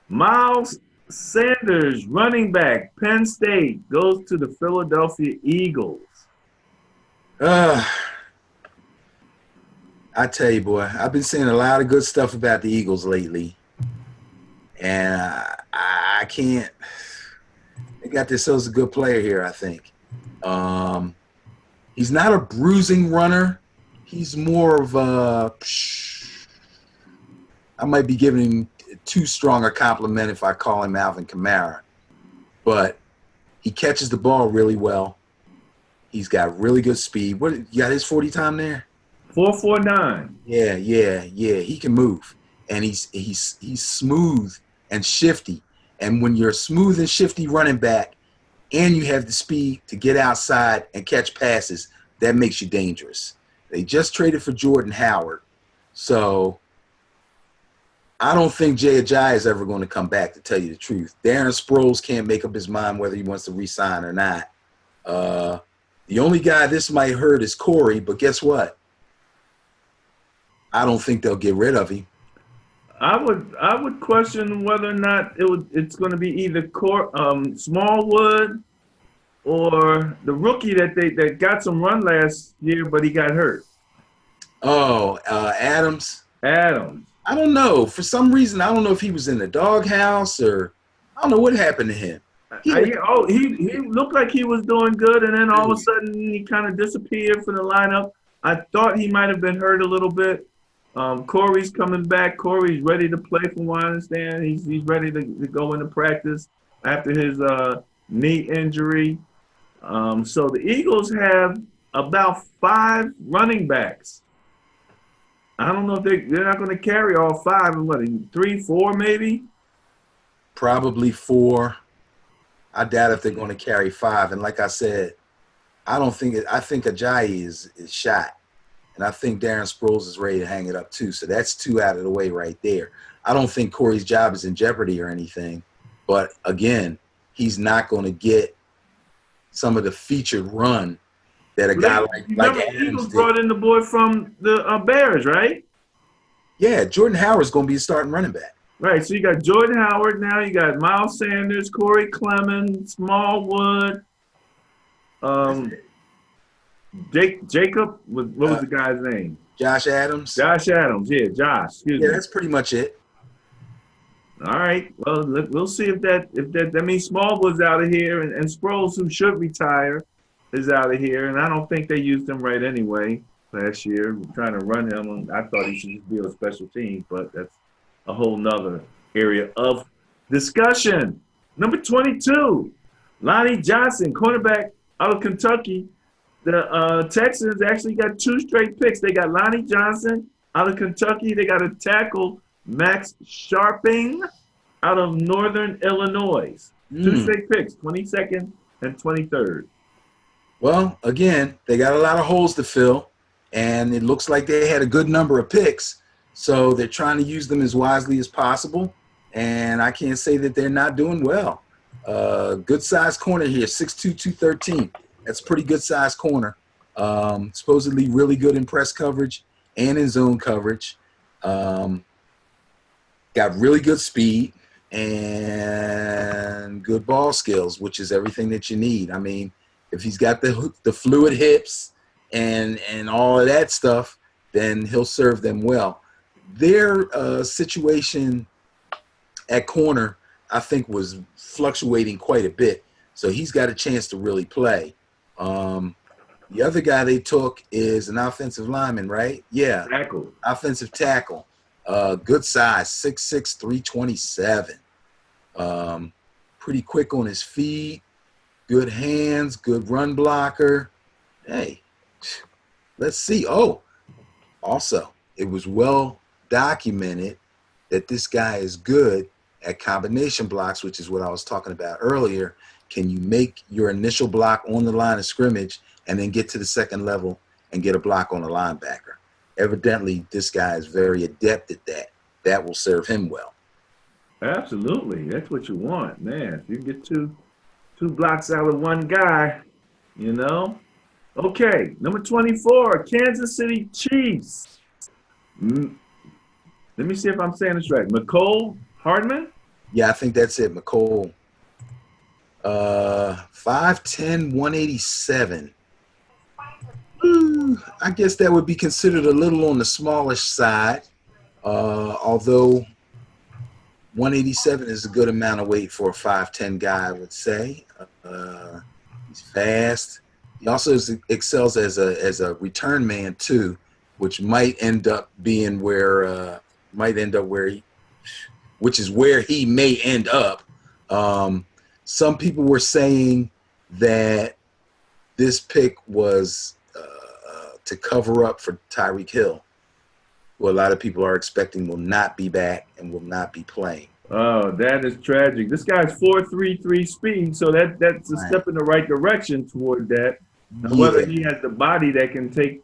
Miles Sanders, running back, Penn State, goes to the Philadelphia Eagles. I tell you, boy, I've been saying a lot of good stuff about the Eagles lately. And I can't – they got themselves a good player here, I think. He's not a bruising runner. He's more of a – I might be giving him too strong a compliment if I call him Alvin Kamara. But he catches the ball really well. He's got really good speed. What you got his 40 time there? 4.49. Yeah. He can move. And he's smooth and shifty. And when you're a smooth and shifty running back and you have the speed to get outside and catch passes, that makes you dangerous. They just traded for Jordan Howard. So I don't think Jay Ajayi is ever going to come back, to tell you the truth. Darren Sproles can't make up his mind whether he wants to re-sign or not. The only guy this might hurt is Corey, but guess what? I don't think they'll get rid of him. I would question whether or not it's going to be either Smallwood or the rookie that got some run last year, but he got hurt. Oh, Adams. Adams. I don't know. For some reason, I don't know if he was in the doghouse or I don't know what happened to him. He looked like he was doing good, and then all of a sudden he kind of disappeared from the lineup. I thought he might have been hurt a little bit. Corey's coming back. Corey's ready to play, from what I understand. He's ready to go into practice after his knee injury. So the Eagles have about 5 running backs. I don't know if they're not going to carry all 5. What, 3, 4 maybe? Probably 4. I doubt if they're going to carry 5. And like I said, I think Ajayi is shot. And I think Darren Sproles is ready to hang it up too. So that's 2 out of the way right there. I don't think Corey's job is in jeopardy or anything. But again, he's not going to get some of the featured run that a guy like Adams Eagles brought in the boy from the Bears, right? Yeah, Jordan Howard's going to be a starting running back. Right, so you got Jordan Howard now. You got Miles Sanders, Corey Clemens, Smallwood, Jacob. What was the guy's name? Josh Adams. Josh Adams, yeah, Josh. Excuse me. Yeah, that's pretty much it. All right. Well, we'll see if that means Smallwood's out of here, and Sproles, who should retire, is out of here. And I don't think they used him right anyway last year, trying to run him. I thought he should just be on special teams, but that's a whole nother area of discussion. Number 22, Lonnie Johnson, cornerback out of Kentucky. The Texans actually got 2 straight picks. They got Lonnie Johnson out of Kentucky. They got a tackle, Max Sharping, out of Northern Illinois. 2 straight picks, 22nd and 23rd. Well, again, they got a lot of holes to fill, and it looks like they had a good number of picks, so they're trying to use them as wisely as possible, and I can't say that they're not doing well. Good-sized corner here, 6'2", 213. That's a pretty good-sized corner. Supposedly really good in press coverage and in zone coverage. Got really good speed and good ball skills, which is everything that you need. I mean, if he's got the fluid hips and all of that stuff, then he'll serve them well. Their situation at corner, I think, was fluctuating quite a bit, so he's got a chance to really play. The other guy they took is an offensive lineman, right? Yeah, Tackle. Offensive tackle. Good size, 6'6", 327. Pretty quick on his feet. Good hands, good run blocker. Hey, let's see. Oh, also, it was well documented that this guy is good at combination blocks, which is what I was talking about earlier. Can you make your initial block on the line of scrimmage and then get to the second level and get a block on a linebacker? Evidently, this guy is very adept at that. That will serve him well. Absolutely. That's what you want, man. If you get two blocks out of one guy, you know. Okay, number 24, Kansas City Chiefs. Let me see if I'm saying this right. Mecole Hardman? Yeah, I think that's it, Mecole. 5'10", 187. I guess that would be considered a little on the smallish side, although 187 is a good amount of weight for a 5'10" guy, I would say. He's fast. He also excels as a return man too, which might end up being where which is where he may end up. Some people were saying that this pick was to cover up for Tyreek Hill, who a lot of people are expecting will not be back and will not be playing. Oh, that is tragic. This guy's 4.33 speed, so that's a step in the right direction toward that. Now, whether he has the body that can take,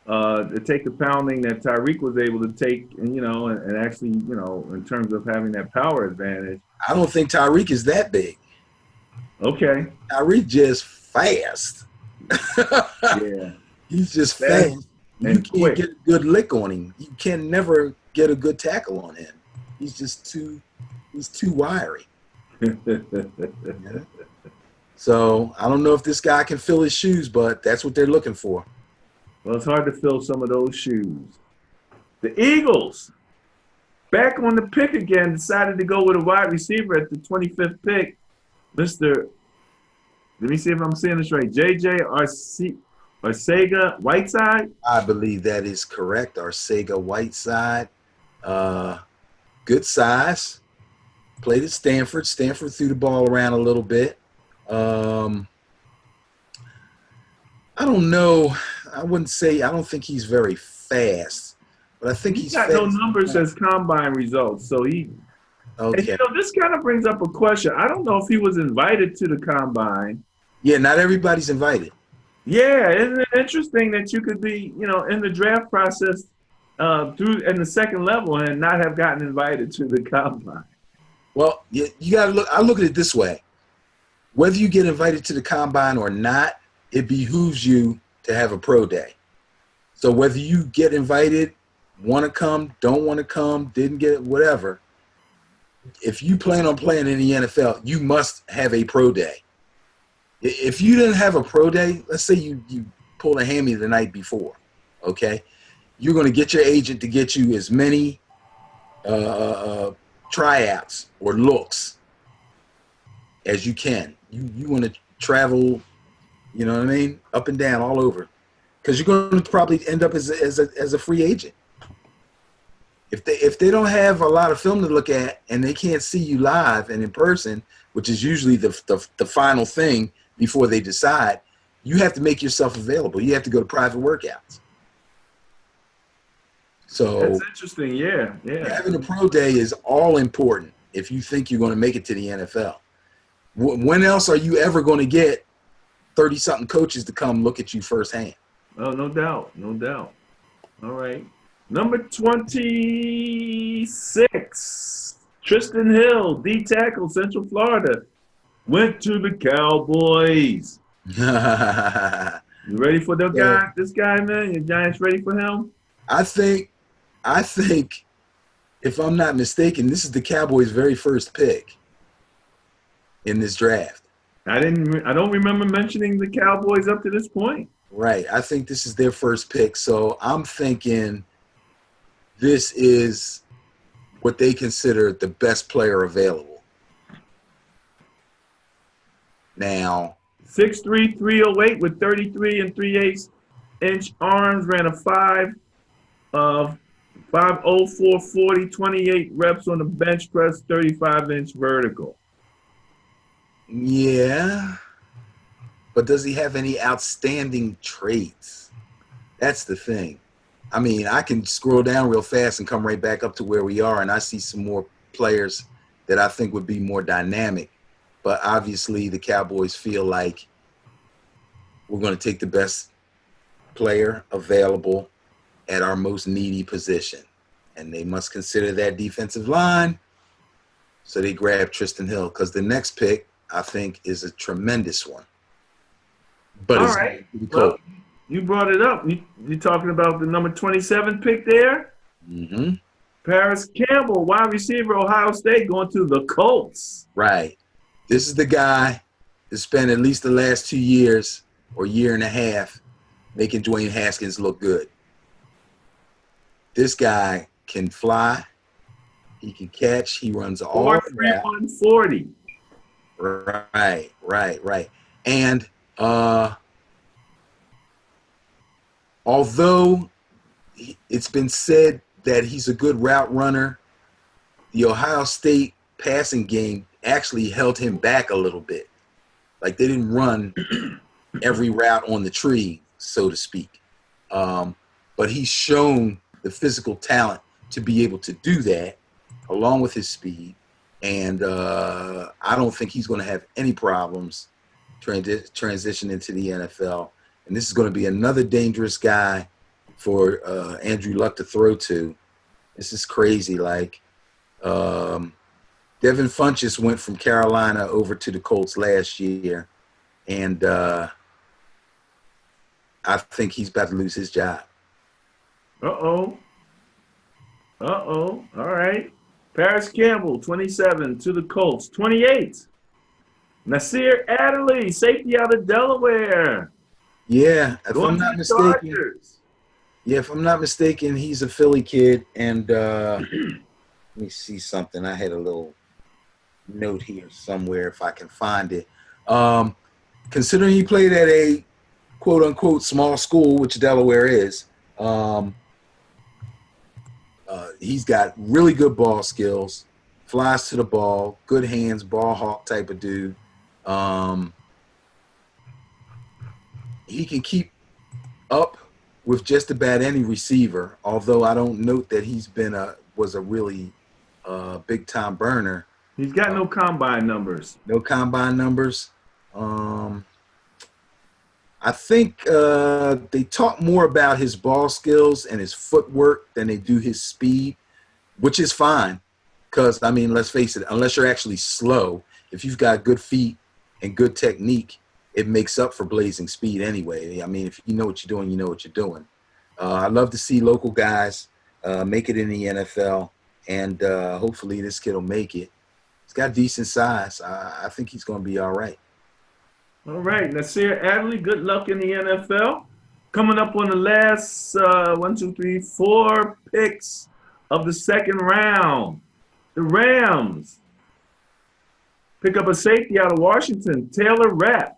to take the pounding that Tyreek was able to take, and and actually, in terms of having that power advantage. I don't think Tyreek is that big. Okay. Tyreek just fast. Yeah. He's just Fast fast. You and can't quick. get a good lick on him. You can never get a good tackle on him. He's just too wiry. Yeah. So I don't know if this guy can fill his shoes, but that's what they're looking for. Well, it's hard to fill some of those shoes. The Eagles, back on the pick again, decided to go with a wide receiver at the 25th pick. Let me see if I'm saying this right. J.J. Arcega-Whiteside. I believe that is correct. Arcega-Whiteside. Good size. Played at Stanford. Stanford threw the ball around a little bit. I don't know. I don't think he's very fast, but I think he's got fast. no numbers as combine results, so he. Okay. And, this kind of brings up a question. I don't know if he was invited to the combine. Yeah, not everybody's invited. Yeah, isn't it interesting that you could be, in the draft process in the second level and not have gotten invited to the combine? Well, you got to look. I look at it this way: whether you get invited to the combine or not, it behooves you to have a pro day. So whether you get invited, want to come, don't want to come, didn't get it, whatever, if you plan on playing in the NFL, you must have a pro day. If you didn't have a pro day, let's say you pulled a hammy the night before, okay, you're going to get your agent to get you as many tryouts or looks as you can. You want to travel, you know what I mean, up and down all over, because you're going to probably end up as a free agent. If they don't have a lot of film to look at and they can't see you live and in person, which is usually the final thing before they decide, you have to make yourself available. You have to go to private workouts. So that's interesting. Yeah. Having a pro day is all important if you think you're going to make it to the NFL. When else are you ever going to get 30-something coaches to come look at you firsthand? Oh, no doubt. All right. Number 26, Tristan Hill, D tackle, Central Florida, went to the Cowboys. You ready for the guy? This guy, man? Your Giants ready for him? I think, if I'm not mistaken, this is the Cowboys' very first pick in this draft. I don't remember mentioning the Cowboys up to this point. Right. I think this is their first pick. So I'm thinking this is what they consider the best player available. Now, 6'3", 308 with 33 and 3/8-inch arms, ran a 5'0", 440, 28 reps on the bench press, 35-inch vertical. Yeah. But does he have any outstanding traits? That's the thing. I mean, I can scroll down real fast and come right back up to where we are, and I see some more players that I think would be more dynamic. But obviously the Cowboys feel like we're going to take the best player available at our most needy position. And they must consider that defensive line. So they grab Tristan Hill because the next pick, I think, is a tremendous one. But all right. Well, you brought it up. You're talking about the number 27 pick there? Mm-hmm. Paris Campbell, wide receiver, Ohio State, going to the Colts. Right. This is the guy that spent at least the last 2 years or year and a half making Dwayne Haskins look good. This guy can fly. He can catch. He runs all around. 140. Right. And although it's been said that he's a good route runner, the Ohio State passing game actually held him back a little bit. Like they didn't run every route on the tree, so to speak. But he's shown the physical talent to be able to do that along with his speed. And I don't think he's going to have any problems transition into the NFL. And this is going to be another dangerous guy for Andrew Luck to throw to. This is crazy. Like, Devin Funchess went from Carolina over to the Colts last year, and I think he's about to lose his job. Uh-oh. All right. Paris Campbell, 27, to the Colts. 28, Nasir Adderley, safety out of Delaware. Yeah, if Going I'm to not the mistaken. Chargers. Yeah, if I'm not mistaken, he's a Philly kid. And let me see something. I had a little note here somewhere if I can find it. Considering he played at a quote-unquote small school, which Delaware is, he's got really good ball skills, flies to the ball, good hands, ball hawk type of dude. He can keep up with just about any receiver, although I don't note that he's was a really big time burner. He's got no combine numbers. No combine numbers. I think they talk more about his ball skills and his footwork than they do his speed, which is fine. Because, I mean, let's face it, unless you're actually slow, if you've got good feet and good technique, it makes up for blazing speed anyway. I mean, if you know what you're doing, you know what you're doing. I'd love to see local guys make it in the NFL, and hopefully this kid will make it. He's got decent size. I think he's going to be all right. All right, Nasir Adderley, good luck in the NFL. Coming up on the last 4 picks of the second round. The Rams pick up a safety out of Washington, Taylor Rapp.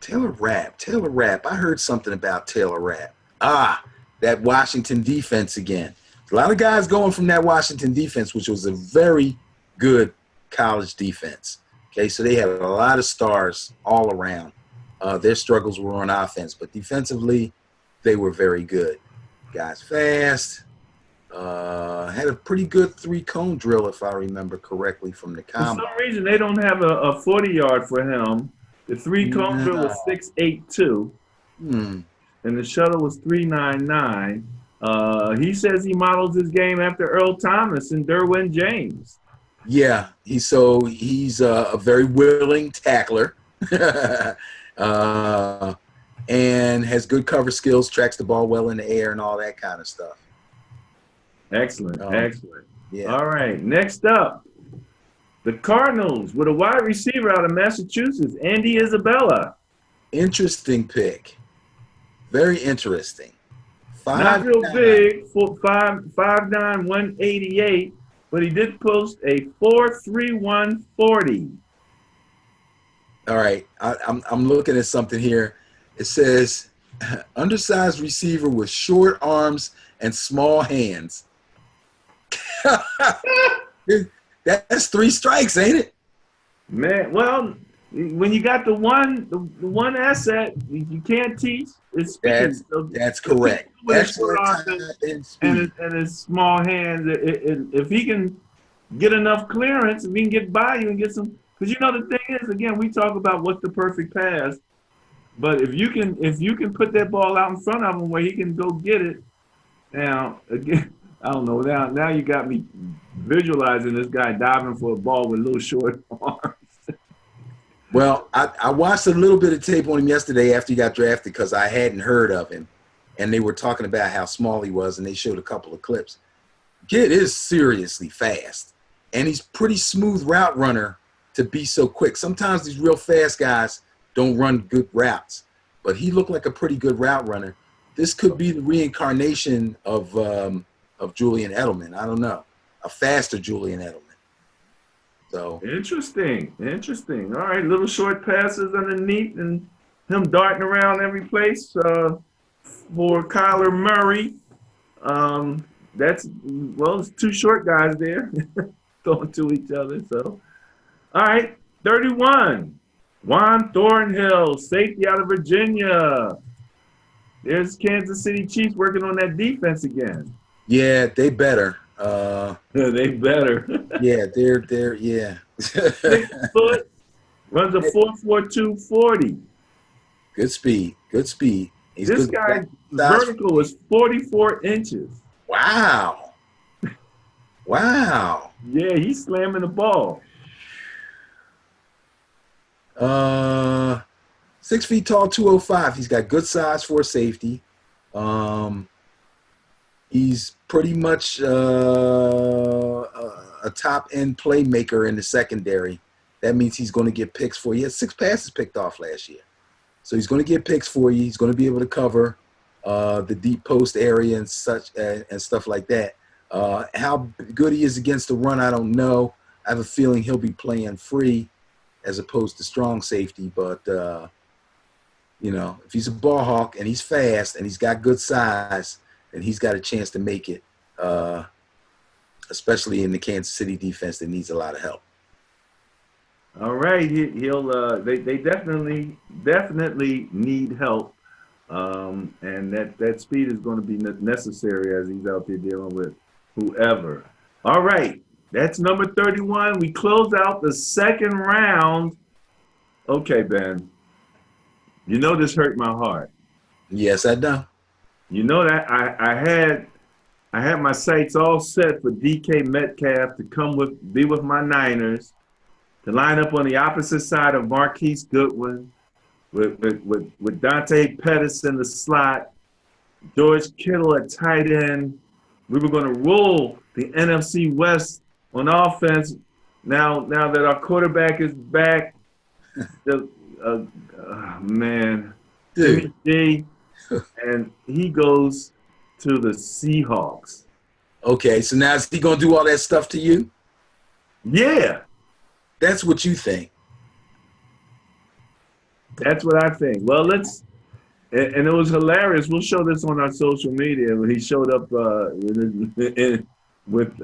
Taylor Rapp. I heard something about Taylor Rapp. That Washington defense again. A lot of guys going from that Washington defense, which was a very good college defense. Okay, so they had a lot of stars all around. Their struggles were on offense, but defensively, they were very good. Guys fast. Had a pretty good 3-cone drill, if I remember correctly, from the combine. For some reason, they don't have a 40-yard for him. The 3-cone drill was 6.82, and the shuttle was 3.99. He says he models his game after Earl Thomas and Derwin James. Yeah, he's a very willing tackler, and has good cover skills, tracks the ball well in the air, and all that kind of stuff. Excellent. Yeah. All right, next up, the Cardinals with a wide receiver out of Massachusetts, Andy Isabella. Interesting pick. Very interesting. Not real big, 5'9", 188. But he did post a 4.31 40. All right, I'm looking at something here. It says undersized receiver with short arms and small hands. That's 3 strikes, ain't it? Man, well, when you got the one asset you can't teach, it's speed. That's correct. And his small hands. If he can get enough clearance, if he can get by you and get some, because the thing is, again, we talk about what's the perfect pass, but if you can put that ball out in front of him where he can go get it. Now again, I don't know. Now you got me visualizing this guy diving for a ball with little short arms. Well, I watched a little bit of tape on him yesterday after he got drafted because I hadn't heard of him. And they were talking about how small he was, and they showed a couple of clips. Kid is seriously fast, and he's pretty smooth route runner to be so quick. Sometimes these real fast guys don't run good routes, but he looked like a pretty good route runner. This could be the reincarnation of Julian Edelman. I don't know, a faster Julian Edelman. So interesting. All right, little short passes underneath, and him darting around every place. For Kyler Murray, it's 2 short guys there throwing to each other. So, all right, 31, Juan Thornhill, safety out of Virginia. There's Kansas City Chiefs working on that defense again. Yeah, they better. They better. Yeah, they're yeah. 6 foot, runs a 4.42 40. Good speed. He's This good. guy's Size. vertical is 44 inches. Wow. Wow. Yeah, he's slamming the ball. 6 feet tall, 205. He's got good size for a safety. He's pretty much a top end playmaker in the secondary. That means he's going to get picks for you. He had 6 passes picked off last year. So he's going to get picks for you. He's going to be able to cover the deep post area and such and stuff like that. How good he is against the run, I don't know. I have a feeling he'll be playing free as opposed to strong safety. But, if he's a ball hawk and he's fast and he's got good size, then he's got a chance to make it, especially in the Kansas City defense that needs a lot of help. All right, they definitely need help, and that speed is going to be necessary as he's out there dealing with whoever. All right, that's number 31. We close out the second round. Okay, Ben, you know this hurt my heart. Yes, I know. You know that I had my sights all set for DK Metcalf to be with my Niners, to line up on the opposite side of Marquise Goodwin with Dante Pettis in the slot, George Kittle at tight end. We were going to roll the NFC West on offense. Now that our quarterback is back, man, Dude. Jimmy G, and he goes to the Seahawks. Okay, so now is he going to do all that stuff to you? Yeah. That's what you think. That's what I think. Well, and it was hilarious. We'll show this on our social media when he showed up with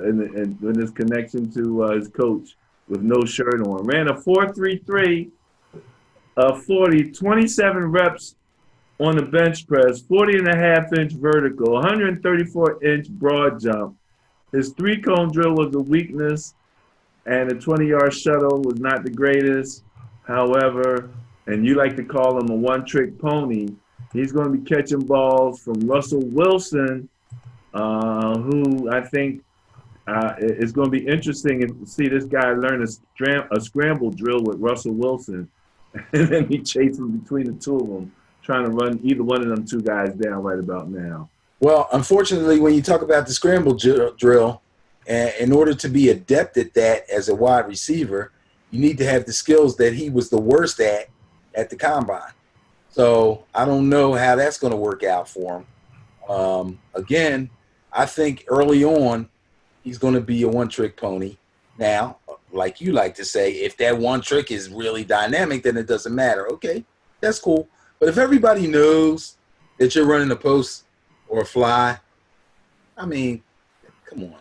his connection to his coach with no shirt on. Ran a 4.33, 40, 27 reps on the bench press, 40.5-inch vertical, 134-inch broad jump. His 3-cone drill was a weakness, and the 20-yard shuttle was not the greatest. However, and you like to call him a one-trick pony, he's going to be catching balls from Russell Wilson, who I think is going to be interesting to see this guy learn a scramble drill with Russell Wilson, and then he chasing between the two of them, trying to run either one of them two guys down right about now. Well, unfortunately, when you talk about the scramble drill, in order to be adept at that as a wide receiver, you need to have the skills that he was the worst at the combine. So I don't know how that's going to work out for him. Again, I think early on he's going to be a one-trick pony. Now, like you like to say, if that one trick is really dynamic, then it doesn't matter. Okay, that's cool. But if everybody knows that you're running a post or a fly, I mean, come on.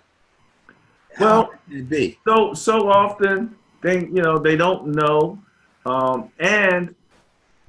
Well, it be? So often they don't know, and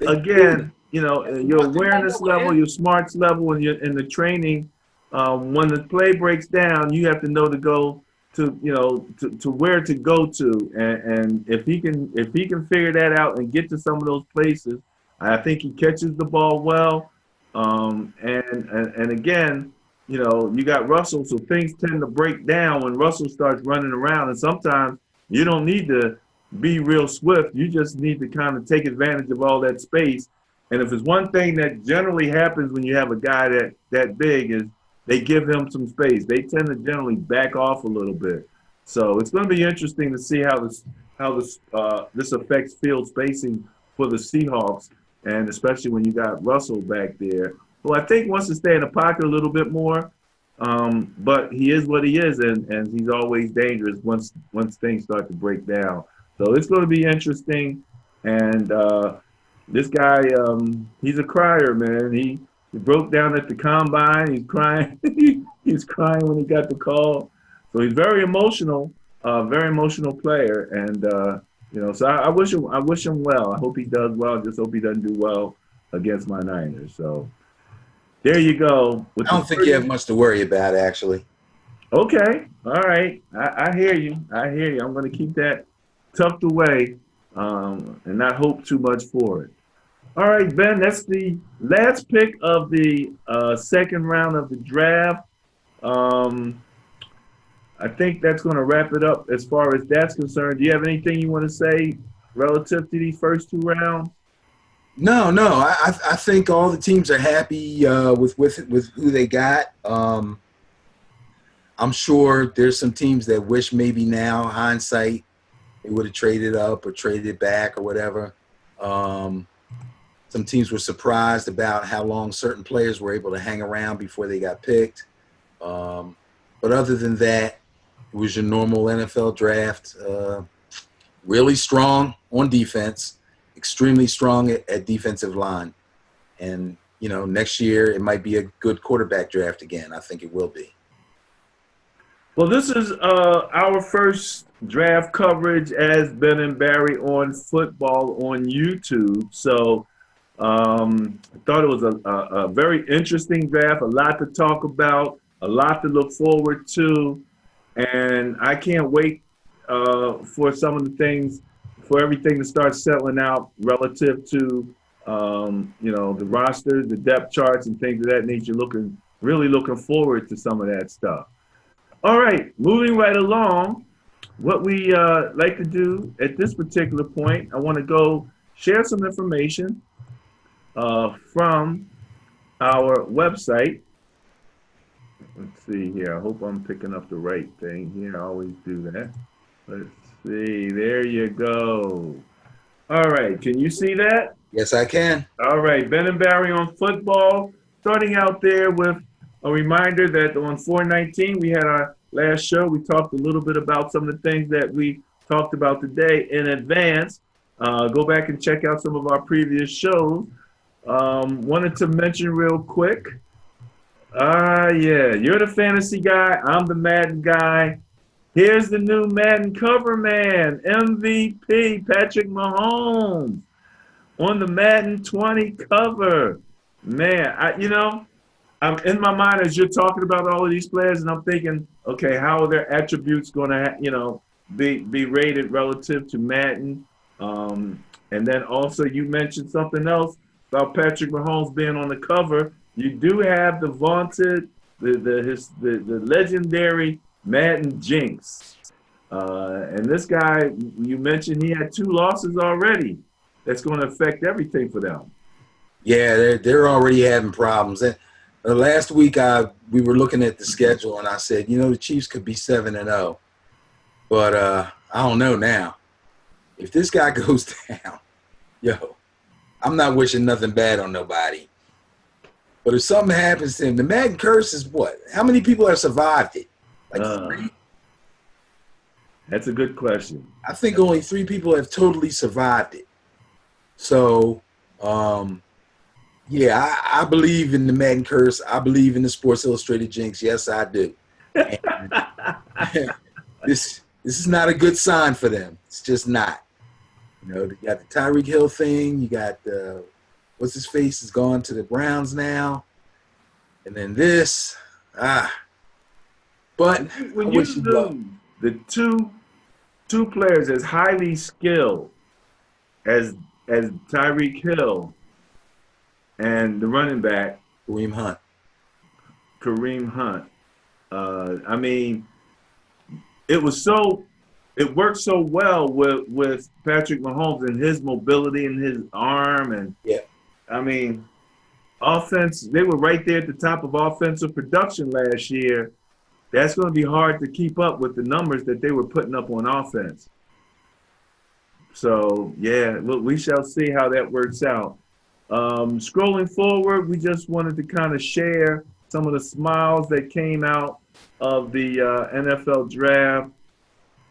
again, your awareness level, your smarts level, and in the training, when the play breaks down, you have to know to go to where to go to, and if he can figure that out and get to some of those places, I think he catches the ball well, and again, you got Russell, so things tend to break down when Russell starts running around, and sometimes you don't need to be real swift. You just need to kind of take advantage of all that space. And if it's one thing that generally happens when you have a guy that big is they give him some space. They tend to generally back off a little bit. So it's going to be interesting to see how this affects field spacing for the Seahawks, and especially when you got Russell back there, who I think wants to stay in the pocket a little bit more. But he is what he is, and he's always dangerous once things start to break down. So it's going to be interesting. And this guy, he's a crier, man. He broke down at the combine. He's crying. He's crying when he got the call. So he's very emotional player. And so I wish him well. I hope he does well. Just hope he doesn't do well against my Niners. So there you go. I don't think you have much to worry about, actually. Okay. All right. I hear you. I'm going to keep that tucked away and not hope too much for it. All right, Ben, that's the last pick of the second round of the draft. Um, I think that's going to wrap it up as far as that's concerned. Do you have anything you want to say relative to these first two rounds? No, no. I think all the teams are happy with who they got. I'm sure there's some teams that wish maybe now, hindsight, they would have traded up or traded back or whatever. Some teams were surprised about how long certain players were able to hang around before they got picked. But other than that, it was your normal NFL draft. Really strong on defense, extremely strong at defensive line. And, you know, next year it might be a good quarterback draft again. I think it will be. Well, this is our first draft coverage as Ben and Barry on football on YouTube. So I thought it was a very interesting draft, a lot to talk about, a lot to look forward to. And I can't wait for some of the things, for everything to start settling out relative to, you know, the rosters, the depth charts, and things of that nature. Really looking forward to some of that stuff. All right, moving right along, what we like to do at this particular point, I want to go share some information from our website. Let's see here. I hope I'm picking up the right thing here. I always do that. Let's see. There you go. All right. Can you see that? Yes, I can. All right. Ben and Barry on football. Starting out there with a reminder that on 4/19, we had our last show. We talked a little bit about some of the things that we talked about today in advance. Go back and check out some of our previous shows. Wanted to mention real quick. Yeah, you're the fantasy guy. I'm the Madden guy. Here's the new Madden cover man, MVP Patrick Mahomes on the Madden 20 cover. Man, I'm in my mind as you're talking about all of these players, and I'm thinking, okay, how are their attributes going to, be rated relative to Madden? And then also you mentioned something else about Patrick Mahomes being on the cover. You do have the vaunted, the legendary Madden Jinx. And this guy, you mentioned he had 2 losses already. That's going to affect everything for them. Yeah, they're already having problems. And last week we were looking at the schedule, and I said, the Chiefs could be 7-0. But I don't know now. If this guy goes down, I'm not wishing nothing bad on nobody. But if something happens to him, the Madden curse is what? How many people have survived it? Like 3? That's a good question. I think only 3 people have totally survived it. So, yeah, I believe in the Madden curse. I believe in the Sports Illustrated jinx. Yes, I do. This is not a good sign for them. It's just not. You got the Tyreek Hill thing. You got what's his face is gone to the Browns now, and then this. But when you lose the two players as highly skilled as Tyreek Hill and the running back Kareem Hunt. I mean, it worked so well with Patrick Mahomes and his mobility and his arm, and I mean, offense. They were right there at the top of offensive production last year. That's going to be hard to keep up with the numbers that they were putting up on offense. So, yeah, look, we shall see how that works out. Scrolling forward, we just wanted to kind of share some of the smiles that came out of the NFL draft.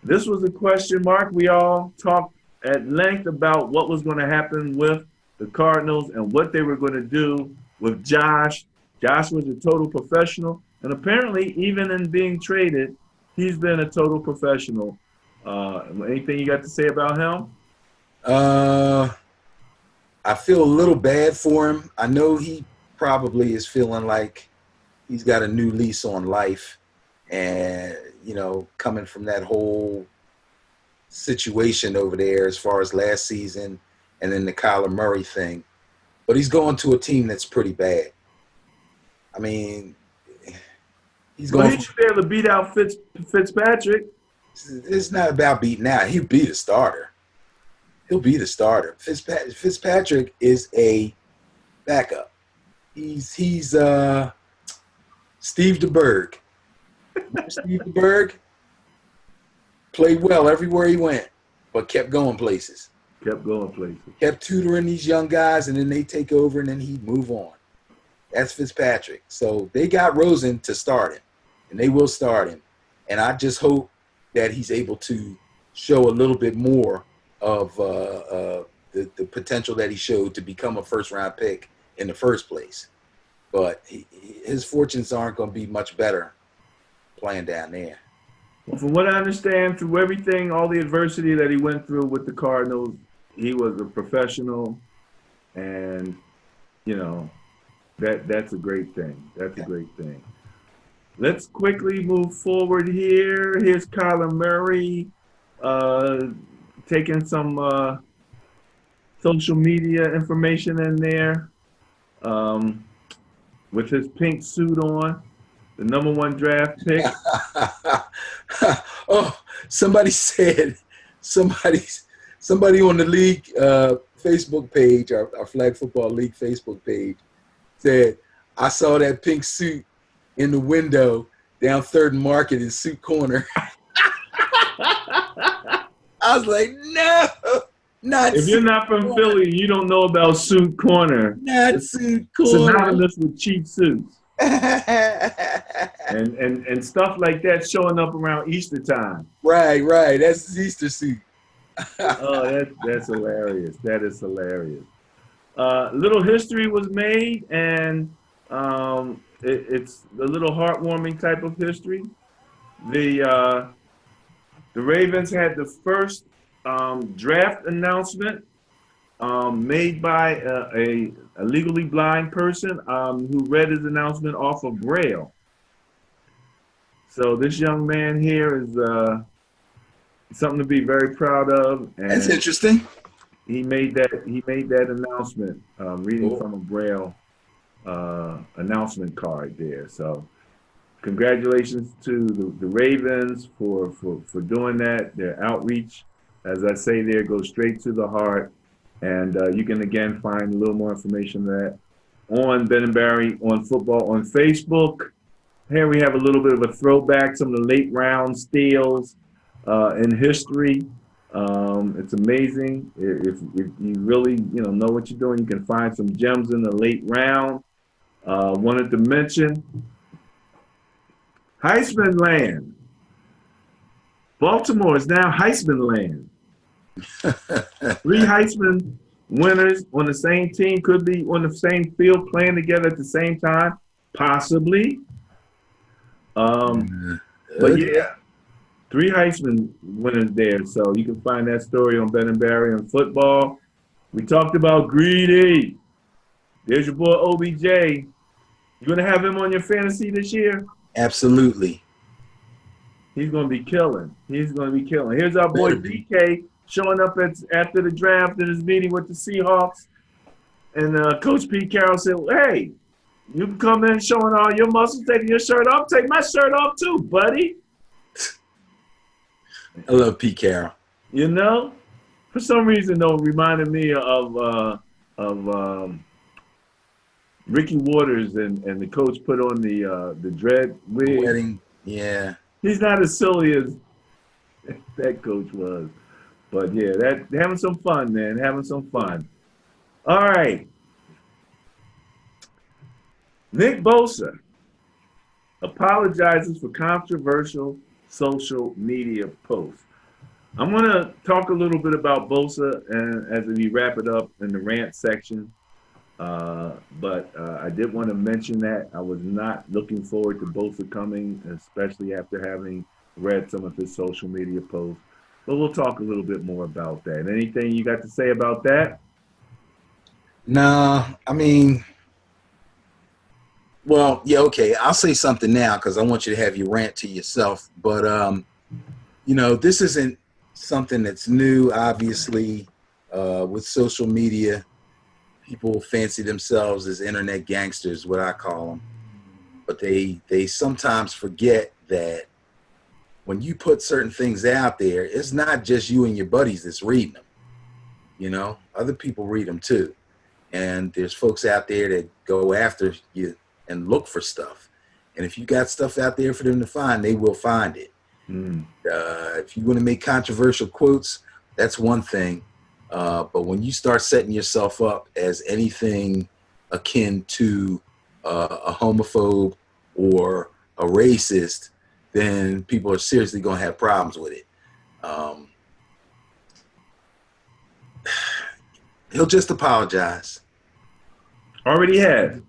This was a question mark. We all talked at length about what was going to happen with the Cardinals and what they were going to do with Josh. Josh was a total professional, and apparently, even in being traded, he's been a total professional. Anything you got to say about him? I feel a little bad for him. I know he probably is feeling like he's got a new lease on life, and coming from that whole situation over there as far as last season and then the Kyler Murray thing. but he's going to a team that's pretty bad. I mean, he's Well, going. he should be able to beat out Fitzpatrick. It's not about beating out. He'll be the starter. He'll be the starter. Fitzpatrick is a backup. He's Steve DeBerg. Steve DeBerg played well everywhere he went, but kept going places. Kept going places. Kept tutoring these young guys, and then they take over, and then he'd move on. That's Fitzpatrick. So they got Rosen to start him, and they will start him. And I just hope that he's able to show a little bit more of the potential that he showed to become a first-round pick in the first place. But his fortunes aren't going to be much better playing down there. Well, from what I understand, through everything, all the adversity that he went through with the Cardinals, he was a professional, and, you know, that's a great thing. That's a great thing. Let's quickly move forward here. Here's Kyler Murray taking some social media information in there with his pink suit on, the #1 draft pick. Oh, somebody on the league Facebook page, our Flag Football League Facebook page, said, I saw that pink suit in the window down 3rd and Market in Suit Corner. I was like, no, not If you're not from Philly, you don't know about Suit Corner. Not Suit Corner. Synonymous with cheap suits. and stuff like that showing up around Easter time. Right. That's his Easter suit. Oh, that's hilarious. That is hilarious. Little history was made, and it's a little heartwarming type of history. The Ravens had the first draft announcement made by a legally blind person who read his announcement off of Braille. So this young man here is something to be very proud of. And that's interesting. He made that announcement reading from a Braille announcement card there. So congratulations to the Ravens for doing that. Their outreach, as I say there, goes straight to the heart. And you can, again, find a little more information on that on Ben and Barry on football on Facebook. Here we have a little bit of a throwback, some of the late round steals in history. It's amazing. If you really know what you're doing, you can find some gems in the late round. Wanted to mention Heisman land. Baltimore is now Heisman land. 3 Heisman winners on the same team, could be on the same field playing together at the same time, possibly. But yeah, 3 Heisman winners there. So you can find that story on Ben and Barry on football. We talked about Greedy. There's your boy OBJ. You gonna have him on your fantasy this year? Absolutely. He's gonna be killing. He's gonna be killing. Here's our boy DK showing up after the draft in his meeting with the Seahawks. And Coach Pete Carroll said, hey, you can come in showing all your muscles, taking your shirt off. Take my shirt off too, buddy. I love Pete Carroll. You know? For some reason, though, it reminded me of Ricky Waters and the coach put on the dread wig. Wedding, yeah. He's not as silly as that coach was. But yeah, having some fun, man. Having some fun. All right. Nick Bosa apologizes for controversial social media posts. I'm going to talk a little bit about Bosa as we wrap it up in the rant section. But I did want to mention that I was not looking forward to Bosa coming, especially after having read some of his social media posts. But we'll talk a little bit more about that. Anything you got to say about that? No, I mean, well, yeah, okay. I'll say something now because I want you to have your rant to yourself. But, this isn't something that's new, obviously, with social media. people fancy themselves as internet gangsters, what I call them, but they sometimes forget that when you put certain things out there, it's not just you and your buddies that's reading them. You know, other people read them too. And there's folks out there that go after you and look for stuff. And if you got stuff out there for them to find, they will find it. If you want to make controversial quotes, that's one thing. But when you start setting yourself up as anything akin to a homophobe or a racist, then people are seriously going to have problems with it. He'll just apologize. Already has.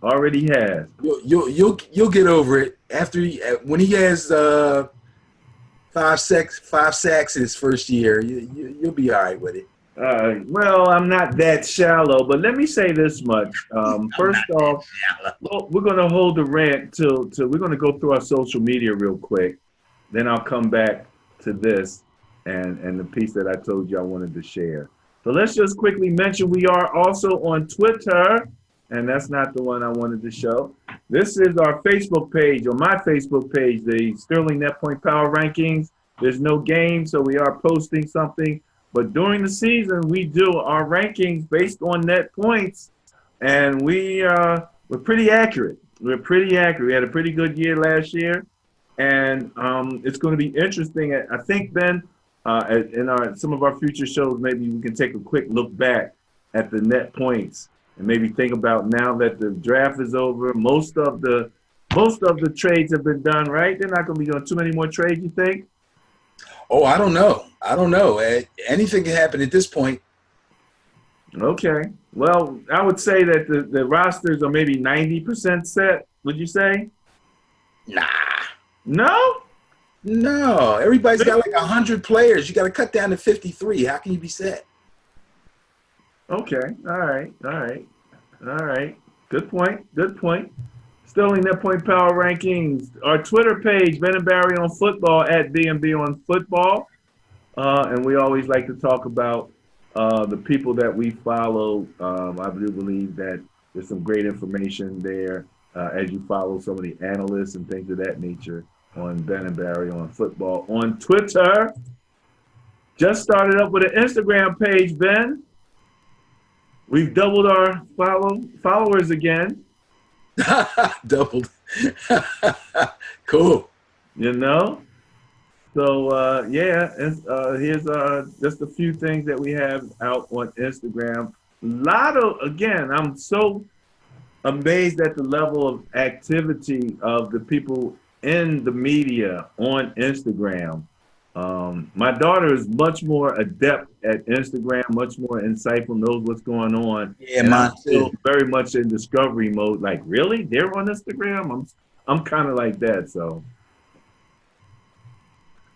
You'll get over it after when he has 5 sacks in his first year. You'll be all right with it. Well, I'm not that shallow, but let me say this much. First off, we're going to hold the rant till we're going to go through our social media real quick. Then I'll come back to this and the piece that I told you I wanted to share. So let's just quickly mention we are also on Twitter, and that's not the one I wanted to show. This is our Facebook page, or my Facebook page, the Sterling Net Point Power Rankings. There's no game, so we are posting something. But during the season, we do our rankings based on net points, and we're pretty accurate. We had a pretty good year last year, and it's going to be interesting. I think, Ben, in some of our future shows, maybe we can take a quick look back at the net points and maybe think about now that the draft is over. Most of the trades have been done, right? They're not going to be doing too many more trades, you think? Oh, I don't know. Anything can happen at this point. Okay. Well, I would say that the rosters are maybe 90% set, would you say? Nah. No? No. Everybody's got like 100 players. You got to cut down to 53. How can you be set? Okay. All right. Good point. Sterling Net Point Power Rankings. Our Twitter page, Ben and Barry on Football, at B&B on Football. And we always like to talk about the people that we follow. I do believe that there's some great information there as you follow some of the analysts and things of that nature on Ben and Barry on Football. On Twitter, just started up with an Instagram page, Ben. We've doubled our followers again. Doubled. Cool. You know? So, here's just a few things that we have out on Instagram. I'm so amazed at the level of activity of the people in the media on Instagram. My daughter is much more adept at Instagram, much more insightful, knows what's going on. Yeah, mine I'm still very much in discovery mode. Like, really? They're on Instagram? I'm kind of like that, so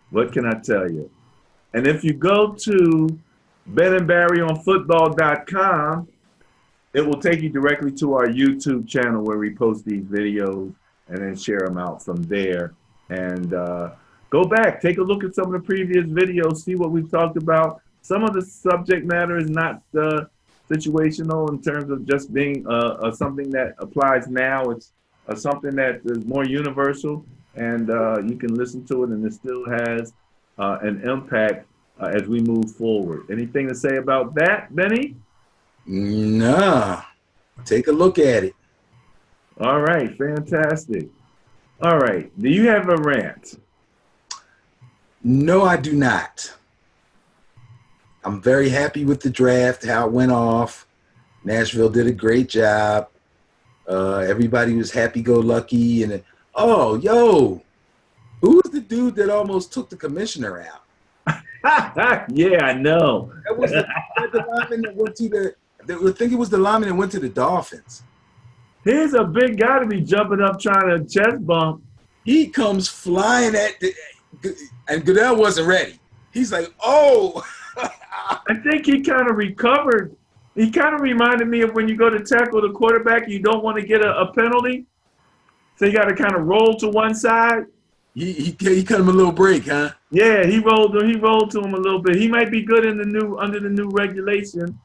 what can I tell you? And if you go to benandbarryonfootball.com, it will take you directly to our YouTube channel where we post these videos and then share them out from there. And go back, take a look at some of the previous videos, see what we've talked about. Some of the subject matter is not situational in terms of just being something that applies now. It's something that is more universal, and you can listen to it, and it still has an impact as we move forward. Anything to say about that, Benny? Nah. Take a look at it. All right, fantastic. All right, do you have a rant? No, I do not. I'm very happy with the draft, how it went off. Nashville did a great job. Everybody was happy-go-lucky. And who's the dude that almost took the commissioner out? Yeah, I know. That was the lineman that went to I think it was the lineman that went to the Dolphins. Here's a big guy to be jumping up trying to chest bump. He comes flying and Goodell wasn't ready. He's like, oh. I think he kind of recovered. He kind of reminded me of when you go to tackle the quarterback, you don't want to get a penalty. So you got to kind of roll to one side. He cut him a little break, huh? Yeah, he rolled to him a little bit. He might be good under the new regulation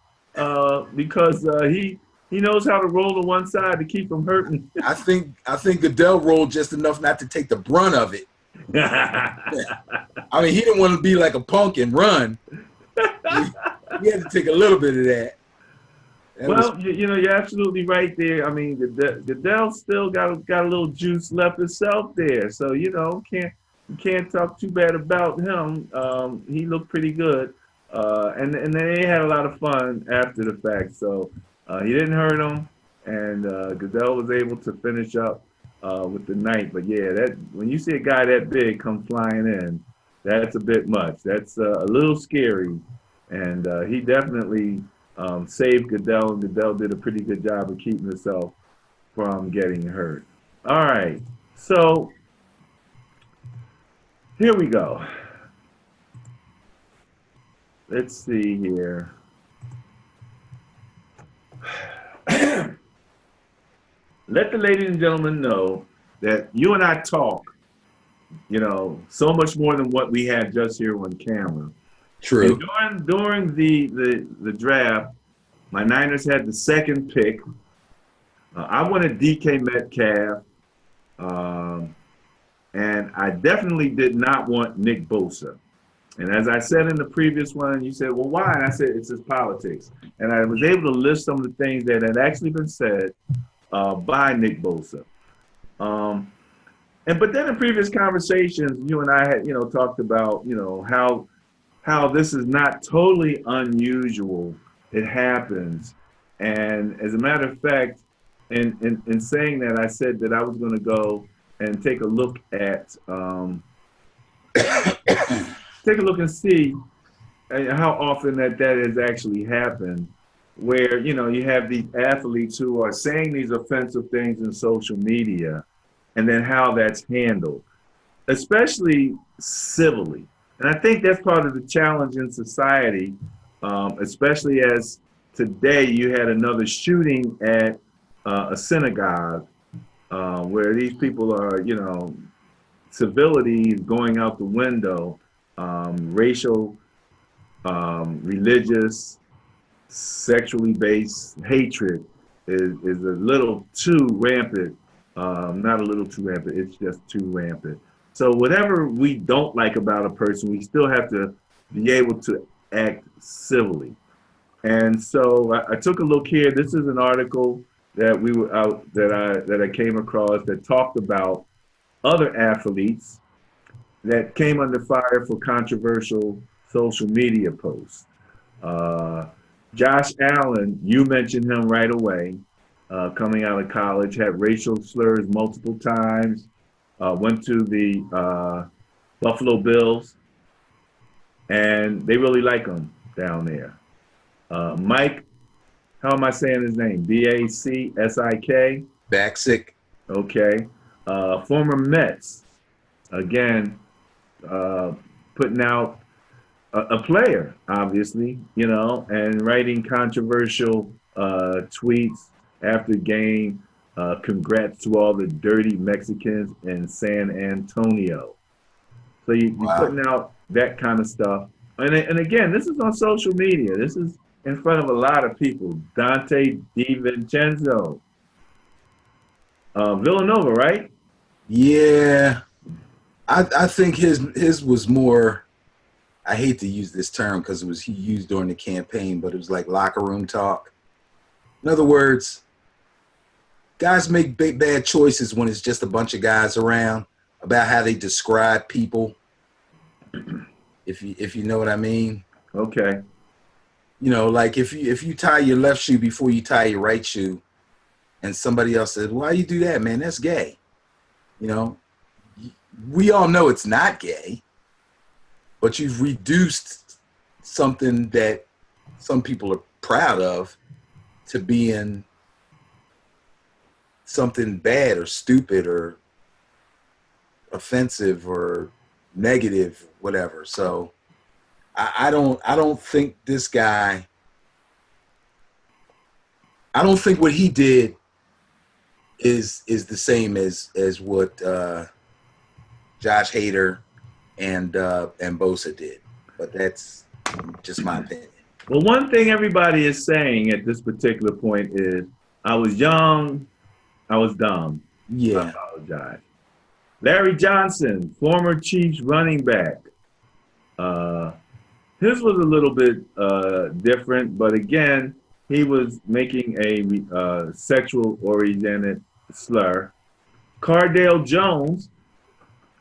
because he He knows how to roll to one side to keep him hurting. I think Goodell rolled just enough not to take the brunt of it. I mean, he didn't want to be like a punk and run. He had to take a little bit of that. Well, you know, you're absolutely right there. I mean, Goodell still got a little juice left himself there, so you know, you can't talk too bad about him. He looked pretty good, and they had a lot of fun after the fact. So he didn't hurt him, and Goodell was able to finish up with the night. But yeah, that when you see a guy that big come flying in, that's a bit much. That's a little scary, and he definitely saved Goodell, and Goodell did a pretty good job of keeping himself from getting hurt. All right, so here we go. Let's see here. Let the ladies and gentlemen know that you and I talk, you know, so much more than what we had just here on camera. True. During the draft, my Niners had the second pick. I wanted DK Metcalf, and I definitely did not want Nick Bosa. And as I said in the previous one, you said, well, why? And I said, it's his politics. And I was able to list some of the things that had actually been said by Nick Bosa. But then in previous conversations, you and I had, you know, talked about, you know, how this is not totally unusual. It happens. And as a matter of fact, in saying that, I said that I was going to go and take a look at, take a look and see how often that has actually happened, where, you know, you have these athletes who are saying these offensive things in social media, and then how that's handled, especially civilly. And I think that's part of the challenge in society, especially as today you had another shooting at a synagogue where these people are, you know, civility is going out the window. Racial, religious, sexually based hatred is a little too rampant. Not a little too rampant, it's just too rampant. So whatever we don't like about a person, we still have to be able to act civilly. And so I took a look here. This is an article that we were out that I came across that talked about other athletes that came under fire for controversial social media posts. Josh Allen, you mentioned him right away, coming out of college, had racial slurs multiple times, went to the Buffalo Bills, and they really like him down there. Mike, how am I saying his name? B-A-C-S-I-K? Baksick. Okay. Former Mets, again, putting out a player, obviously, you know, and writing controversial tweets after game. Congrats to all the dirty Mexicans in San Antonio. So you're putting out that kind of stuff. And again, this is on social media. This is in front of a lot of people. Dante DiVincenzo. Villanova, right? Yeah. I think his was more, I hate to use this term because it was used during the campaign, but it was like locker room talk. In other words, guys make big bad choices when it's just a bunch of guys around about how they describe people. If you know what I mean. Okay. You know, like if you tie your left shoe before you tie your right shoe, and somebody else says, "Why you do that, man? That's gay." You know, we all know it's not gay, but you've reduced something that some people are proud of to being something bad or stupid or offensive or negative, whatever. So I don't think this guy, I don't think what he did is the same as what Josh Hader and Bosa did. But that's just my opinion. Well, one thing everybody is saying at this particular point is, I was young, I was dumb. I Yeah. apologize. Larry Johnson, former Chiefs running back. Uh, his was a little bit different, but again, he was making a sexual oriented slur. Cardale Jones,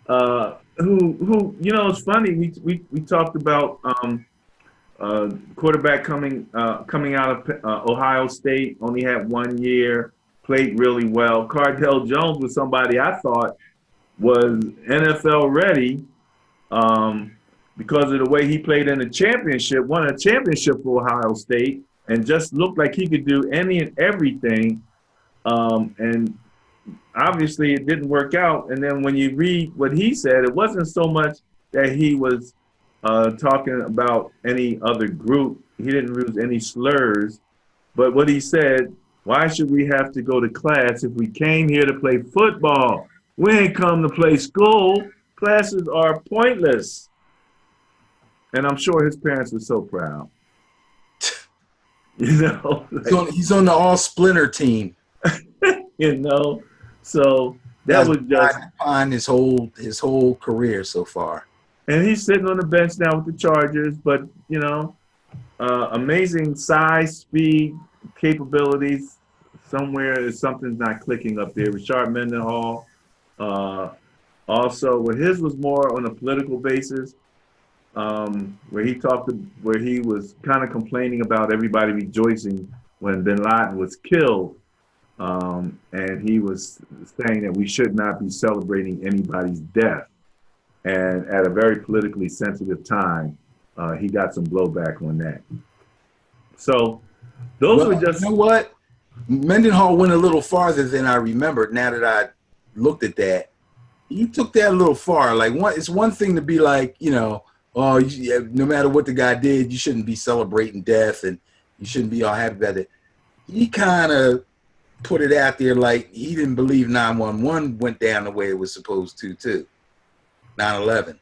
who it's funny. We talked about quarterback coming out of Ohio State, only had 1 year, played really well. Cardale Jones was somebody I thought was NFL ready because of the way he played in the championship, won a championship for Ohio State, and just looked like he could do any and everything. And obviously it didn't work out. And then when you read what he said, it wasn't so much that he was talking about any other group. He didn't use any slurs. But what he said, why should we have to go to class if we came here to play football? We ain't come to play school. Classes are pointless. And I'm sure his parents were so proud. You know? He's on the all splinter team. You know? So that was just on his whole career so far. And he's sitting on the bench now with the Chargers, but amazing size, speed, capabilities. Somewhere something's not clicking up there. Rashard Mendenhall, also, where his was more on a political basis, where he was kind of complaining about everybody rejoicing when Bin Laden was killed, and he was saying that we should not be celebrating anybody's death. And at a very politically sensitive time, he got some blowback on that. So those were just... You know what? Mendenhall went a little farther than I remembered now that I looked at that. He took that a little far. Like, it's one thing to be like, no matter what the guy did, you shouldn't be celebrating death and you shouldn't be all happy about it. He kind of put it out there like he didn't believe 9/11 went down the way it was supposed to, too. 9/11.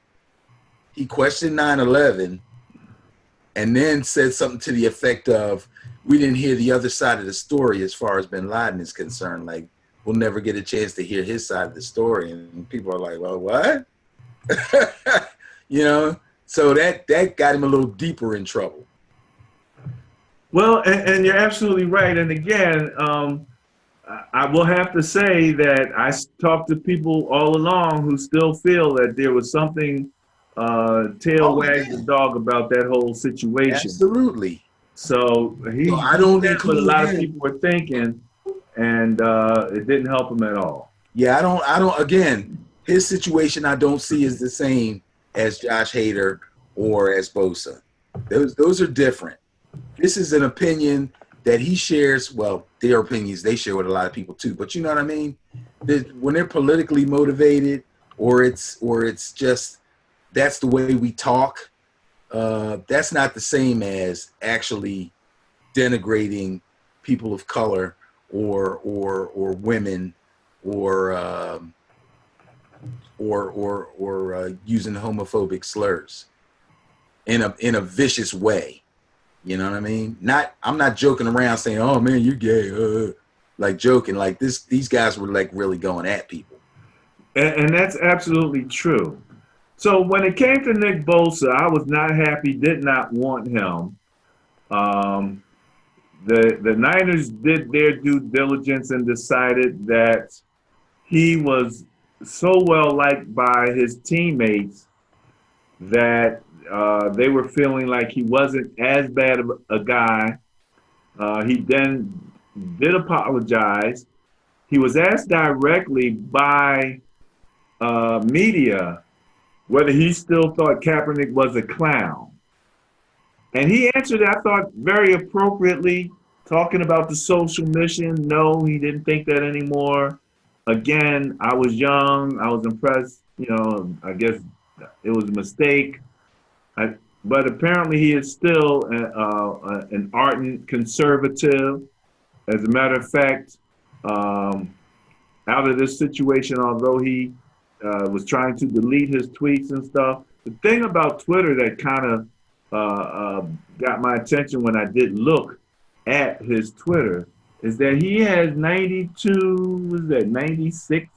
He questioned 9/11 and then said something to the effect of, we didn't hear the other side of the story as far as Bin Laden is concerned. Like, we'll never get a chance to hear his side of the story. And people are like, well, what? So that got him a little deeper in trouble. Well, and you're absolutely right. And again, I will have to say that I talked to people all along who still feel that there was something tail wags the dog about that whole situation. Absolutely. So I don't include what a lot of people were thinking, and it didn't help him at all. Yeah, I don't. Again, his situation I don't see as the same as Josh Hader or as Bosa. Those are different. This is an opinion that he shares. Well, their opinions they share with a lot of people too. But you know what I mean? When they're politically motivated, or it's just that's the way we talk. That's not the same as actually denigrating people of color or women or using homophobic slurs in a vicious way. You know what I mean? I'm not joking around saying, "Oh man, you gay," like joking. Like these guys were like really going at people. And that's absolutely true. So when it came to Nick Bosa, I was not happy, did not want him. The Niners did their due diligence and decided that he was so well liked by his teammates that they were feeling like he wasn't as bad of a guy. He then did apologize. He was asked directly by media whether he still thought Kaepernick was a clown. And he answered, I thought, very appropriately, talking about the social mission. No, he didn't think that anymore. Again, I was young. I was impressed. I guess it was a mistake. But apparently he is still an ardent conservative. As a matter of fact, out of this situation, although he was trying to delete his tweets and stuff, the thing about Twitter that kind of got my attention when I did look at his Twitter is that he has 92, was that 96?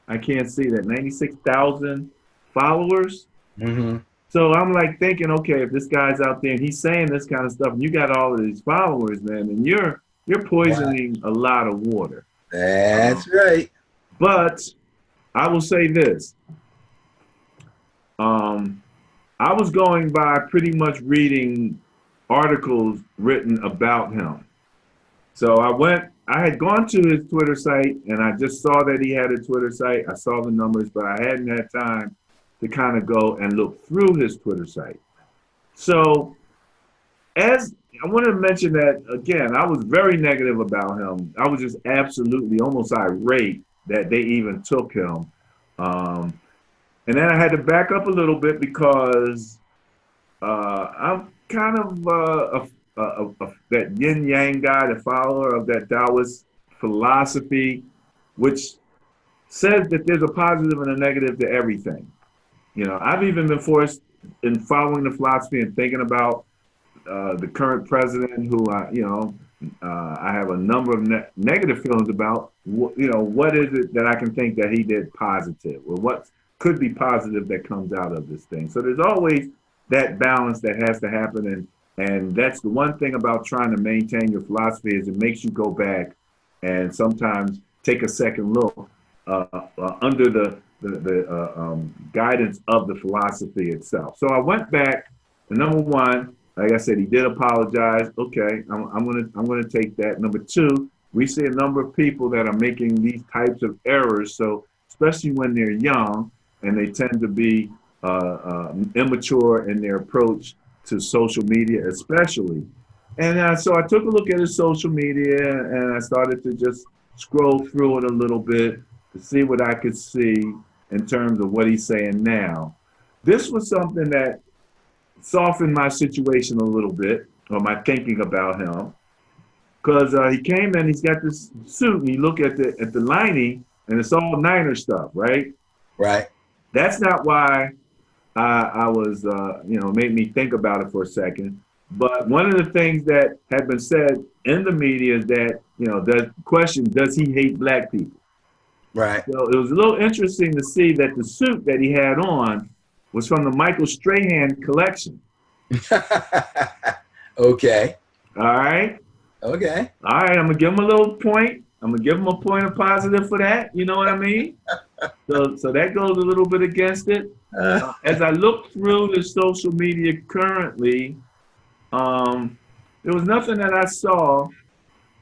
I can't see that, 96,000 followers. Mm-hmm. So I'm like thinking, okay, if this guy's out there and he's saying this kind of stuff, and you got all of these followers, man, and you're poisoning a lot of water. That's right. But I will say this. I was going by pretty much reading articles written about him. So I had gone to his Twitter site and I just saw that he had a Twitter site. I saw the numbers, but I hadn't had time to kind of go and look through his Twitter site. So as I wanted to mention that again, I was very negative about him. I was just absolutely almost irate that they even took him. And then I had to back up a little bit because I'm kind of that yin yang guy, the follower of that Taoist philosophy, which says that there's a positive and a negative to everything. You know, I've even been forced in following the philosophy and thinking about the current president, who I have a number of negative feelings about. What is it that I can think that he did positive, or what could be positive that comes out of this thing? So there's always that balance that has to happen, and that's the one thing about trying to maintain your philosophy is it makes you go back and sometimes take a second look under the guidance of the philosophy itself. So I went back. Number one, like I said, he did apologize. Okay, I'm gonna take that. Number two, we see a number of people that are making these types of errors. So especially when they're young and they tend to be immature in their approach to social media, especially. And so I took a look at his social media and I started to just scroll through it a little bit to see what I could see in terms of what he's saying now. This was something that softened my situation a little bit, or my thinking about him, because he came in, he's got this suit, and you look at the lining, and it's all Niner stuff, right? Right. That's not why I was, made me think about it for a second. But one of the things that had been said in the media is that, the question, does he hate black people? Right. So it was a little interesting to see that the suit that he had on was from the Michael Strahan collection. Okay. All right. Okay. All right. I'm gonna give him a little point. I'm gonna give him a point of positive for that. You know what I mean? So that goes a little bit against it. As I look through the social media currently, there was nothing that I saw,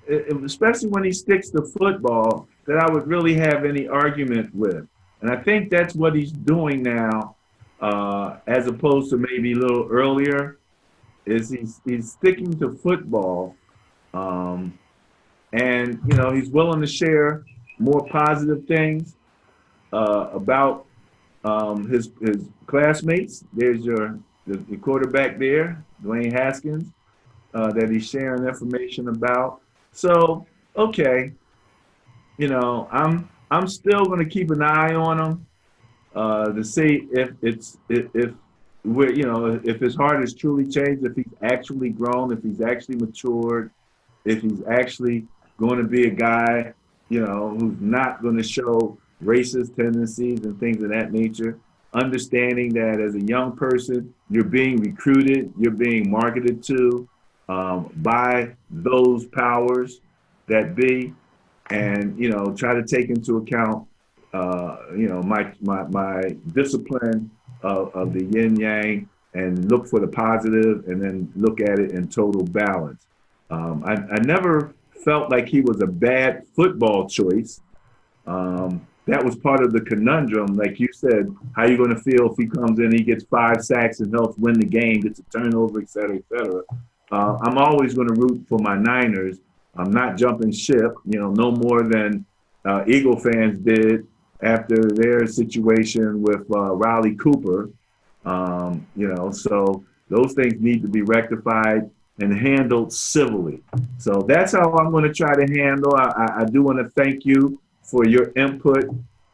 especially when he sticks to football, that I would really have any argument with. And I think that's what he's doing now, as opposed to maybe a little earlier, is he's sticking to football. And, he's willing to share more positive things about his classmates. There's the quarterback there, Dwayne Haskins, that he's sharing information about. So, okay, I'm still going to keep an eye on him to see if his heart has truly changed, if he's actually grown, if he's actually matured, if he's actually going to be a guy, who's not going to show racist tendencies and things of that nature. Understanding that as a young person, you're being recruited, you're being marketed to by those powers that be, and try to take into account my discipline of the yin yang and look for the positive and then look at it in total balance. I never felt like he was a bad football choice. That was part of the conundrum. Like you said, how you going to feel if he comes in, he gets 5 sacks and helps win the game, gets a turnover, et cetera, et cetera. I'm always going to root for my Niners. I'm not jumping ship, no more than Eagle fans did after their situation with Riley Cooper. So those things need to be rectified and handled civilly. So that's how I'm going to try to handle. I do want to thank you for your input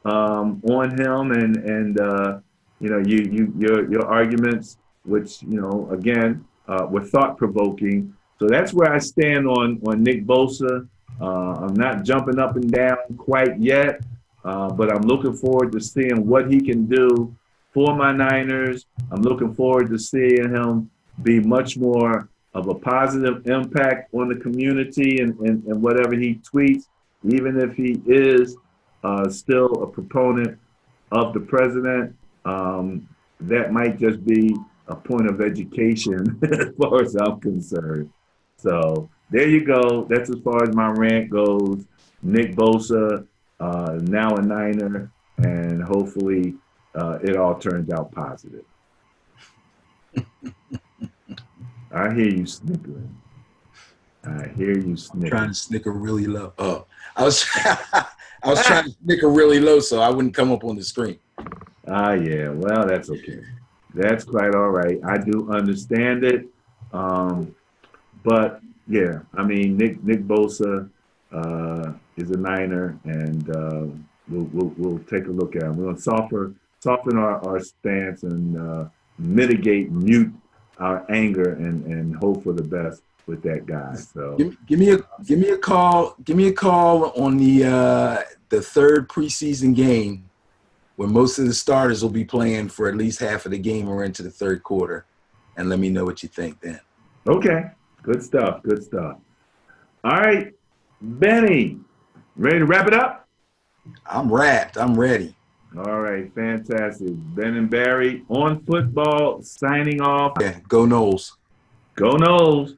on him and your arguments which again were thought provoking. So that's where I stand on Nick Bosa. I'm not jumping up and down quite yet, but I'm looking forward to seeing what he can do for my Niners. I'm looking forward to seeing him be much more of a positive impact on the community and whatever he tweets, even if he is still a proponent of the president. That might just be a point of education as far as I'm concerned. So there you go. That's as far as my rant goes. Nick Bosa, now a Niner, and hopefully it all turns out positive. I hear you snickering. I hear you snickering. Trying to snicker really low. Oh, I was trying to snicker really low so I wouldn't come up on the screen. Yeah. Well, that's okay. That's quite all right. I do understand it. But yeah, I mean, Nick Bosa is a Niner, and we'll take a look at him. We're gonna soften our stance and mute our anger and hope for the best with that guy. So give me a call on the third preseason game when most of the starters will be playing for at least half of the game or into the third quarter, and let me know what you think then. Okay, good stuff. All right, Benny, ready to wrap it up? I'm wrapped. I'm ready. All right, fantastic. Ben and Barry on football, signing off. Yeah, go Noles. Go Noles.